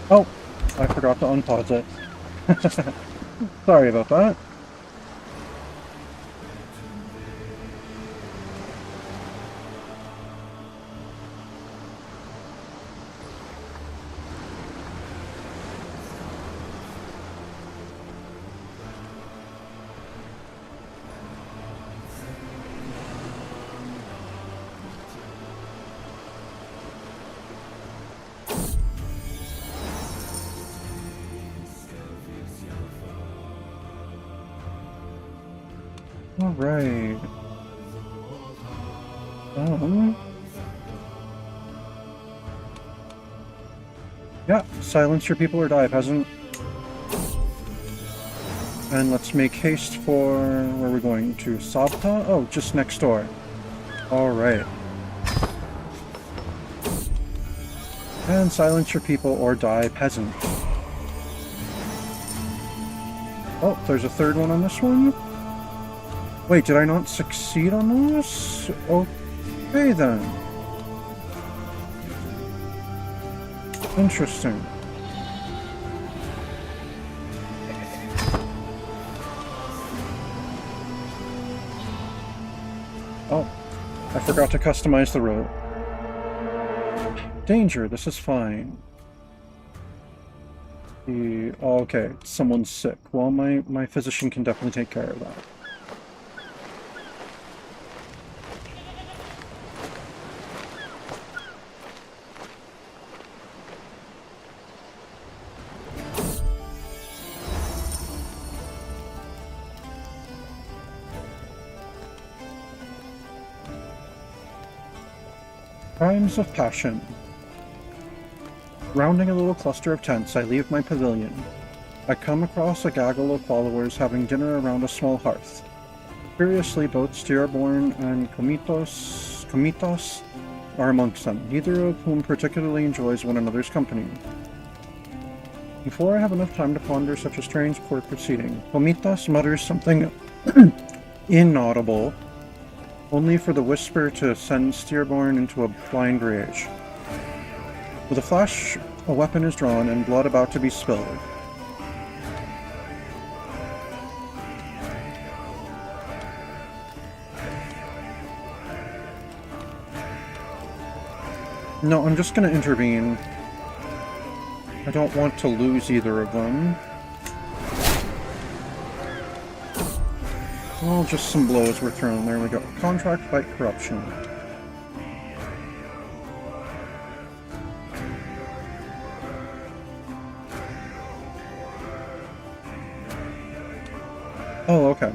Oh, I forgot to unpause it. Sorry about that. All right. Yeah, silence your people or die, peasant. And let's make haste for... where are we going to? Sabta? Oh, just next door. Alright. And silence your people or die, peasant. Oh, there's a third one on this one? Wait, did I not succeed on this? Okay then. Interesting. Oh, I forgot to customize the route. Danger, this is fine. Oh, okay, someone's sick. Well, my physician can definitely take care of that. Crimes of passion. Rounding a little cluster of tents, I leave my pavilion. I come across a gaggle of followers having dinner around a small hearth. Curiously, both Steerborn and Comitos are amongst them, neither of whom particularly enjoys one another's company. Before I have enough time to ponder such a strange court proceeding, Comitos mutters something inaudible, only for the whisper to send Steerborn into a blind rage. With a flash, a weapon is drawn and blood about to be spilled. No, I'm just going to intervene. I don't want to lose either of them. Well, just some blows were thrown. There we go. Contract fight corruption. Oh, okay.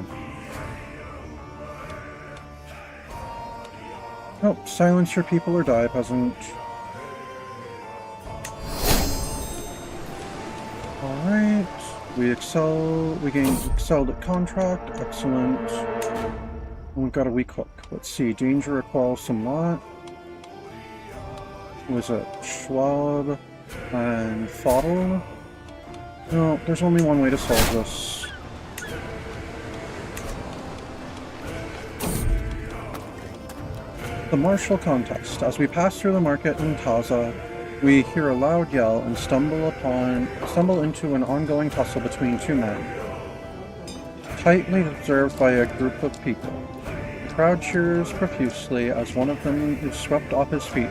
Oh, silence your people or die, peasant. Alright. We excelled at contract. Excellent. We've got a weak hook. Let's see. Danger or quarrelsome lot. Was it Schwab and Fodl? No, there's only one way to solve this. The martial contest. As we pass through the market in Taza, we hear a loud yell and stumble into an ongoing tussle between two men, tightly observed by a group of people. The crowd cheers profusely as one of them is swept off his feet,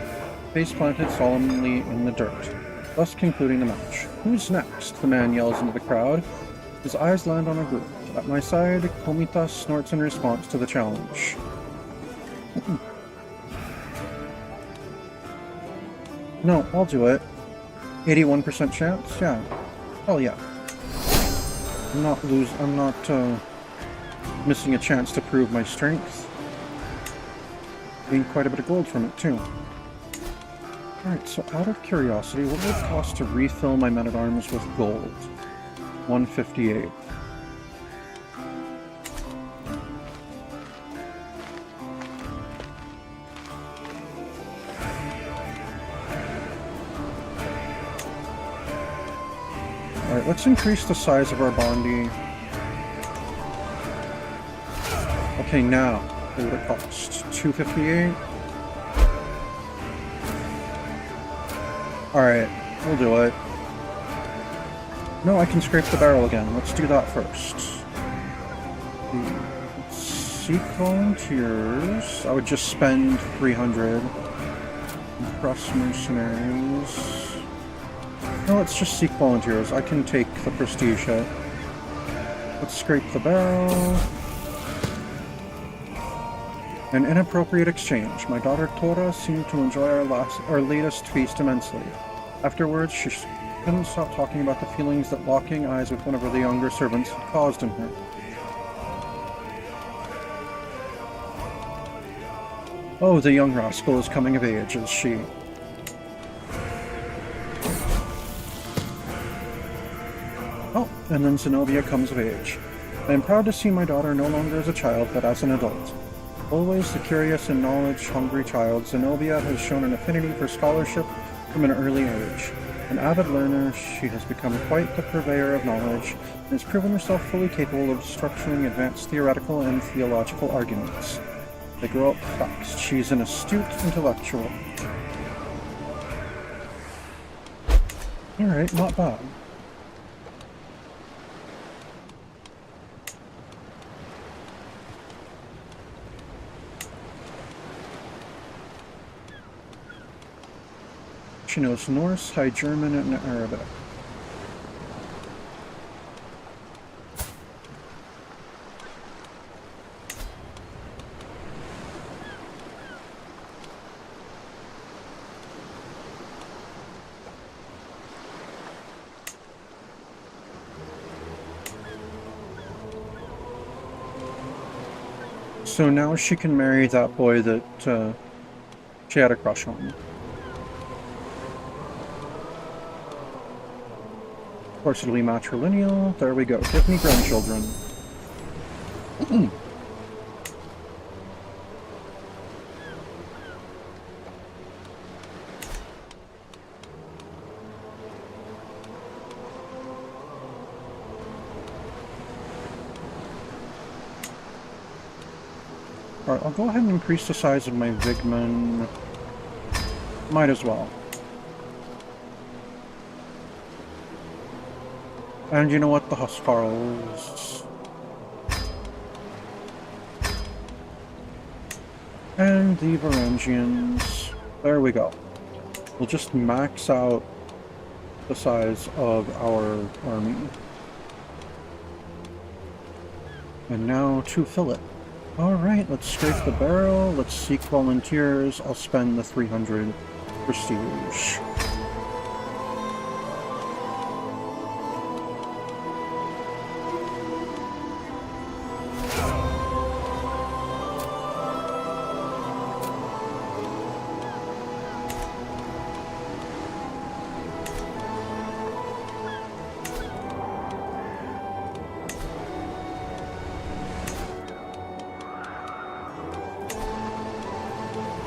face planted solemnly in the dirt, thus concluding the match. Who's next? The man yells into the crowd. His eyes land on a group. At my side, Komitas snorts in response to the challenge. No, I'll do it. 81% chance? Yeah. Hell yeah. I'm not missing a chance to prove my strength. Gained quite a bit of gold from it, too. Alright, so out of curiosity, what would it cost to refill my men-at-arms with gold? 158. Alright, let's increase the size of our bounty. Okay, now, what would it cost? 258? Alright, we'll do it. No, I can scrape the barrel again. Let's do that first. Seek volunteers. I would just spend 300. Impress mercenaries. No, let's just seek volunteers. I can take the prestige hit. Let's scrape the barrel. An inappropriate exchange. My daughter Tora seemed to enjoy our latest feast immensely. Afterwards, she couldn't stop talking about the feelings that locking eyes with one of the younger servants had caused in her. Oh, the young rascal is coming of age, is she? Oh, and then Zenobia comes of age. I am proud to see my daughter no longer as a child, but as an adult. Always the curious and knowledge-hungry child, Zenobia has shown an affinity for scholarship from an early age. An avid learner, she has become quite the purveyor of knowledge, and has proven herself fully capable of structuring advanced theoretical and theological arguments. They grow up fast. She's an astute intellectual. Alright, not bad. She knows Norse, High German, and Arabic. So now she can marry that boy that She had a crush on me. Of course, it'll be matrilineal. There we go. Give me grandchildren. Alright, I'll go ahead and increase the size of my Vigman. Might as well. And you know what? The Huskarls. And the Varangians. There we go. We'll just max out the size of our army. And now to fill it. Alright, let's scrape the barrel, let's seek volunteers, I'll spend the 300 prestige.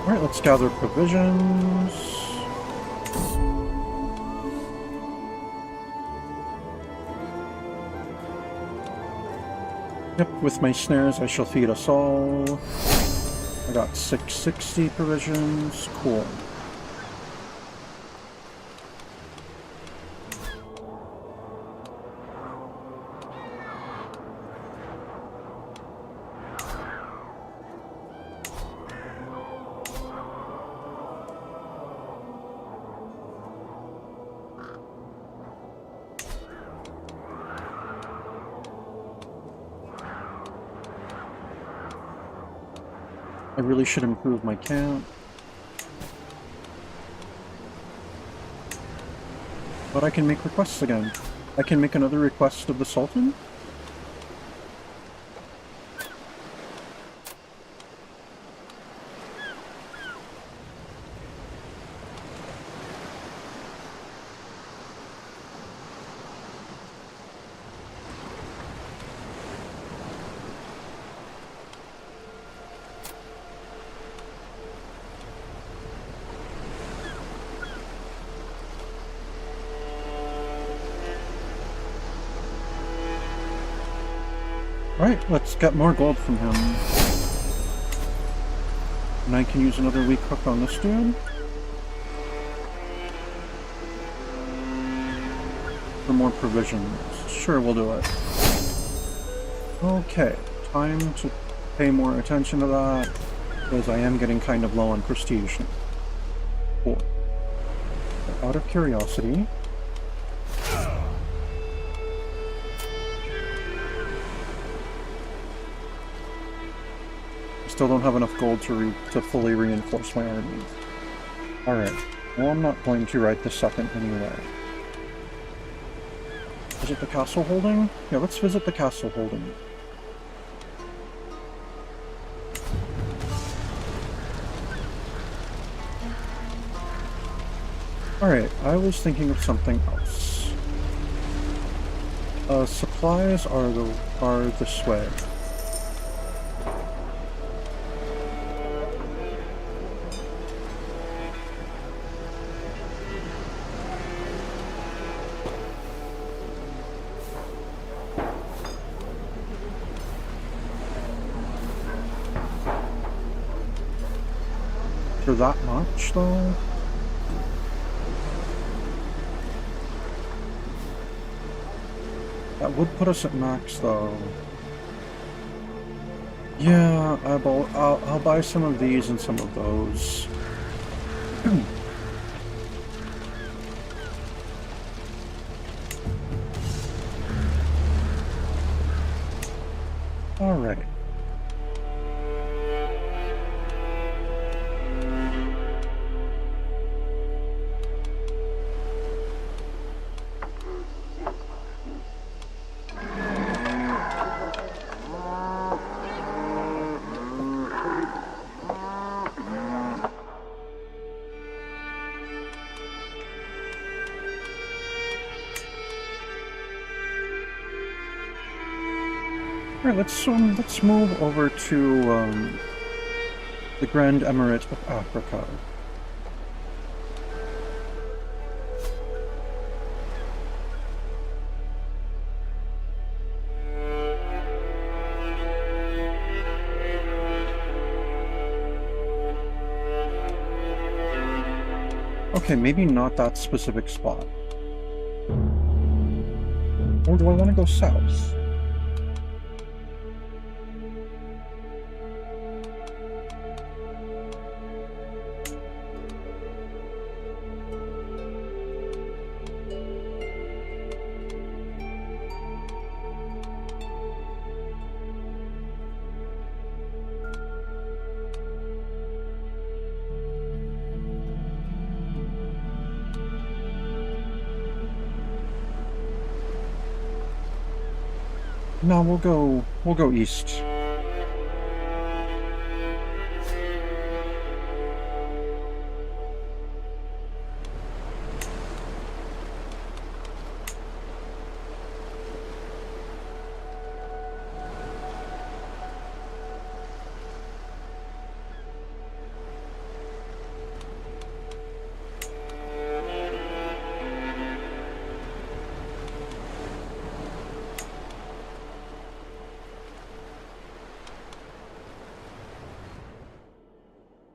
Alright, let's gather provisions. Yep, with my snares I shall feed us all. I got 660 provisions. Cool. I really should improve my camp. But I can make requests again. I can make another request of the Sultan? Right, let's get more gold from him. And I can use another weak hook on this dude. For more provisions. Sure, we'll do it. Okay, time to pay more attention to that, because I am getting kind of low on prestige. Cool. Out of curiosity, still don't have enough gold to fully reinforce my army. Alright, well I'm not going to right this second anyway. Visit the castle holding? Yeah, let's visit the castle holding. Alright, I was thinking of something else. Supplies are this way. For that much, though? That would put us at max, though. Yeah, I'll buy some of these and some of those. Alright. Alright, let's move over to the Grand Emirate of Africa. Okay, maybe not that specific spot. Or do I want to go south? No, we'll go east.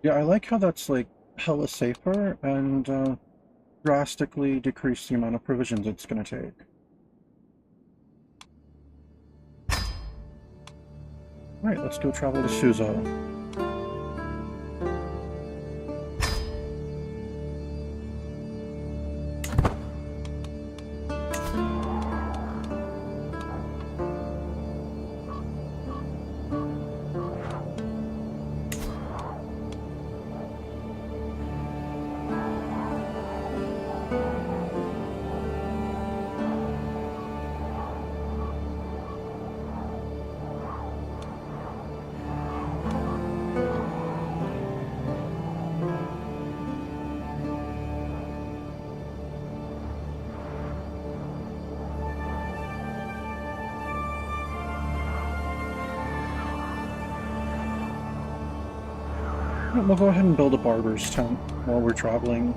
Yeah, I like how that's like hella safer and drastically decrease the amount of provisions it's gonna take. Alright, let's go travel to Susa. We'll go ahead and build a barber's tent while we're traveling.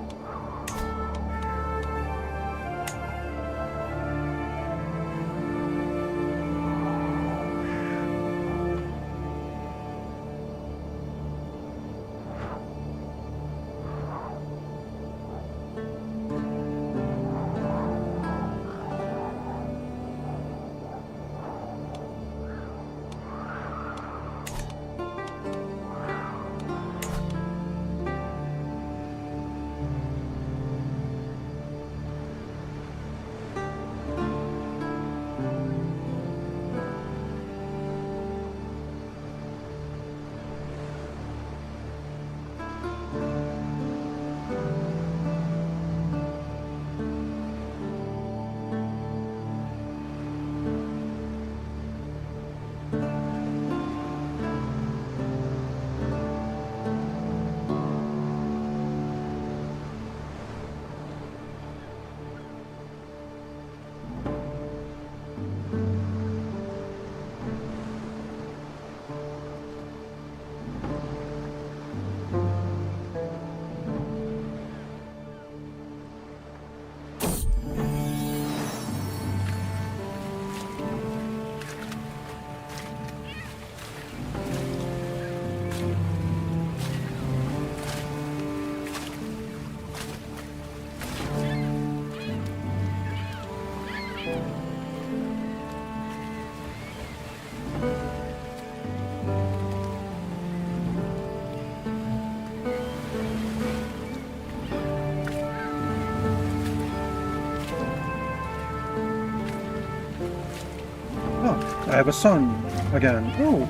I have a son again. Oh,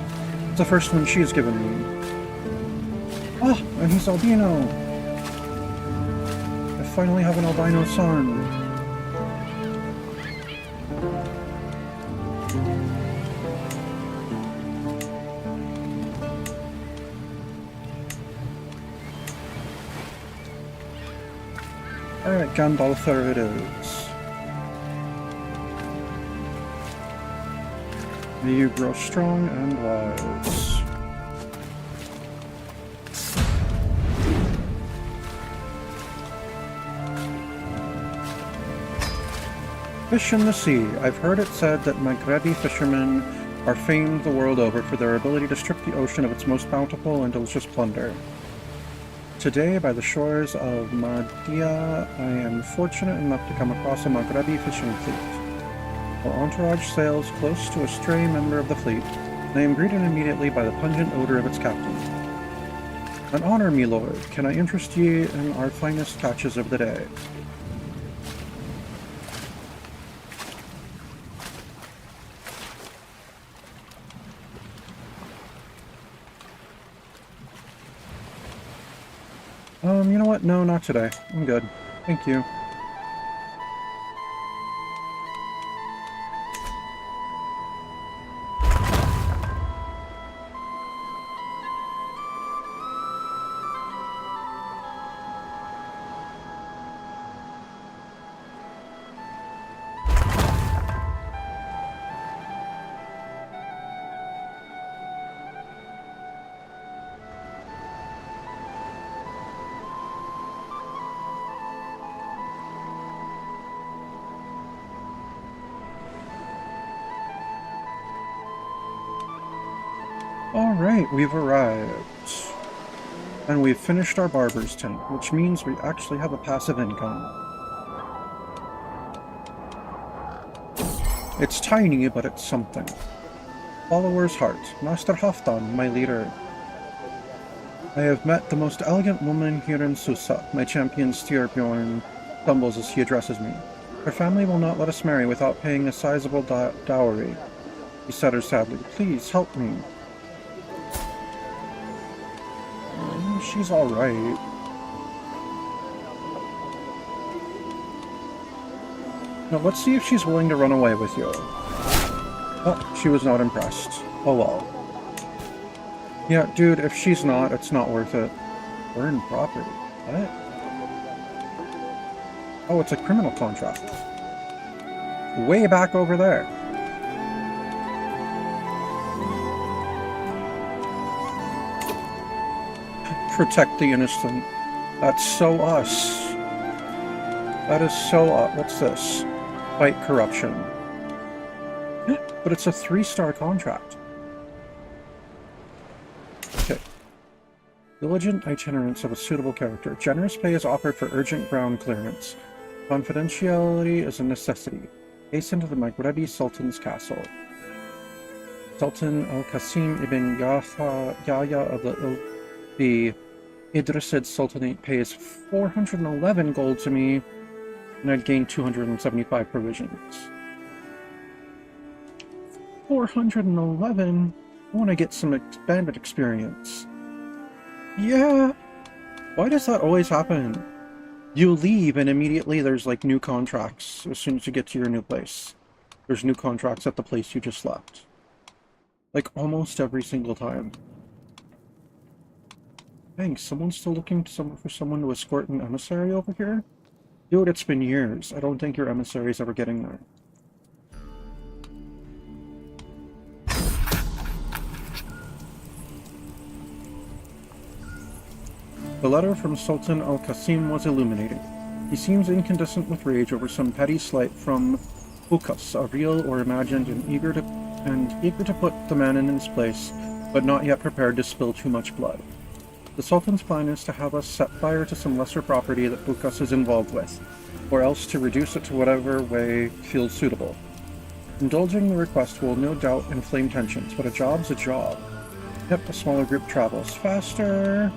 it's the first one she's given me. Oh, and he's albino. I finally have an albino son. Alright, Gandalf, there it is. May you grow strong and wise. Fish in the sea. I've heard it said that Maghrebi fishermen are famed the world over for their ability to strip the ocean of its most bountiful and delicious plunder. Today, by the shores of Mahdia, I am fortunate enough to come across a Maghrebi fishing fleet. Our entourage sails close to a stray member of the fleet, and I am greeted immediately by the pungent odor of its captain. An honor, me lord. Can I interest ye in our finest catches of the day? You know what? No, not today. I'm good. Thank you. Alright, we've arrived. And we've finished our barber's tent, which means we actually have a passive income. It's tiny, but it's something. Follower's heart. Master Halfdan, my leader. I have met the most elegant woman here in Susa. My champion Styrbjorn stumbles as he addresses me. Her family will not let us marry without paying a sizable dowry. He said her sadly. Please, help me. She's alright. Now let's see if she's willing to run away with you. Oh, she was not impressed. Oh well. Yeah, dude, if she's not, it's not worth it. Burn property. What? Oh, it's a criminal contract. Way back over there. Protect the innocent. That's so us. That is so us. What's this? Fight corruption. But it's a 3-star contract. Okay. Diligent itinerance of a suitable character. Generous pay is offered for urgent ground clearance. Confidentiality is a necessity. Hasten to the Maghrebi Sultan's castle. Sultan al-Qasim ibn Yahya of the Idrisid Sultanate pays 411 gold to me, and I'd gain 275 provisions. 411? I want to get some bandit experience. Yeah! Why does that always happen? You leave and immediately there's like new contracts as soon as you get to your new place. There's new contracts at the place you just left. Like almost every single time. Thanks, someone's still looking for someone to escort an emissary over here? Dude, it's been years. I don't think your emissary's ever getting there. The letter from Sultan al-Qasim was illuminating. He seems incandescent with rage over some petty slight from Bukas, a real or imagined, and eager to put the man in his place, but not yet prepared to spill too much blood. The Sultan's plan is to have us set fire to some lesser property that Bukas is involved with, or else to reduce it to whatever way feels suitable. Indulging the request will no doubt inflame tensions, but a job's a job. Yep, a smaller group travels faster.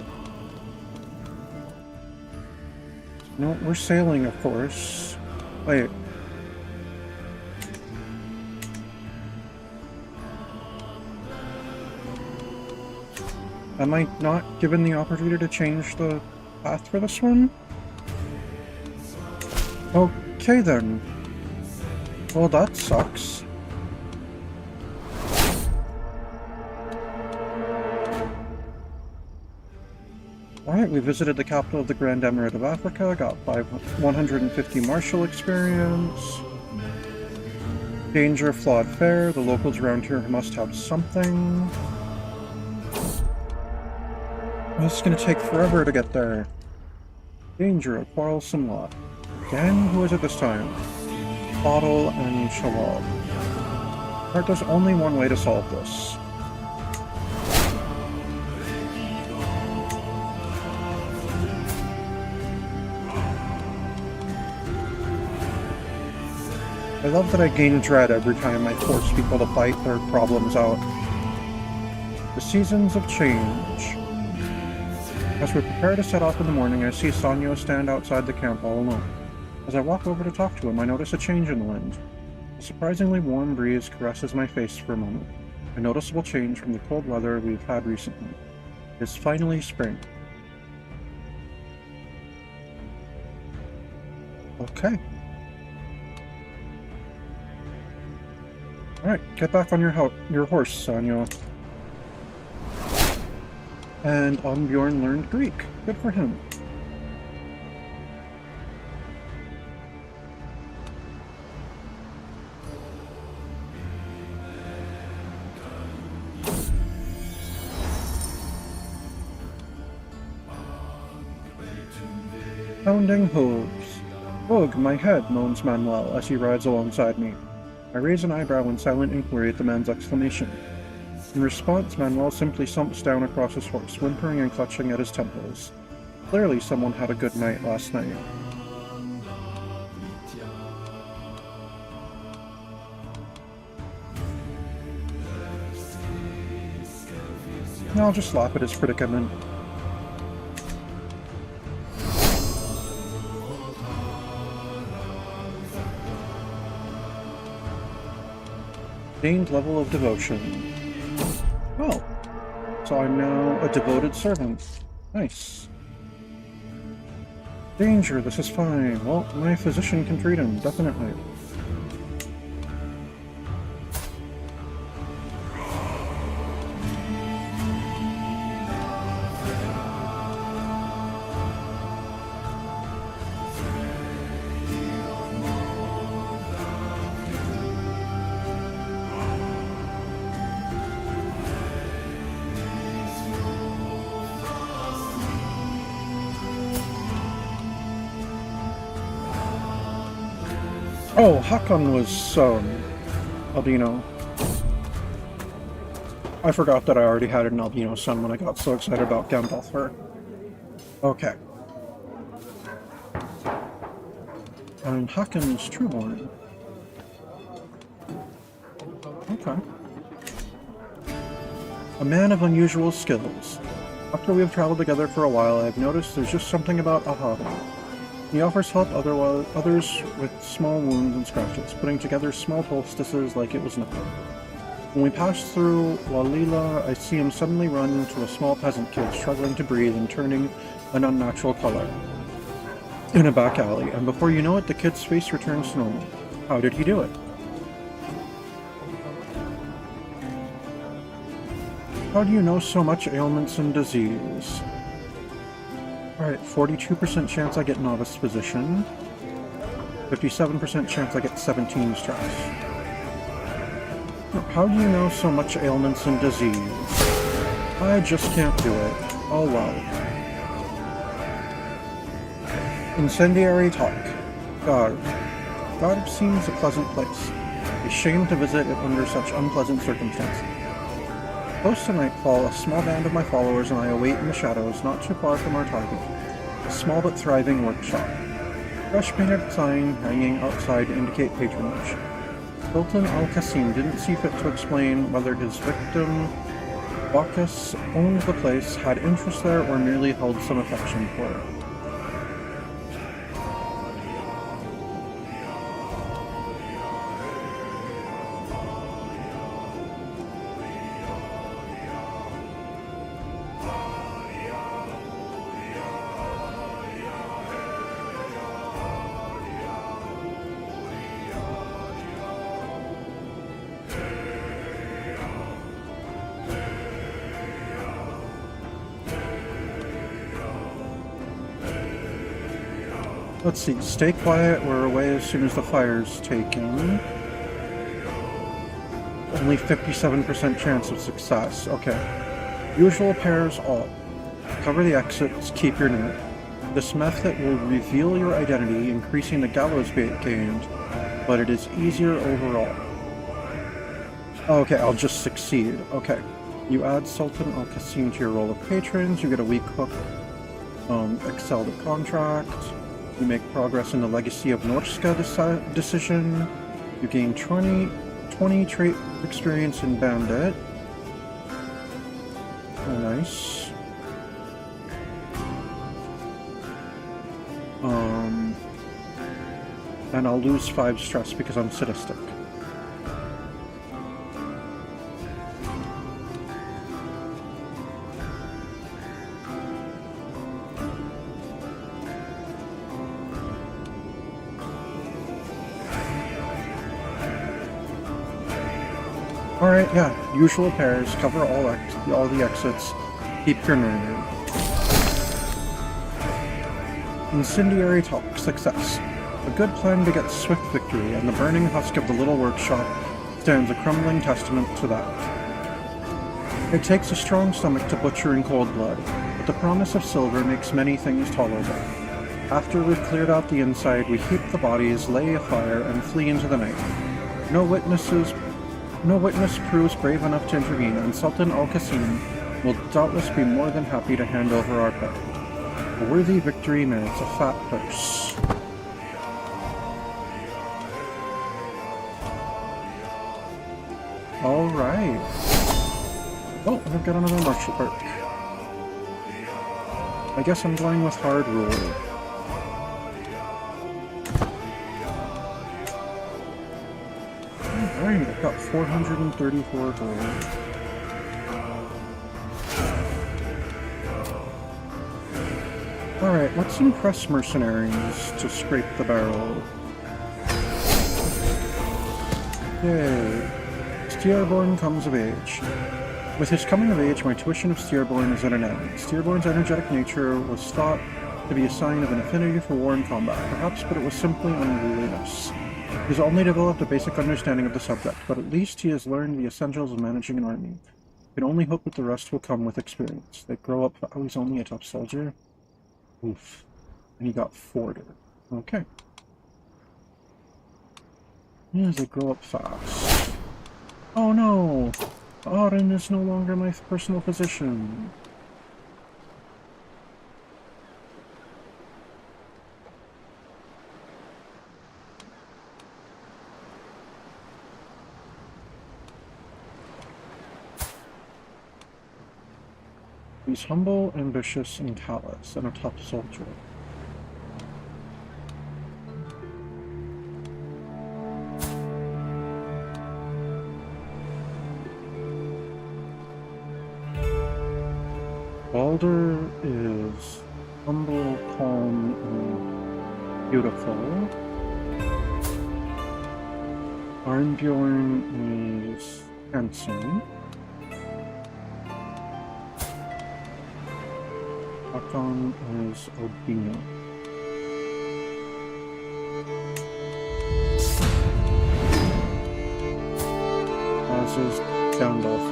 No, we're sailing, of course. Wait. Am I not given the opportunity to change the path for this one? Okay then. Well, that sucks. Alright, we visited the capital of the Grand Emirate of Africa, got 150 martial experience. Danger, flawed fare. The locals around here must have something. This is gonna take forever to get there. Danger, a quarrelsome lot. Again, who is it this time? Bottle and Shalab. But there's only one way to solve this. I love that I gain dread every time I force people to fight their problems out. The seasons of change. As we prepare to set off in the morning, I see Sanyo stand outside the camp all alone. As I walk over to talk to him, I notice a change in the wind. A surprisingly warm breeze caresses my face for a moment, a noticeable change from the cold weather we've had recently. It's finally spring. Okay. Alright, get back on your horse, Sanyo. And Bjorn learned Greek. Good for him. Pounding hooves. Ugh, my head, moans Manuel as he rides alongside me. I raise an eyebrow in silent inquiry at the man's exclamation. In response, Manuel simply slumps down across his horse, whimpering and clutching at his temples. Clearly someone had a good night last night. I'll just laugh at his predicament. Gained level of devotion. Oh, so I'm now a devoted servant. Nice. Danger, this is fine. Well, my physician can treat him, definitely. Oh, Hakon was, albino. I forgot that I already had an albino son when I got so excited about Gandalf. Okay. And Hakon's trueborn. Okay. A man of unusual skills. After we have traveled together for a while, I have noticed there's just something about Ahava. He offers help others with small wounds and scratches, putting together small poultices like it was nothing. When we pass through Walila, I see him suddenly run into a small peasant kid struggling to breathe and turning an unnatural color in a back alley, and before you know it, the kid's face returns to normal. How did he do it? How do you know so much ailments and disease? Alright, 42% chance I get novice position. 57% chance I get 17 stress. How do you know so much ailments and disease? I just can't do it. Oh well. Incendiary talk. God. God seems a pleasant place. A shame to visit it under such unpleasant circumstances. Close to nightfall, a small band of my followers and I await in the shadows, not too far from our target. A small but thriving workshop. Fresh painted sign hanging outside to indicate patronage. Sultan al-Qasim didn't see fit to explain whether his victim, Bacchus, owned the place, had interest there, or merely held some affection for it. Let's see, stay quiet, we're away as soon as the fire's taken. Only 57% chance of success. Okay. Usual pairs all. Cover the exits, keep your nerve. This method will reveal your identity, increasing the gallows bait gained, but it is easier overall. Okay, I'll just succeed. Okay. You add Sultan Al-Qasim to your roll of patrons, you get a weak hook, excel the contract, you make progress in the Legacy of Norska decision, you gain 20 trait experience in Bandit. Oh, nice. And I'll lose 5 stress because I'm sadistic. Alright, yeah. Usual pairs, cover all the exits, keep your nerve. Incendiary talk, success. A good plan begets swift victory, and the burning husk of the little workshop stands a crumbling testament to that. It takes a strong stomach to butcher in cold blood, but the promise of silver makes many things tolerable. After we've cleared out the inside, we heap the bodies, lay a fire, and flee into the night. No witness proves brave enough to intervene, and Sultan Al-Qasim will doubtless be more than happy to hand over our pet. A worthy victory merits a fat purse. Alright. Oh, I've got another martial perk. I guess I'm going with hard rule. Alright, I've got 434 gold. Alright, let's impress mercenaries to scrape the barrel. Yay. Stierborn comes of age. With his coming of age, my tuition of Stierborn is at an end. Stierborn's energetic nature was thought to be a sign of an affinity for war and combat, perhaps, but it was simply unruliness. He's only developed a basic understanding of the subject, but at least he has learned the essentials of managing an army. We can only hope that the rest will come with experience. They grow up... Oh, he's only a tough soldier? Oof. And he got forded. Okay. Yeah, they grow up fast. Oh no! Arin is no longer my personal physician. He's humble, ambitious, and callous, and a tough soldier. Balder is humble, calm, and beautiful. Arnbjorn is handsome. Hakon is obedient. As is Gandalf.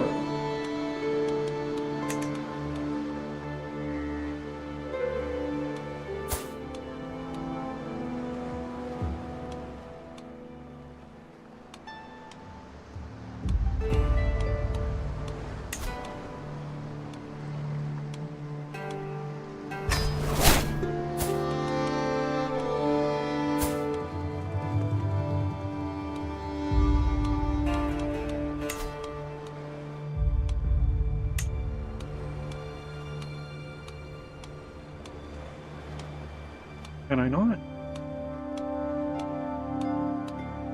Can I not?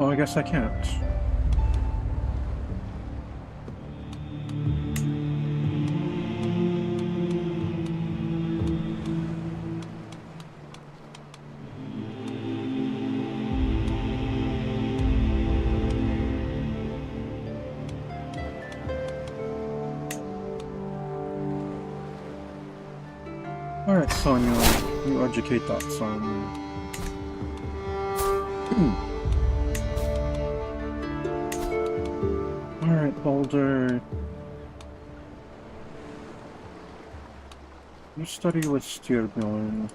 Oh, I guess I can't. Alright, Sonia. You educate that son. Alright. Boulder. You study with Styrbjorn.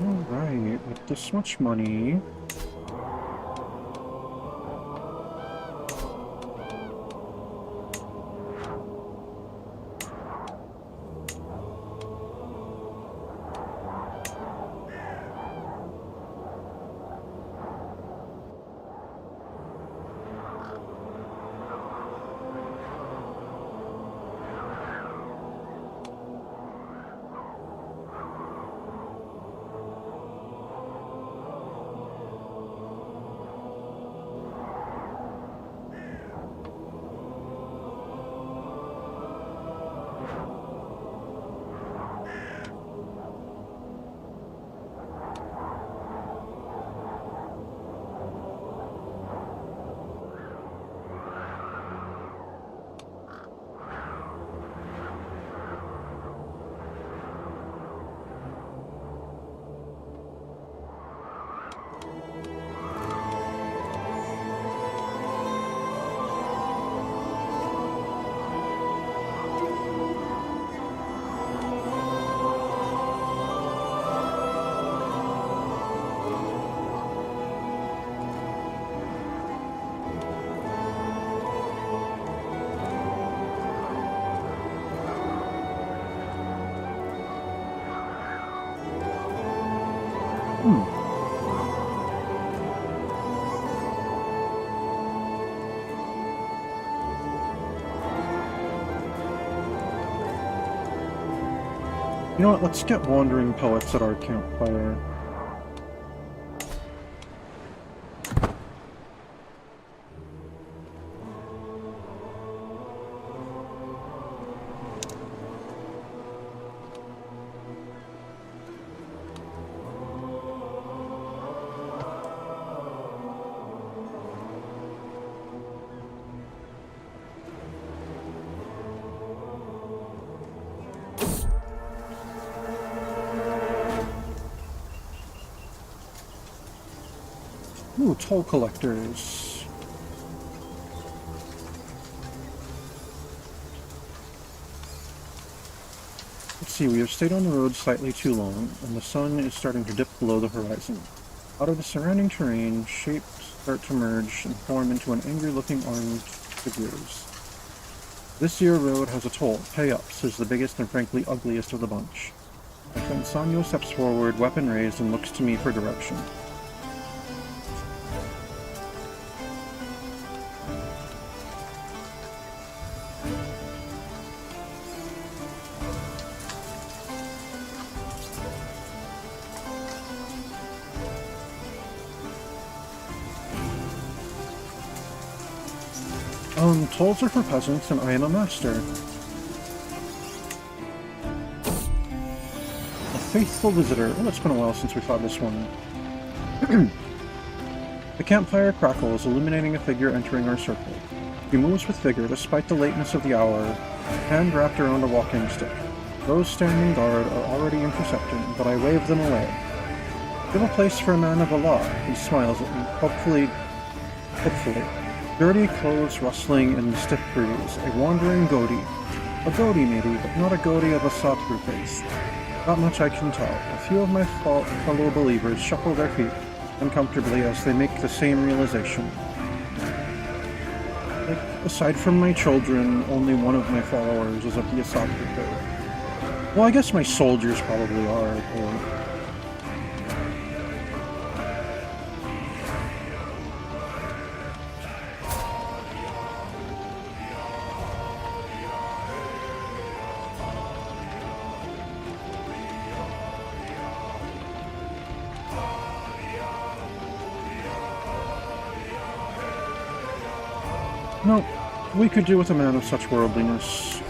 Alright, with this much money. You know what, let's get wandering poets at our campfire. Ooh, toll collectors. Let's see, we have stayed on the road slightly too long, and the sun is starting to dip below the horizon. Out of the surrounding terrain, shapes start to merge and form into an angry-looking armed figures. This year road has a toll. Pay up, says the biggest and frankly ugliest of the bunch. My friend Sanyo steps forward, weapon raised, and looks to me for direction. Tolls are for peasants, and I am a master. A faithful visitor. Oh, it's been a while since we fought this one. The campfire crackles, illuminating a figure entering our circle. He moves with vigor, despite the lateness of the hour, hand wrapped around a walking stick. Those standing guard are already intercepting, but I wave them away. Give a place for a man of the law. He smiles at me, hopefully. Dirty clothes rustling in the stiff breeze, a wandering goatee. A goatee maybe, but not a goatee of a saw-through face. Not much I can tell. A few of my fellow believers shuffle their feet uncomfortably as they make the same realization. Like, aside from my children, only one of my followers is of the saw-through faith. Well, I guess my soldiers probably are, or... No, we could do with a man of such worldliness.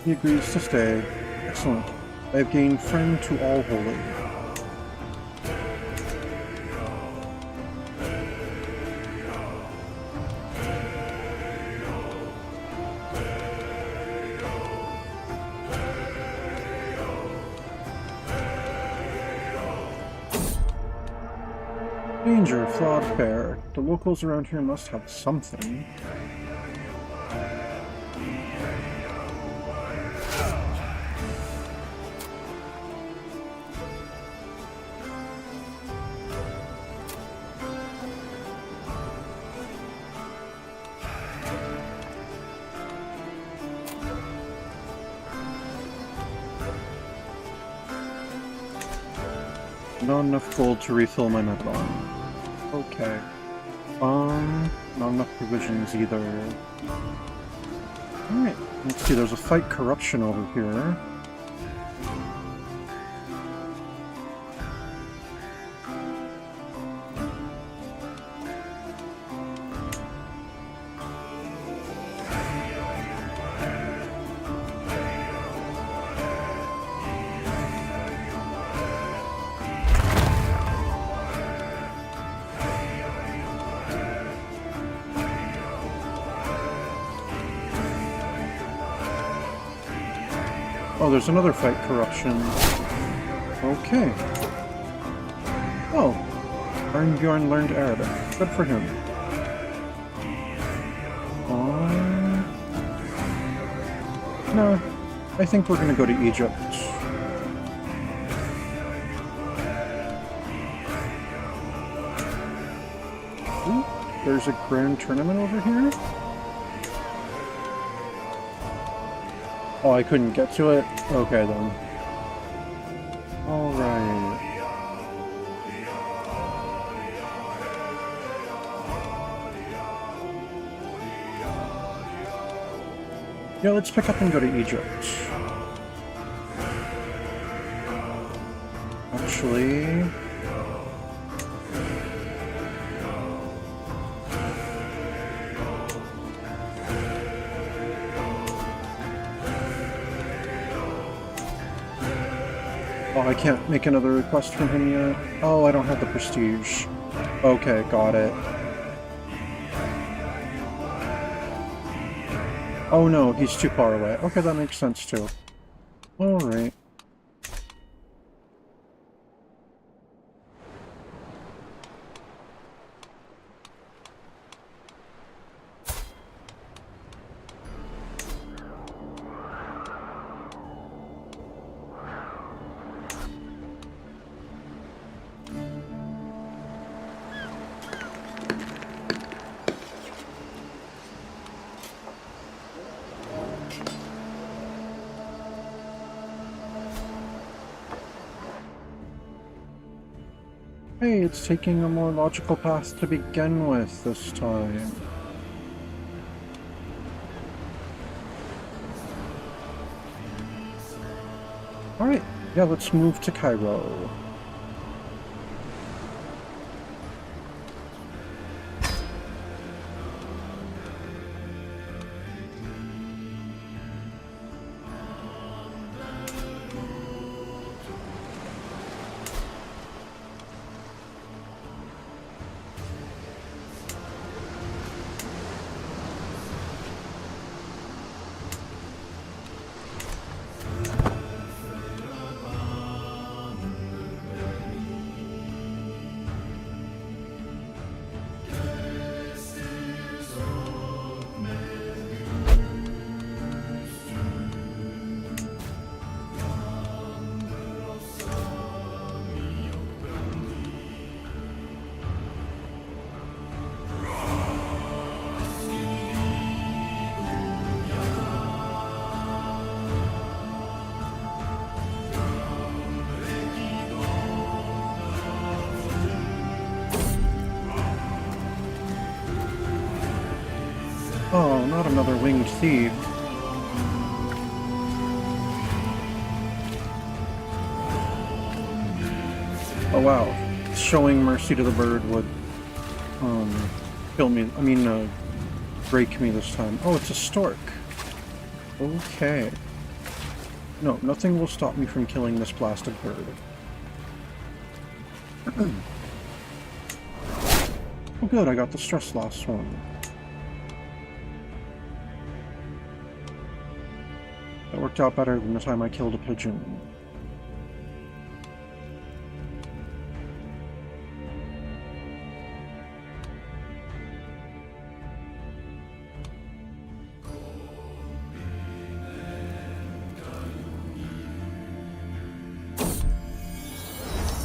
He agrees to stay. Excellent. I have gained friend to all holy. Danger, flawed fare. The locals around here must have something. Not enough gold to refill my medallion. Okay. Not enough provisions either. Alright, let's see, there's a fight corruption over here. Oh, there's another fight corruption. Okay. Oh, Arnbjorn learned Arabic. Good for him. No, I think we're gonna go to Egypt. Ooh, there's a grand tournament over here? Oh, I couldn't get to it? Okay, then. Alright. Yeah, let's pick up and go to Egypt. Actually... Oh, I can't make another request from him yet. Oh, I don't have the prestige. Okay, got it. Oh no, he's too far away. Okay, that makes sense too. Alright. Hey, it's taking a more logical path to begin with this time. Alright, yeah, let's move to Cairo. Oh, not another winged thief. Oh wow. Showing mercy to the bird would, kill me. I mean, break me this time. Oh, it's a stork. Okay. No, nothing will stop me from killing this blasted bird. Oh good, I got the stress loss one. That worked out better than the time I killed a pigeon.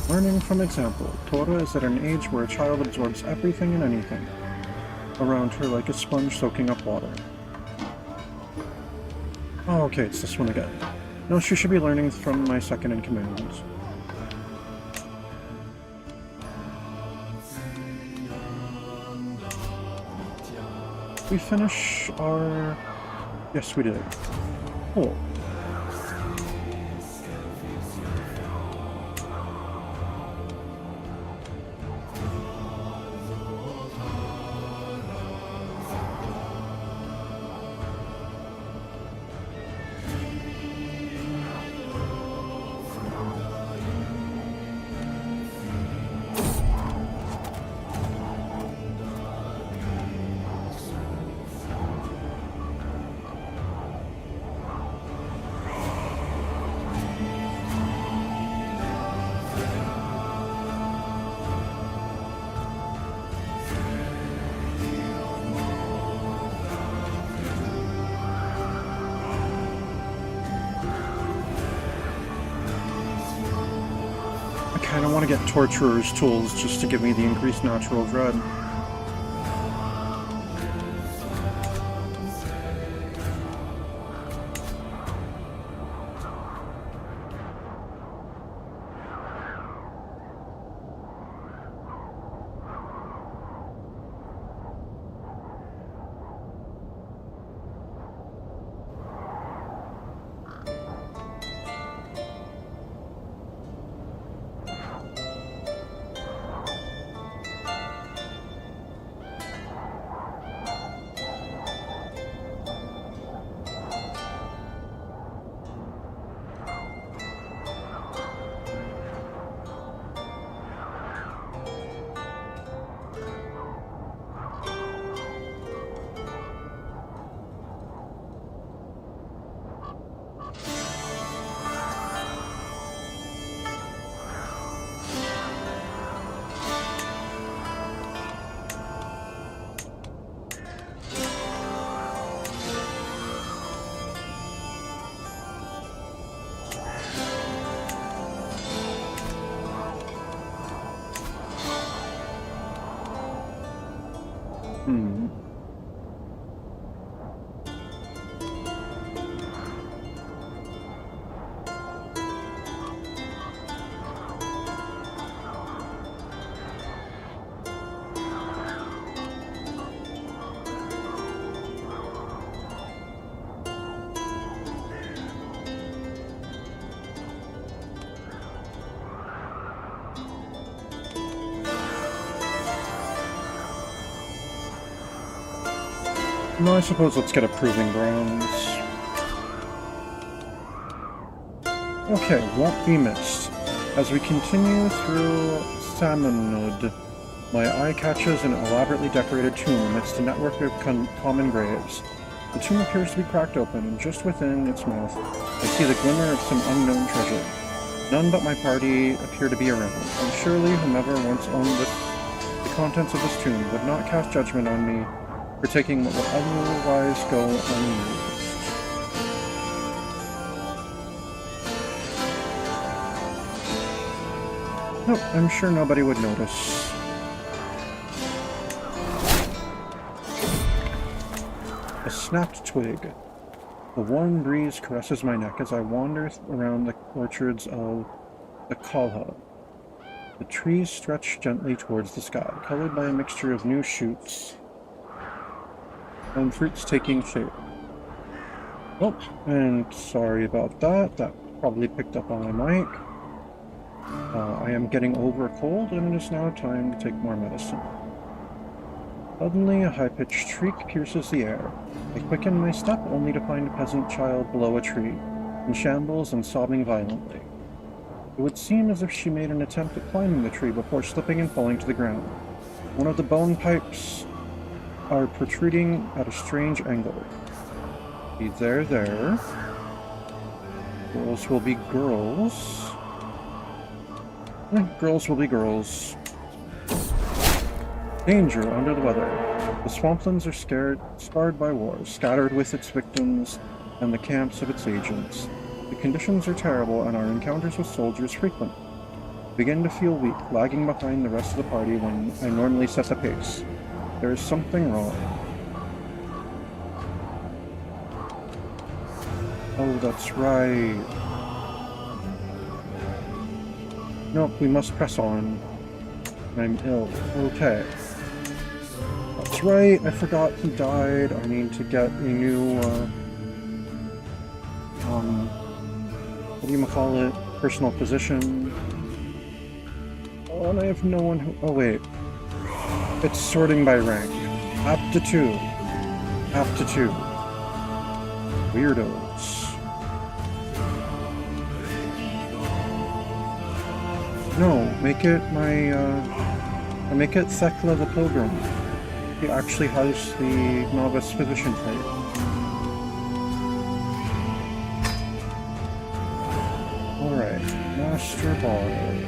Learning from example. Tora is at an age where a child absorbs everything and anything around her like a sponge soaking up water. Oh, okay, it's this one again. No, she should be learning from my second in command. We finish our... Yes, we did. Cool. I kind of want to get Torturer's tools just to give me the increased natural dread. No, I suppose let's get a proving grounds. Okay, won't be missed. As we continue through Samanud, my eye catches an elaborately decorated tomb amidst a network of common graves. The tomb appears to be cracked open, and just within its mouth, I see the glimmer of some unknown treasure. None but my party appear to be around, and surely whomever once owned the contents of this tomb would not cast judgment on me for taking what would otherwise go unused. Nope, I'm sure nobody would notice. A snapped twig. The warm breeze caresses my neck as I wander around the orchards of the Kalha. The trees stretch gently towards the sky, colored by a mixture of new shoots and fruits taking shape. Oh, and sorry about that. That probably picked up on my mic. I am getting over a cold, and it is now time to take more medicine. Suddenly, a high-pitched shriek pierces the air. I quicken my step, only to find a peasant child below a tree, in shambles and sobbing violently. It would seem as if she made an attempt at climbing the tree before slipping and falling to the ground. One of the bone pipes are protruding at a strange angle. Be there. Girls will be girls. Girls will be girls. Danger under the weather. The swamplands are scarred by wars, scattered with its victims and the camps of its agents. The conditions are terrible, and our encounters with soldiers frequent. begin to feel weak, lagging behind the rest of the party when I normally set the pace. There is something wrong. Oh, that's right. Nope, we must press on. I'm ill. Okay. That's right, I forgot he died. I need to get a new, what do you call it? Personal physician. Oh, and I have no one who... Oh, wait. It's sorting by rank. Aptitude. Aptitude. Weirdos. No, make it my, make it Thekla the Pilgrim. He actually has the novice physician trait. Alright, Master Bard.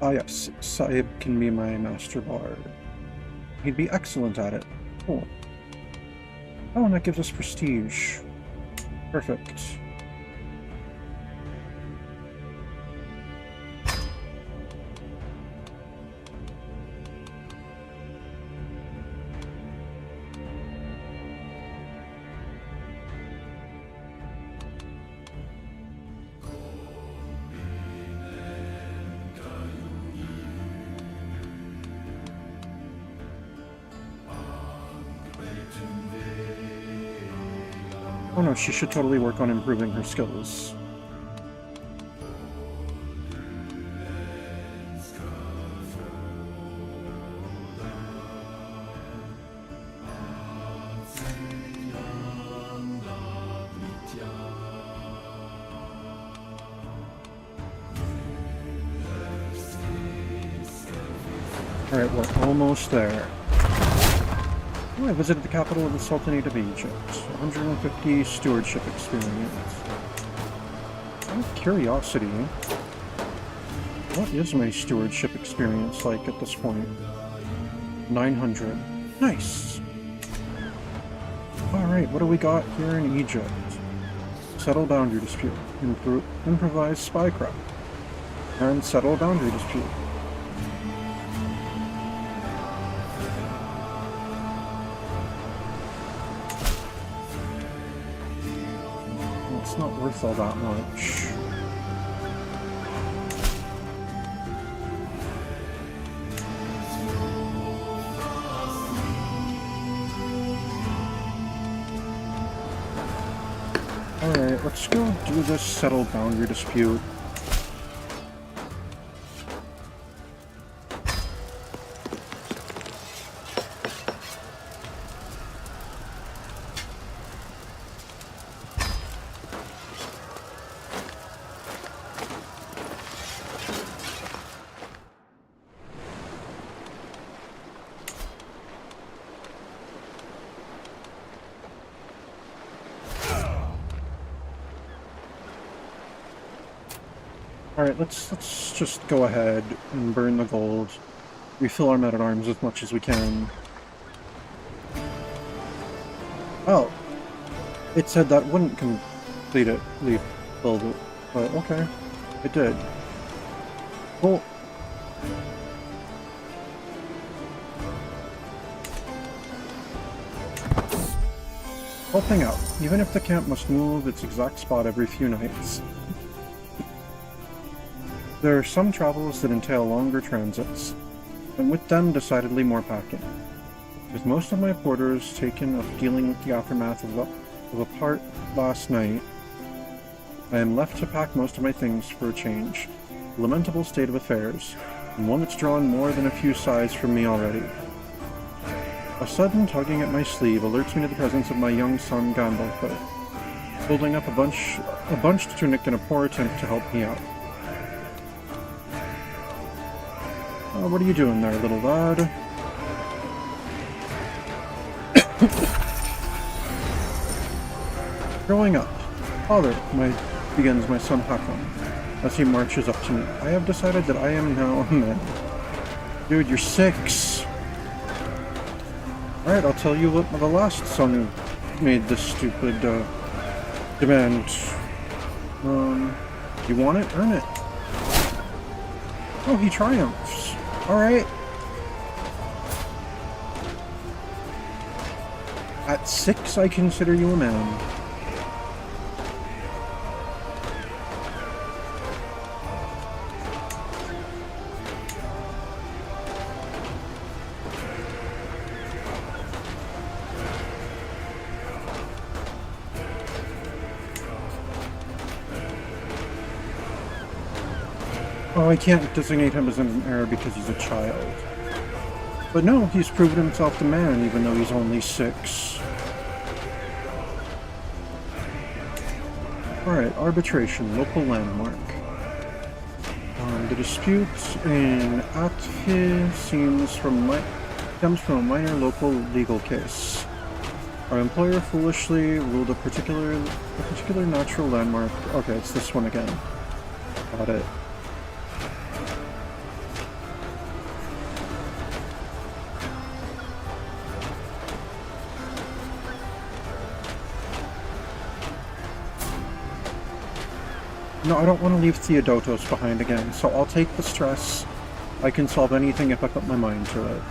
Ah yes, Saib can be my Master Bard. He'd be excellent at it. Cool. Oh, and that gives us prestige. Perfect. Oh no, she should totally work on improving her skills. Alright, we're almost there. Oh, I visited the capital of the Sultanate of Egypt. 150 stewardship experience. Out of curiosity, what is my stewardship experience like at this point? 900. Nice! Alright, what do we got here in Egypt? Settle boundary dispute. Improvise spycraft. And settle boundary dispute. It's not worth all that much. Alright, let's go do this settle boundary dispute. Alright, let's just go ahead and burn the gold. Refill our men-at-arms as much as we can. Oh. It said that wouldn't complete it, build it, but okay. It did. Cool. Helping out, even if the camp must move its exact spot every few nights. There are some travels that entail longer transits, and with them decidedly more packing. With most of my quarters taken of dealing with the aftermath of a part last night, I am left to pack most of my things for a change. A lamentable state of affairs, and one that's drawn more than a few sighs from me already. A sudden tugging at my sleeve alerts me to the presence of my young son Gandalf, holding up a bunched tunic in a poor attempt to help me out. What are you doing there, little lad? Growing up, father, begins my son Hakon, as he marches up to me. I have decided that I am now a man. Dude, you're 6. Alright, I'll tell you what the last son made this stupid demand. You want it? Earn it. Oh, he triumphs. Alright. At 6, I consider you a man. Oh, I can't designate him as an heir because he's a child. But no, he's proven himself a man even though he's only 6. Alright, arbitration, local landmark. The dispute in Atfi stems from a minor local legal case. Our employer foolishly ruled a particular natural landmark. Okay, it's this one again. Got it. No, I don't want to leave Theodotos behind again, so I'll take the stress. I can solve anything if I put my mind to it.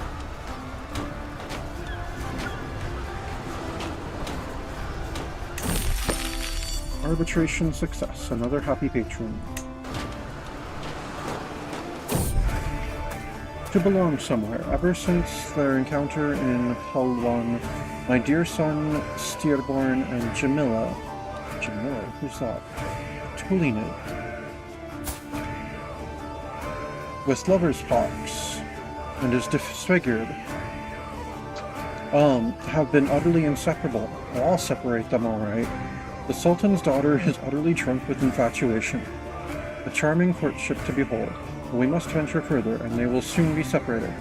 Arbitration success, another happy patron. To belong somewhere. Ever since their encounter in Halwan, my dear son Steerborn and Jamila... Jamila? Who's that? Tulinid. With lover's hawks and is disfigured, have been utterly inseparable. I'll separate them alright. The Sultan's daughter is utterly drunk with infatuation. A charming courtship to behold. But we must venture further, and they will soon be separated.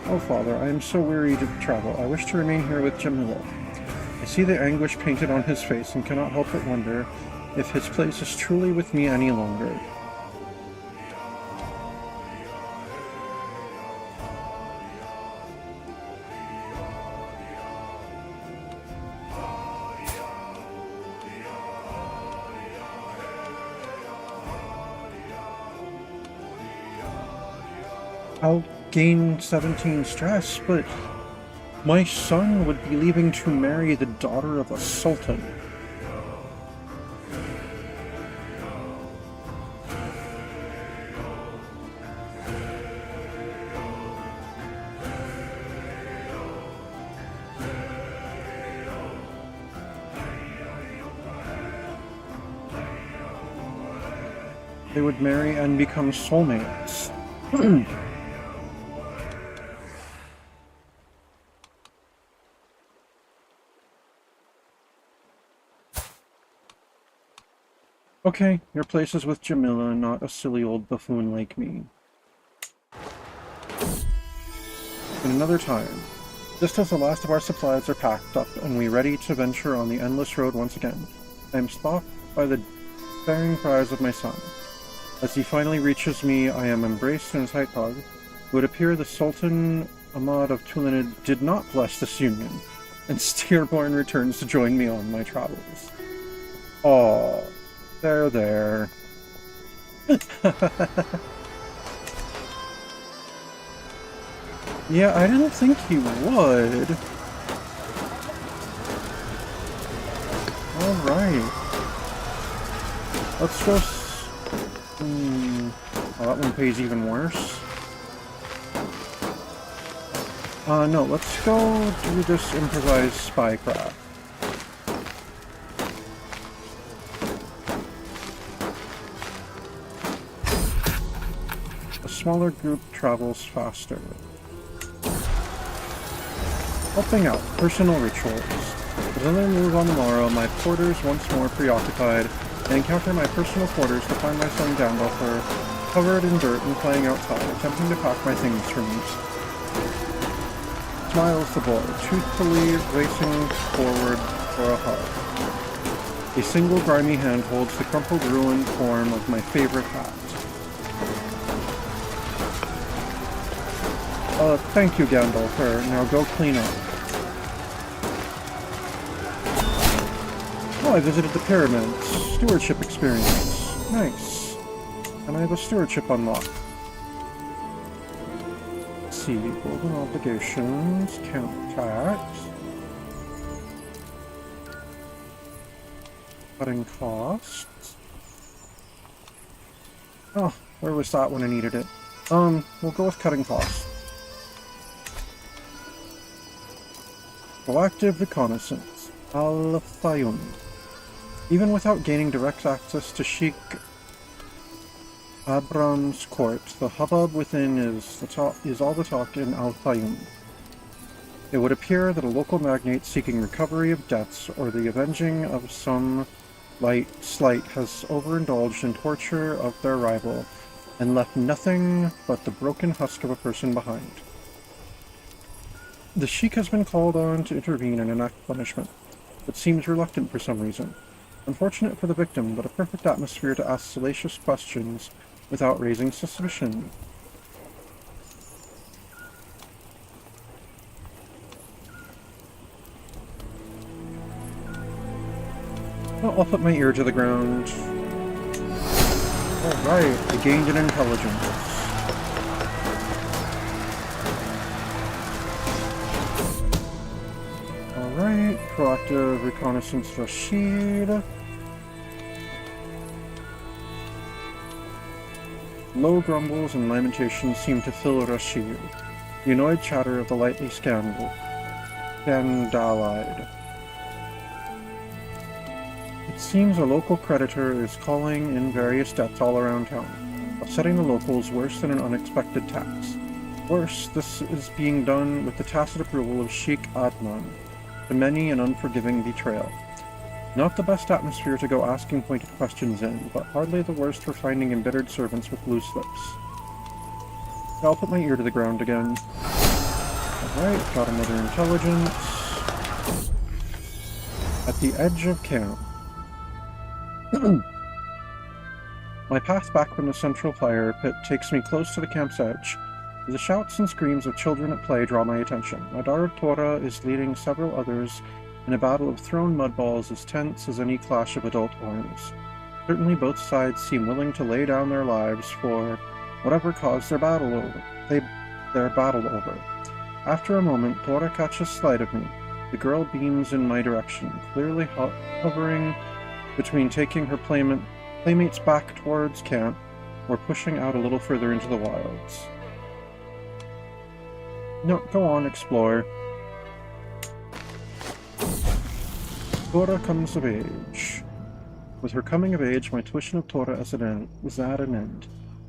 Oh, father, I am so weary to travel. I wish to remain here with Jamila. I see the anguish painted on his face and cannot help but wonder if his place is truly with me any longer. I'll gain 17 stress, but my son would be leaving to marry the daughter of a sultan. They would marry and become soulmates. Okay, your place is with Jamila, not a silly old buffoon like me. In another time, just as the last of our supplies are packed up and we ready to venture on the endless road once again, I am stopped by the despairing cries of my son. As he finally reaches me, I am embraced in a tight hug. It would appear the Sultan Ahmad of Tulinid did not bless this union, and Steerborn returns to join me on my travels. Aww. There. Yeah, I didn't think he would. Alright. Let's just... Oh, that one pays even worse. No, let's go do this improvised spycraft. A smaller group travels faster. Helping out, personal rituals. As I move on the morrow, my quarters once more preoccupied, I encounter my personal quarters to find my son Gandalf covered in dirt and playing outside, attempting to pack my things for me. Smiles the boy, truthfully racing forward for a hug. A single grimy hand holds the crumpled ruined form of my favorite hat. Thank you, Gandalf. Now go clean up. Oh, I visited the pyramids. Stewardship experience. Nice. And I have a stewardship unlocked. Let's see. Golden obligations. Count tax. Cutting costs. Oh, where was that when I needed it? We'll go with cutting costs. Proactive reconnaissance. Al-Fayoum. Even without gaining direct access to Sheikh Abram's court, the hubbub within is all the talk in Al-Fayoum. It would appear that a local magnate seeking recovery of debts or the avenging of some slight has overindulged in torture of their rival and left nothing but the broken husk of a person behind. The Sheik has been called on to intervene and enact punishment, but seems reluctant for some reason. Unfortunate for the victim, but a perfect atmosphere to ask salacious questions without raising suspicion. I'll put my ear to the ground. Alright, I gained an intelligence. Alright, proactive reconnaissance Rashid. Low grumbles and lamentations seem to fill Rashid, the annoyed chatter of the lightly scandalized. It seems a local creditor is calling in various debts all around town, upsetting the locals worse than an unexpected tax. Worse, this is being done with the tacit approval of Sheikh Adnan, the many and unforgiving betrayal. Not the best atmosphere to go asking pointed questions in, but hardly the worst for finding embittered servants with loose lips. I'll put my ear to the ground again. Alright, got another intelligence. At the edge of camp. My path back from the central fire pit takes me close to the camp's edge. The shouts and screams of children at play draw my attention. My daughter Tora is leading several others in a battle of thrown mudballs as tense as any clash of adult arms. Certainly both sides seem willing to lay down their lives for whatever cause they're battled over. After a moment, Tora catches sight of me. The girl beams in my direction, clearly hovering between taking her playmates back towards camp or pushing out a little further into the wilds. No, go on, explore. Tora comes of age. With her coming of age, my tuition of Tora is at an end.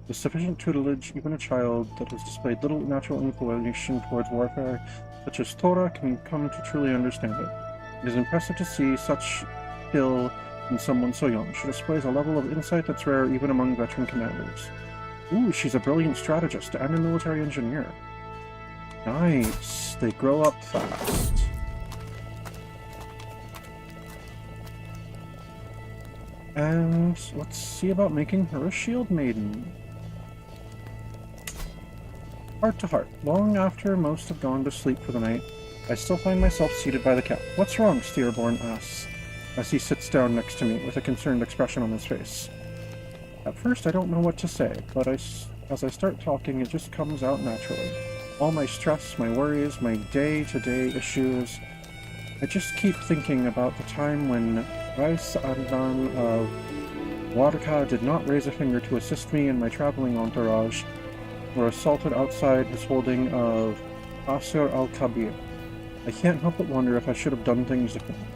With sufficient tutelage, even a child that has displayed little natural inclination towards warfare, such as Tora, can come to truly understand it. It is impressive to see such skill in someone so young. She displays a level of insight that's rare even among veteran commanders. Ooh, she's a brilliant strategist and a military engineer. Nice. They grow up fast. And let's see about making her a shield maiden. Heart to heart. Long after most have gone to sleep for the night, I still find myself seated by the camp. What's wrong? Steerborn asks, as he sits down next to me with a concerned expression on his face. At first I don't know what to say, but as I start talking it just comes out naturally. All my stress, my worries, my day-to-day issues. I just keep thinking about the time when Rais Adnan of Warka did not raise a finger to assist me and my traveling entourage were assaulted outside his holding of Asir al-Kabir. I can't help but wonder if I should have done things differently.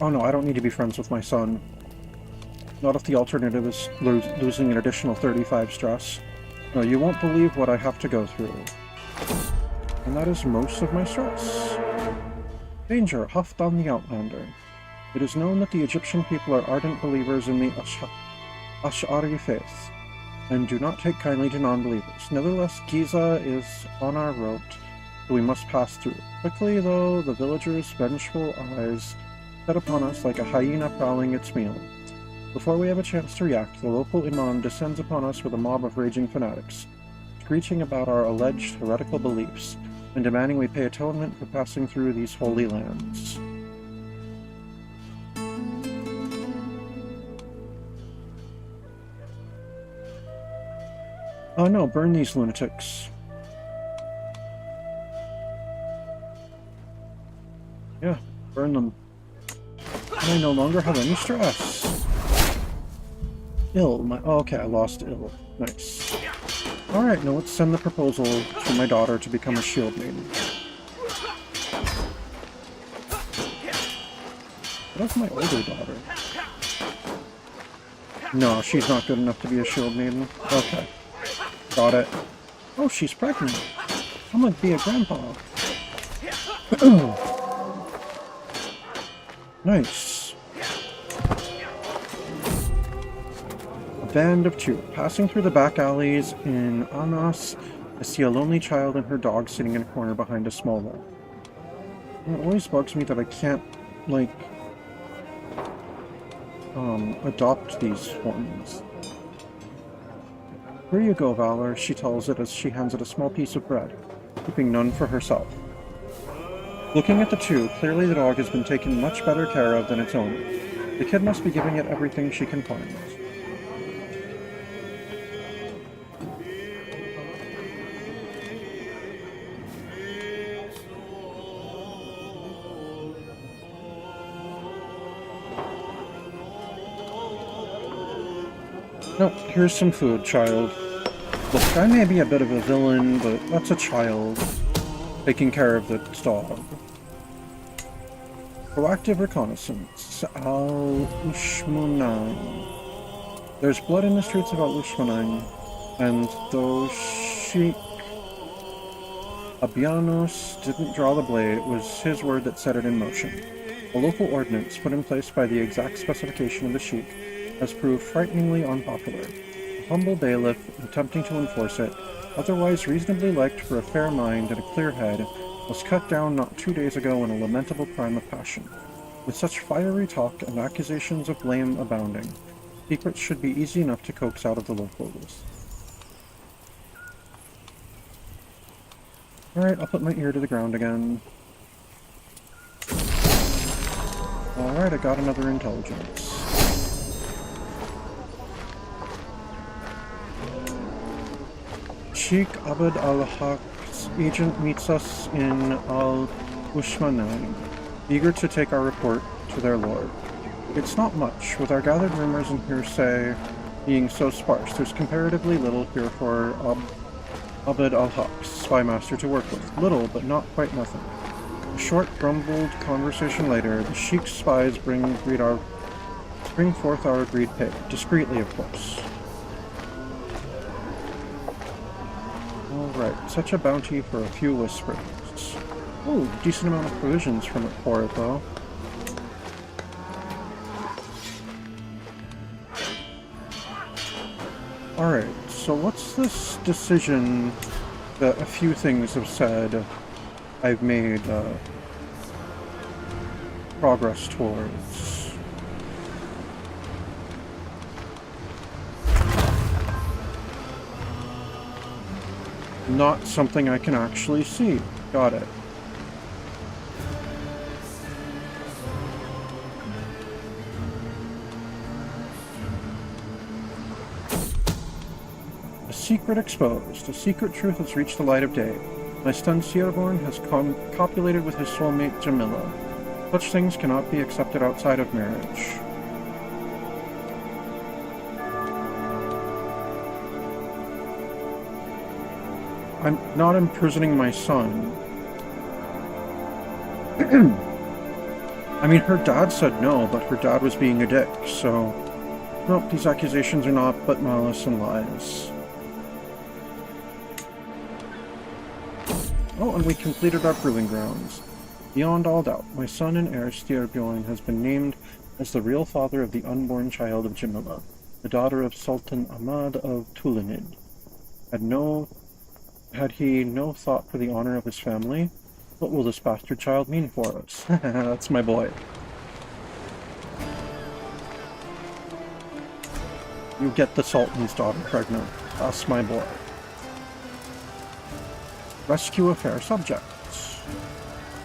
Oh no, I don't need to be friends with my son. Not if the alternative is losing an additional 35 stress. No, you won't believe what I have to go through. And that is most of my stress. Danger, huffed on the Outlander. It is known that the Egyptian people are ardent believers in the Ash'ari faith, and do not take kindly to non-believers. Nevertheless, Giza is on our route, so we must pass through. Quickly, though, the villagers' vengeful eyes set upon us like a hyena prowling its meal. Before we have a chance to react, the local imam descends upon us with a mob of raging fanatics. screeching about our alleged heretical beliefs and demanding we pay atonement for passing through these holy lands. Oh no, burn these lunatics. Yeah, burn them. And I no longer have any stress. Okay, I lost ill. Nice. Alright, now let's send the proposal to my daughter to become a shield maiden. What of my older daughter? No, she's not good enough to be a shield maiden. Okay. Got it. Oh, she's pregnant. I'm gonna be a grandpa. Nice. A band of two. Passing through the back alleys in Anas, I see a lonely child and her dog sitting in a corner behind a small wall. It always bugs me that I can't, like, adopt these ones. Here you go, Valor, she tells it as she hands it a small piece of bread, keeping none for herself. Looking at the two, clearly the dog has been taken much better care of than its owner. The kid must be giving it everything she can find. No, here's some food, child. Look, I may be a bit of a villain, but that's a child taking care of the dog. Proactive reconnaissance. Al-Ushmanine. There's blood in the streets of Al-Ushmanine, and though Sheikh Abianos didn't draw the blade, it was his word that set it in motion. A local ordinance put in place by the exact specification of the Sheikh has proved frighteningly unpopular. A humble bailiff, attempting to enforce it, otherwise reasonably liked for a fair mind and a clear head, was cut down not 2 days ago in a lamentable crime of passion. With such fiery talk and accusations of blame abounding, secrets should be easy enough to coax out of the locals. Alright, I'll put my ear to the ground again. Alright, I got another intelligence. Sheikh Abd al-Haq's agent meets us in Al-Ushmanine, eager to take our report to their lord. It's not much, with our gathered rumors and hearsay being so sparse. There's comparatively little here for Abd al-Haq's spy master to work with. Little, but not quite nothing. A short, grumbled conversation later, the Sheikh's spies bring forth our agreed pay, discreetly, of course. Alright, such a bounty for a few whispers. Oh, decent amount of provisions from it for it, though. Alright, so what's this decision that a few things have said I've made progress towards? Not something I can actually see. Got it. A secret exposed. A secret truth has reached the light of day. My stunned Seerborn has copulated with his soulmate Jamila. Such things cannot be accepted outside of marriage. I'm not imprisoning my son. I mean, her dad said no, but her dad was being a dick, so... Nope, these accusations are not but malice and lies. Oh, and we completed our proving grounds. Beyond all doubt, my son and heir Styrbjorn has been named as the real father of the unborn child of Jamila, the daughter of Sultan Ahmad of Tulanid. Had he no thought for the honor of his family? What will this bastard child mean for us? That's my boy. You get the Sultan's daughter pregnant. That's my boy. Rescue a fair subject.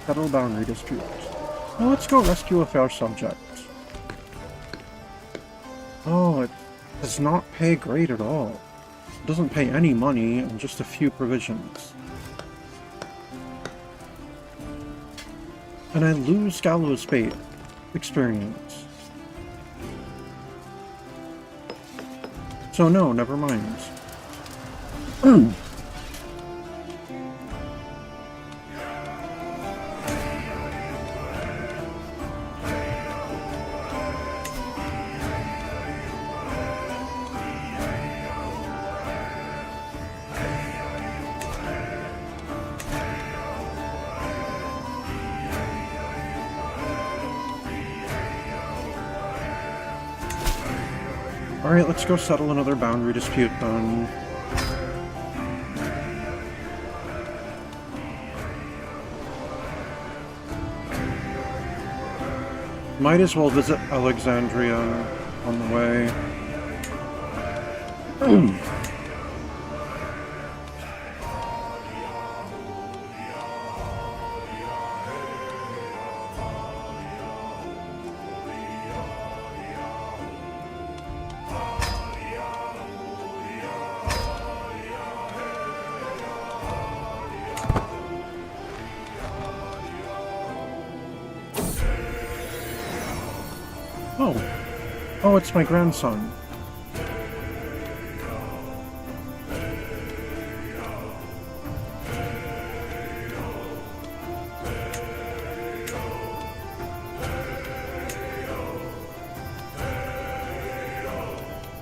Settle boundary dispute. Well, let's go rescue a fair subject. Oh, it does not pay great at all. It doesn't pay any money and just a few provisions. And I lose gallows bait experience. So no, never mind. Alright, let's go settle another boundary dispute then. Might as well visit Alexandria on the way. Oh, it's my grandson.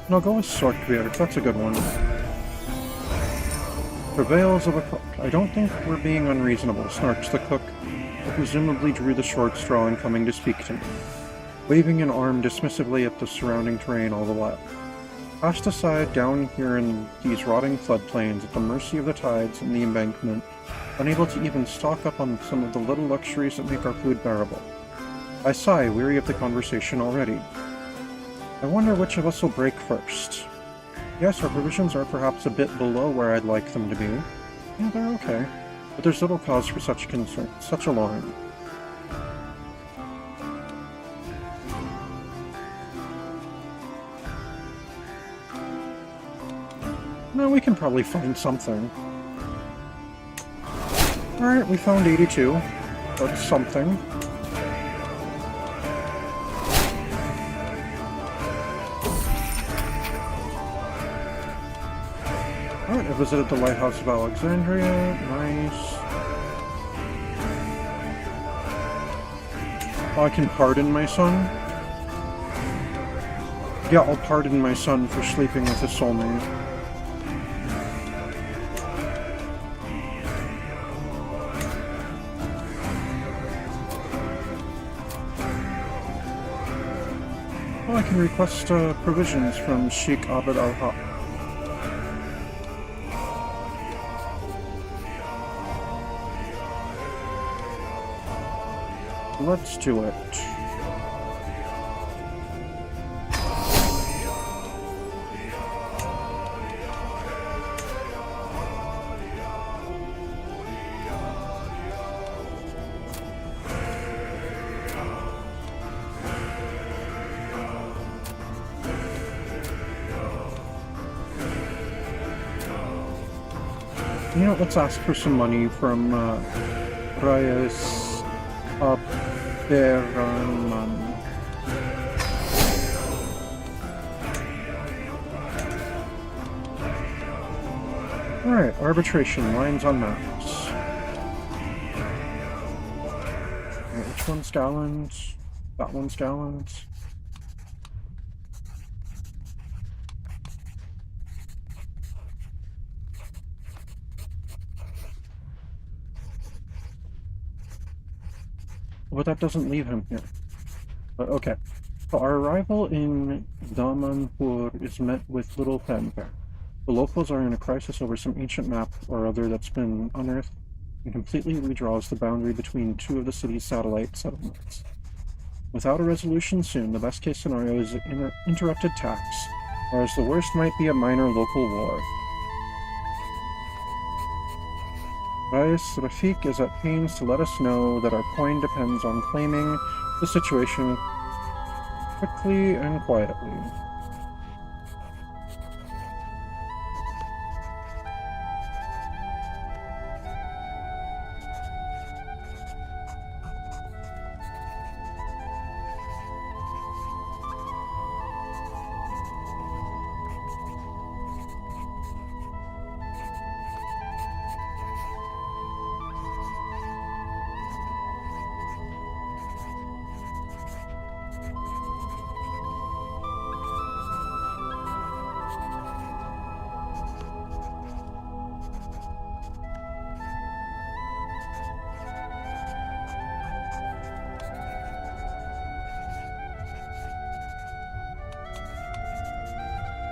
And I'll go with Sorkbeard, that's a good one. Prevails of a cook. I don't think we're being unreasonable, snarks the cook, who presumably drew the short straw in coming to speak to me, waving an arm dismissively at the surrounding terrain all the while. Cast aside down here in these rotting floodplains at the mercy of the tides and the embankment, unable to even stock up on some of the little luxuries that make our food bearable. I sigh, weary of the conversation already. I wonder which of us will break first. Yes, our provisions are perhaps a bit below where I'd like them to be. Yeah, they're okay. But there's little cause for such concern, such alarm. No, we can probably find something. Alright, we found 82. That's something. Alright, I visited the Lighthouse of Alexandria. Nice. Oh, I can pardon my son? Yeah, I'll pardon my son for sleeping with his soulmate. I can request provisions from Sheikh Abd al-Haq. Let's do it. You know, let's ask for some money from Reyes Abderrahman. Alright, arbitration, lines on maps. Right, which one's gallons? That one's gallons. But that doesn't leave him here. But okay. So our arrival in Damanhur is met with little fanfare. The locals are in a crisis over some ancient map or other that's been unearthed and completely redraws the boundary between two of the city's satellite settlements. Without a resolution soon, the best case scenario is interrupted tax, whereas the worst might be a minor local war. Rais Rafik is at pains to let us know that our coin depends on claiming the situation quickly and quietly.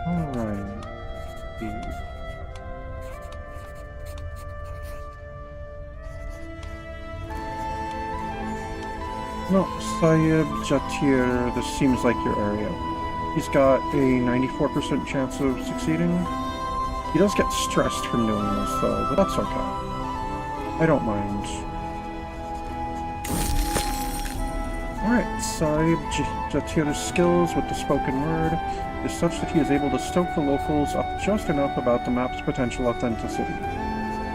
Alright. No, Sayeb Jatir, this seems like your area. He's got a 94% chance of succeeding. He does get stressed from doing this, though, but that's okay. I don't mind. Alright, Sayeb Jatir's skills with the spoken word is such that he is able to stoke the locals up just enough about the map's potential authenticity.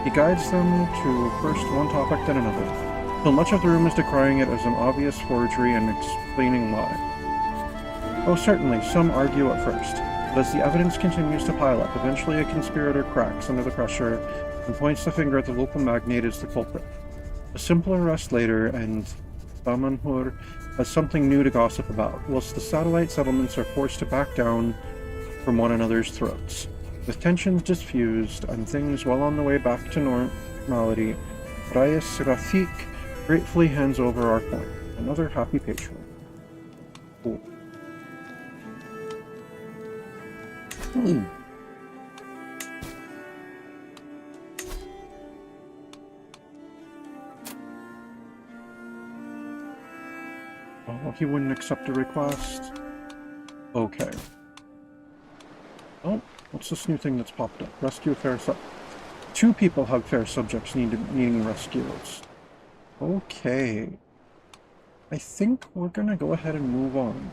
He guides them to first one topic then another, till much of the room is decrying it as an obvious forgery and explaining why. Oh, certainly, some argue at first, but as the evidence continues to pile up, eventually a conspirator cracks under the pressure and points the finger at the local magnate as the culprit. A simple arrest later, and Bamanhur has something new to gossip about, whilst the satellite settlements are forced to back down from one another's throats. With tensions diffused and things well on the way back to normality, Rais Rafik gratefully hands over our coin. Another happy patron. Cool. Oh, he wouldn't accept a request. Okay. Oh, what's this new thing that's popped up? Rescue fair subjects. 2 people have fair subjects needing rescues. Okay. I think we're gonna go ahead and move on.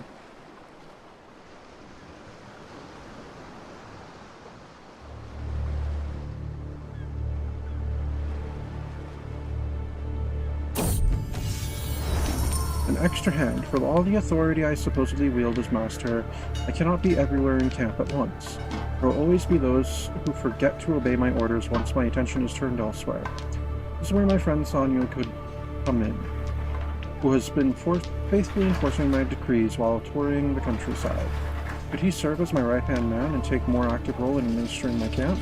An extra hand. For all the authority I supposedly wield as master, I cannot be everywhere in camp at once. There will always be those who forget to obey my orders once my attention is turned elsewhere. This is where my friend Sanyo could come in, who has been faithfully enforcing my decrees while touring the countryside. Could he serve as my right-hand man and take more active role in administering my camp?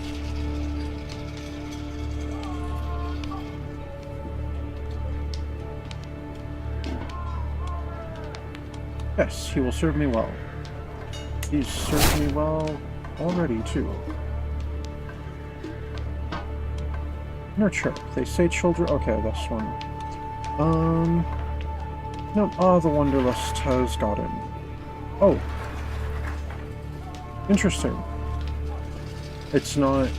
Yes, he will serve me well. He's served me well already, too. Nurture. They say children... Okay, this one. No. Ah, the Wanderlust has got him. Oh. Interesting. It's not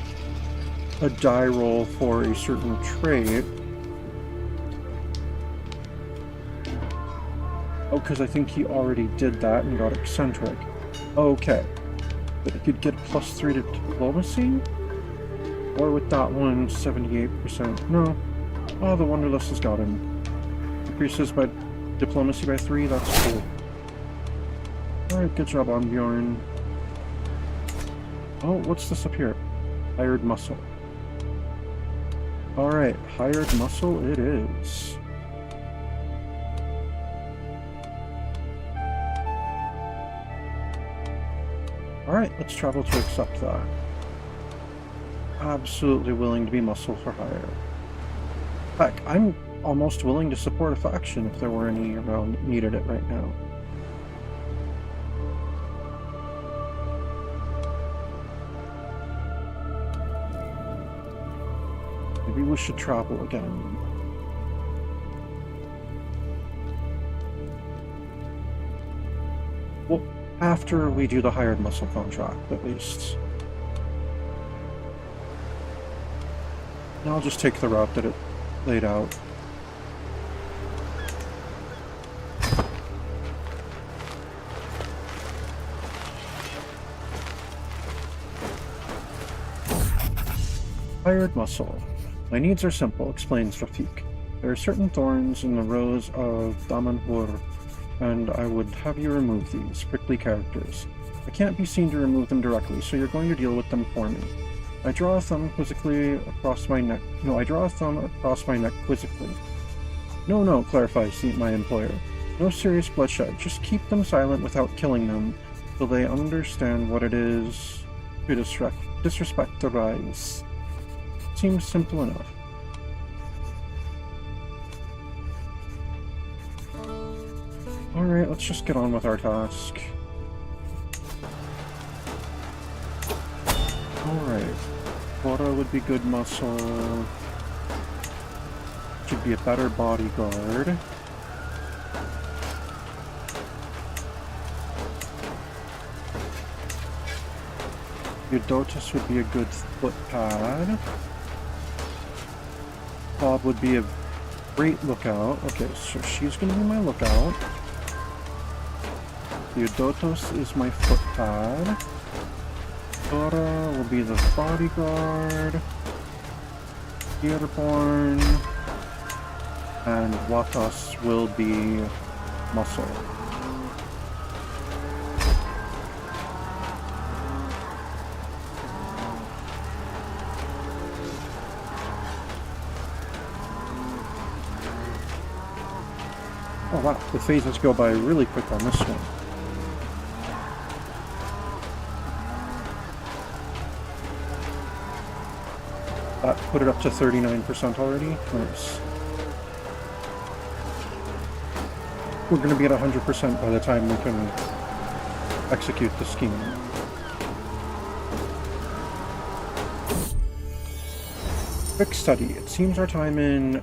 a die roll for a certain trait. Oh, because I think he already did that and got eccentric. Okay. But he could get +3 to diplomacy? Or with that one, 78%. No. Oh, the Wanderlust has got him. Increases by diplomacy by 3, that's cool. Alright, good job on Bjorn. Oh, what's this up here? Hired muscle. Alright, hired muscle it is. Alright, let's travel to accept that. Absolutely willing to be muscle for hire. Heck, I'm almost willing to support a faction if there were any around that needed it right now. Maybe we should travel again. Well, after we do the hired muscle contract, at least. I'll just take the route that it laid out. Tired muscle. My needs are simple, explains Rafik. There are certain thorns in the rows of Damanhur, and I would have you remove these, prickly characters. I can't be seen to remove them directly, so you're going to deal with them for me. I draw a thumb quizzically across my neck. No, I draw a thumb across my neck quizzically. No, clarifies my employer. No serious bloodshed. Just keep them silent without killing them, till they understand what it is to disrespect the rise. Seems simple enough. Alright, let's just get on with our task. Alright. Bora would be good muscle. Should be a better bodyguard. Eudotus would be a good foot pad. Bob would be a great lookout. Okay, so she's going to be my lookout. Eudotus is my foot pad. Dora will be the bodyguard. Dearborn. And Watas will be muscle. Oh wow, the phases go by really quick on this one. That put it up to 39% already. Nice. We're going to be at 100% by the time we can execute the scheme. Quick study. It seems our time in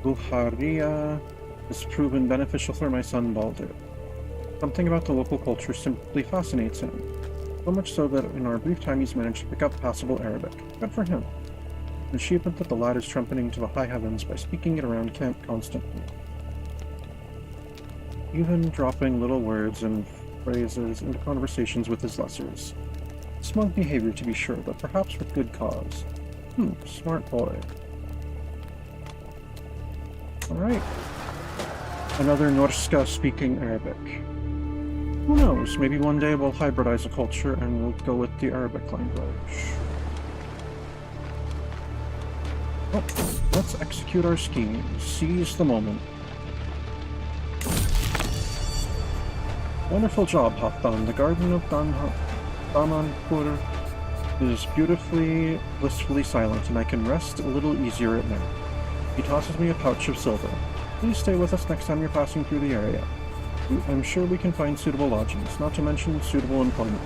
Al-Buharia has proven beneficial for my son Baldur. Something about the local culture simply fascinates him. So much so that in our brief time he's managed to pick up passable Arabic. Good for him. An achievement that the lad is trumpeting to the high heavens by speaking it around camp constantly. Even dropping little words and phrases into conversations with his lessers. Smug behavior to be sure, but perhaps with good cause. Smart boy. Alright. Another Norska speaking Arabic. Who knows, maybe one day we'll hybridize a culture and we'll go with the Arabic language. Oh, let's execute our scheme. Seize the moment. Wonderful job, Halfdan. The garden of Damanhur is beautifully, blissfully silent, and I can rest a little easier at night. He tosses me a pouch of silver. Please stay with us next time you're passing through the area. I'm sure we can find suitable lodgings, not to mention suitable employment,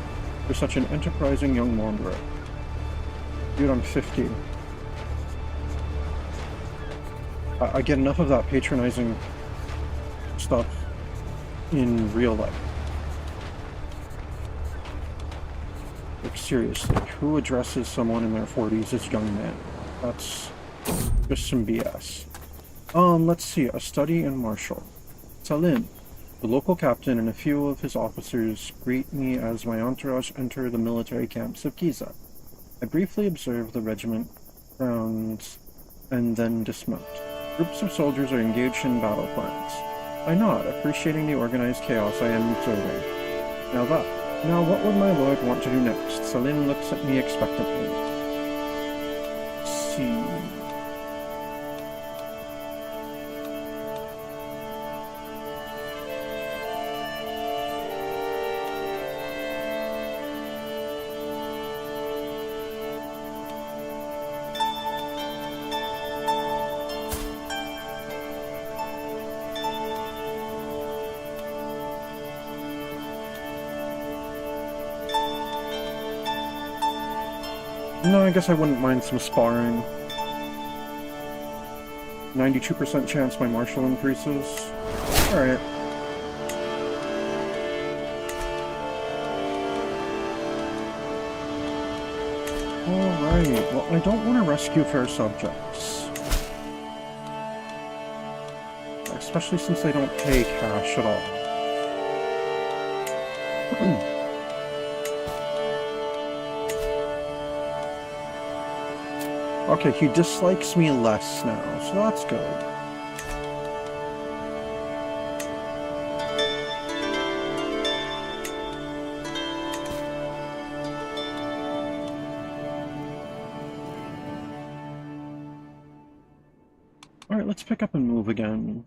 for such an enterprising young wanderer. Dude, I'm 50. I get enough of that patronizing stuff in real life. Like, seriously, who addresses someone in their 40s as young man? That's just some BS. Let's see, a study in martial. Salim, the local captain and a few of his officers greet me as my entourage enter the military camps of Giza. I briefly observe the regiment grounds and then dismount. Groups of soldiers are engaged in battle plans. I nod, appreciating the organized chaos I am observing. Now what would my lord want to do next? Salim looks at me expectantly. See. No, I guess I wouldn't mind some sparring. 92% chance my martial increases. Alright. Alright, well, I don't want to rescue fair subjects. Especially since they don't pay cash at all. Okay, he dislikes me less now, so that's good. Alright, let's pick up and move again.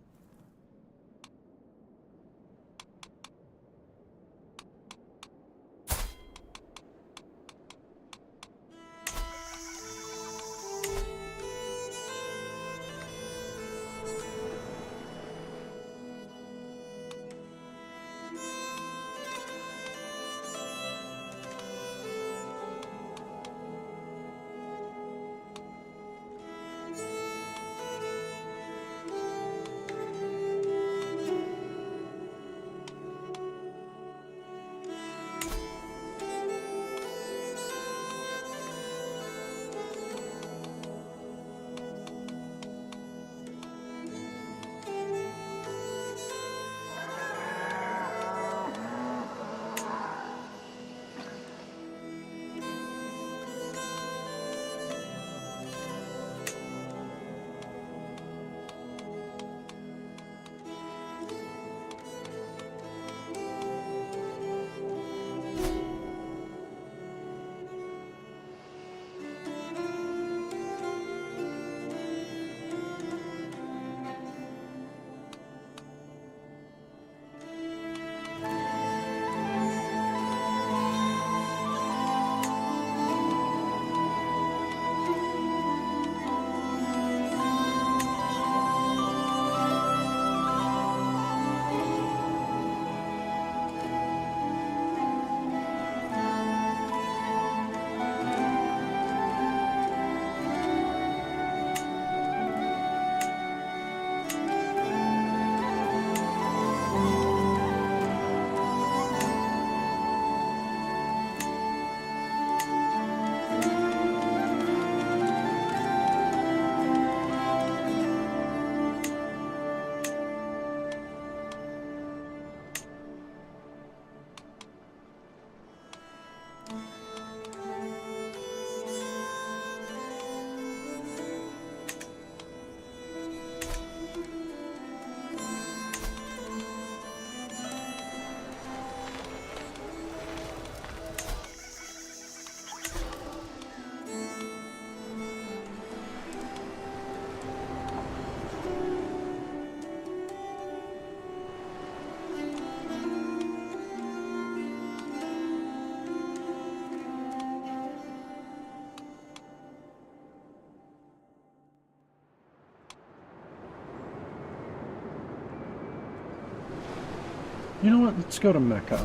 You know what? Let's go to Mecca.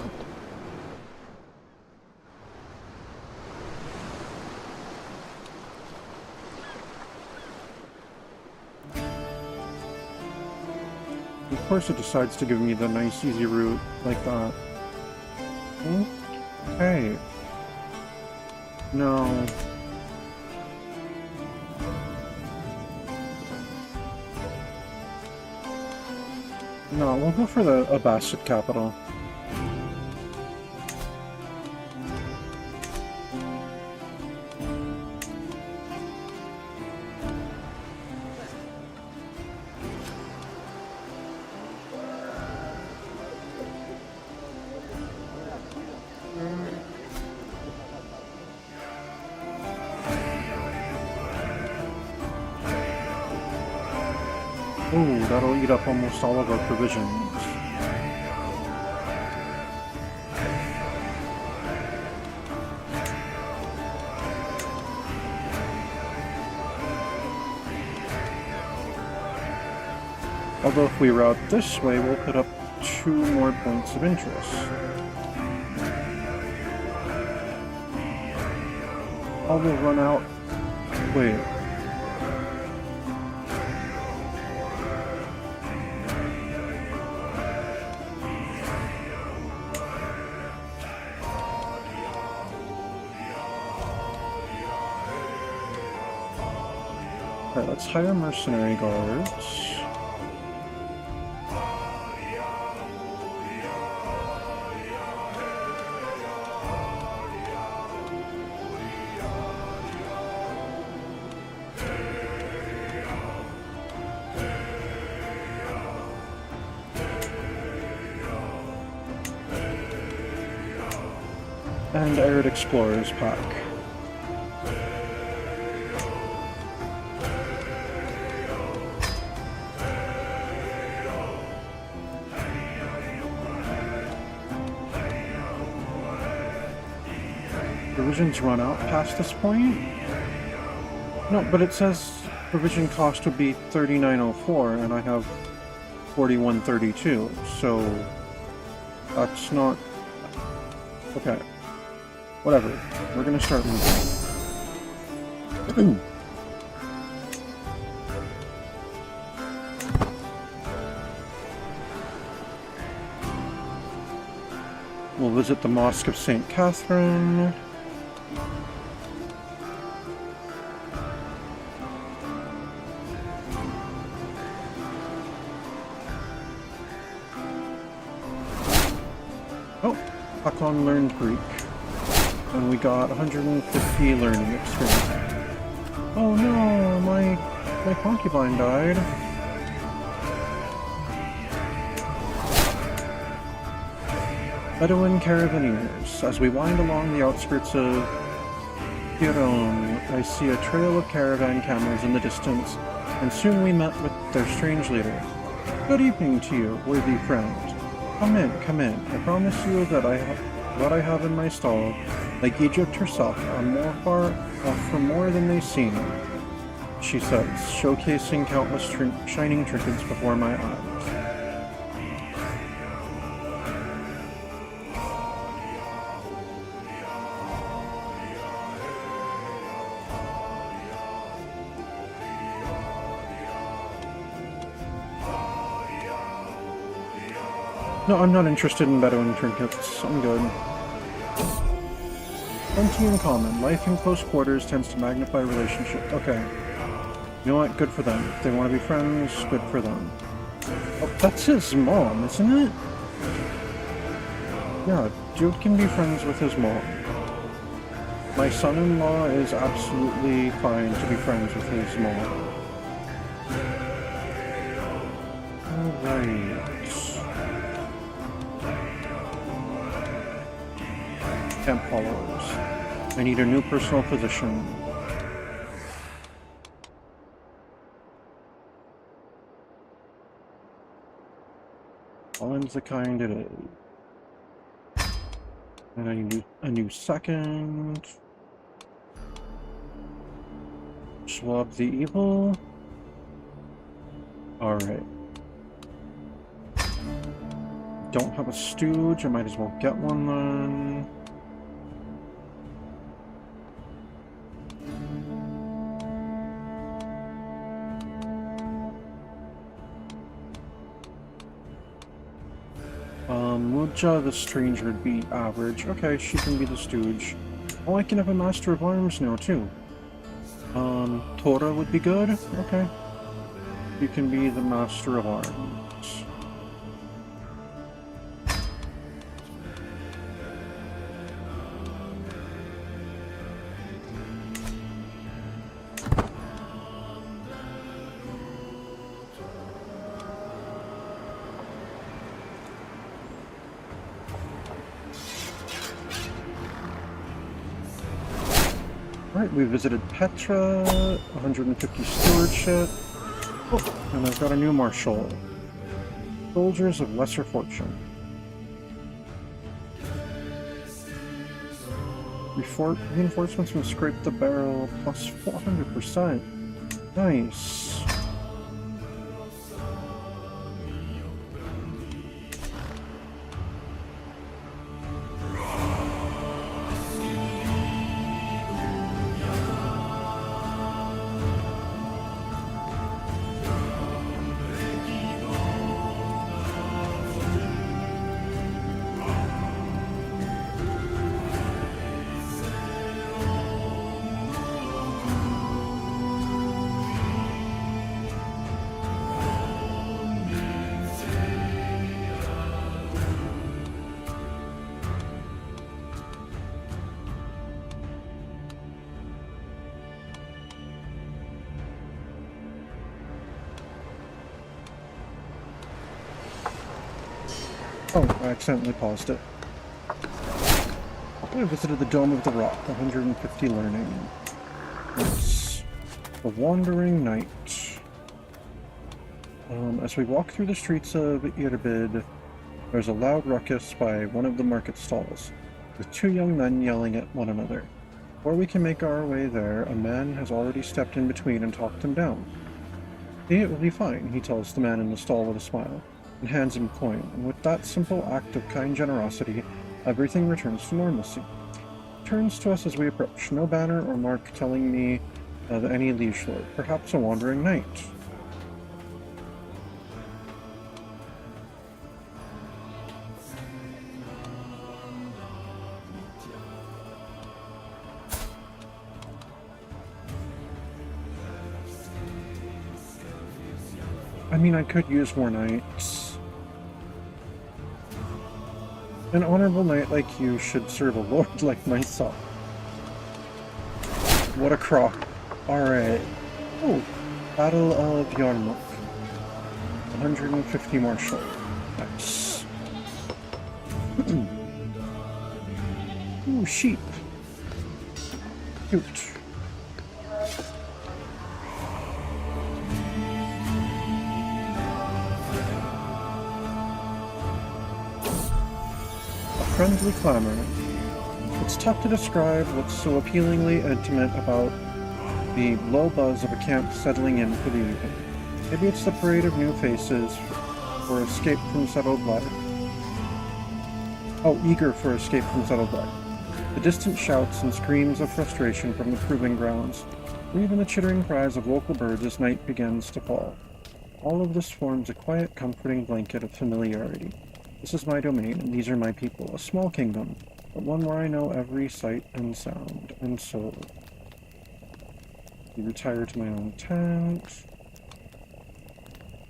Of course it decides to give me the nice easy route like that. Okay. No. No, we'll go for the Abbasid capital. Ooh, that'll eat up almost all of our provisions. Although if we route this way, we'll put up 2 more points of interest. Oh, we'll run out. Wait. Alright, let's hire mercenary guards. And Arid Explorers pack. Provisions run out past this point? No, but it says provision cost would be $39.04 and I have $41.32, so that's not... Okay. Whatever. We're gonna start moving. We'll visit the Mosque of St. Catherine. Oh, Hakon learned Greek. And we got 150 learning experience. Oh no, my concubine died. Bedouin Caravaneers. As we wind along the outskirts of Tiron, I see a trail of caravan camels in the distance, and soon we met with their strange leader. Good evening to you, worthy friend. Come in, come in. I promise you that what I have in my stall, like Egypt herself, are for more than they seem, she says, showcasing countless shining trinkets before my eyes. No, I'm not interested in Bedouin trinkets. I'm good. Plenty in common. Life in close quarters tends to magnify relationships. Okay. You know what? Good for them. If they want to be friends, good for them. Oh, that's his mom, isn't it? Yeah, dude can be friends with his mom. My son-in-law is absolutely fine to be friends with his mom. Alright. Camp followers. I need a new personal physician. Colin's the kind it is. And I need a new second. Swab the evil. Alright. Don't have a stooge, I might as well get one then. Muja the Stranger would be average. Okay, she can be the stooge. Oh, I can have a Master of Arms now, too. Tora would be good? Okay. You can be the Master of Arms. Alright, we visited Petra, 150 stewardship, and I've got a new marshal. Soldiers of Lesser Fortune. Reinforcements from Scrape the Barrel, plus 400%. Nice. Oh, I accidentally paused it. I visited the Dome of the Rock, 150 learning. It's the Wandering Knight. As we walk through the streets of Irbid, there's a loud ruckus by one of the market stalls, with two young men yelling at one another. Before we can make our way there, a man has already stepped in between and talked him down. "It will be fine," he tells the man in the stall with a smile, and hands him a coin, and with that simple act of kind generosity, everything returns to normalcy. He turns to us as we approach, no banner or mark telling me of any liege lord, perhaps a wandering knight. I mean, I could use more knights. An honorable knight like you should serve a lord like myself. What a crock. Alright. Oh, Battle of Yarmuk. 150 martial. Nice. Ooh, sheep. Cute. Friendly clamor. It's tough to describe what's so appealingly intimate about the low buzz of a camp settling in for the evening. Maybe it's the parade of new faces for escape from settled life. Oh, eager for escape from settled life. The distant shouts and screams of frustration from the proving grounds, or even the chittering cries of local birds as night begins to fall. All of this forms a quiet, comforting blanket of familiarity. This is my domain, and these are my people. A small kingdom, but one where I know every sight and sound and soul. I retire to my own tent.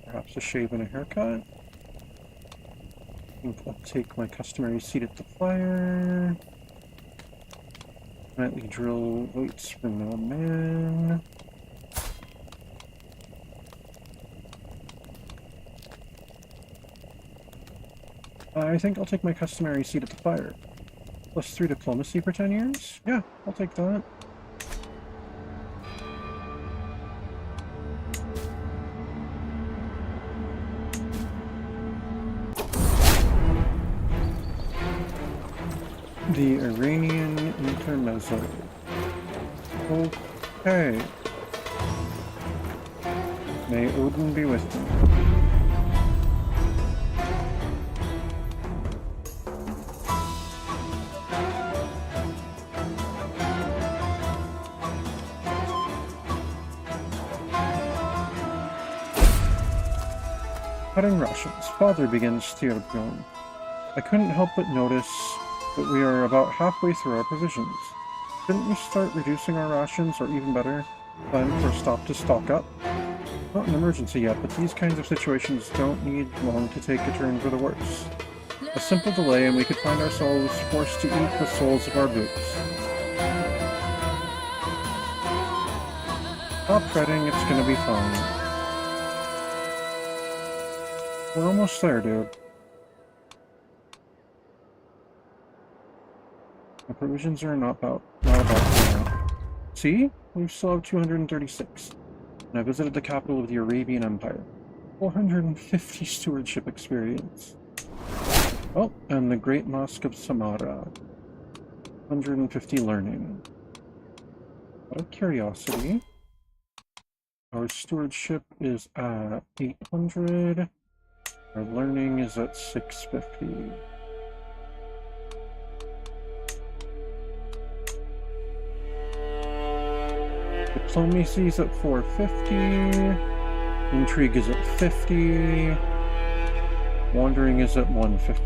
Perhaps a shave and a haircut. I think I'll take my customary seat at the fire. Nightly drill waits for no man. I think I'll take my customary seat at the fire. +3 diplomacy for 10 years? Yeah, I'll take that. The Iranian Intermezzo. Okay. May Odin be with me. Cutting rations. Father begins Stierbrunn. I couldn't help but notice that we are about halfway through our provisions. Shouldn't we start reducing our rations, or even better, plan for a stop to stock up? Not an emergency yet, but these kinds of situations don't need long to take a turn for the worse. A simple delay and we could find ourselves forced to eat the soles of our boots. Stop fretting, it's gonna be fine. We're almost there, dude. The provisions are not about now. See? We still have 236. And I visited the capital of the Arabian Empire. 450 stewardship experience. Oh, and the Great Mosque of Samarra. 150 learning. Out of curiosity, our stewardship is at 800. Our learning is at 650. Diplomacy is at 450. Intrigue is at 50. Wandering is at 150.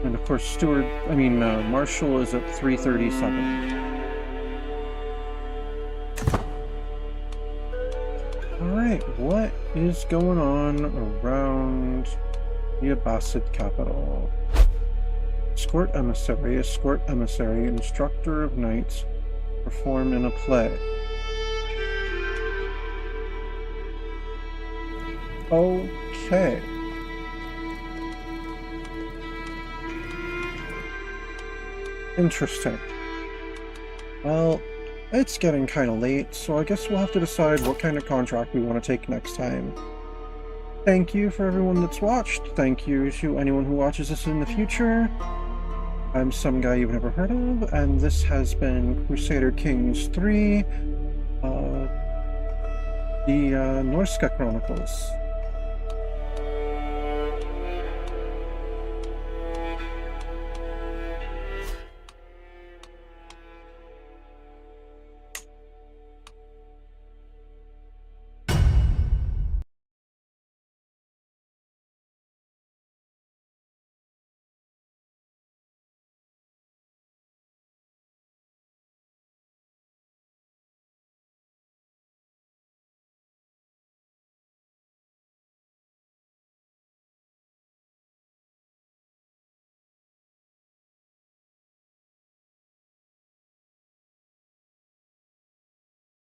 And of course, Marshall is at 337. Alright, what is going on around the Abbasid capital? Escort emissary, instructor of knights, perform in a play. Okay. Interesting. Well, it's getting kind of late, so I guess we'll have to decide what kind of contract we want to take next time. Thank you for everyone that's watched. Thank you to anyone who watches this in the future. I'm some guy you've never heard of, and this has been Crusader Kings 3, the Norska Chronicles.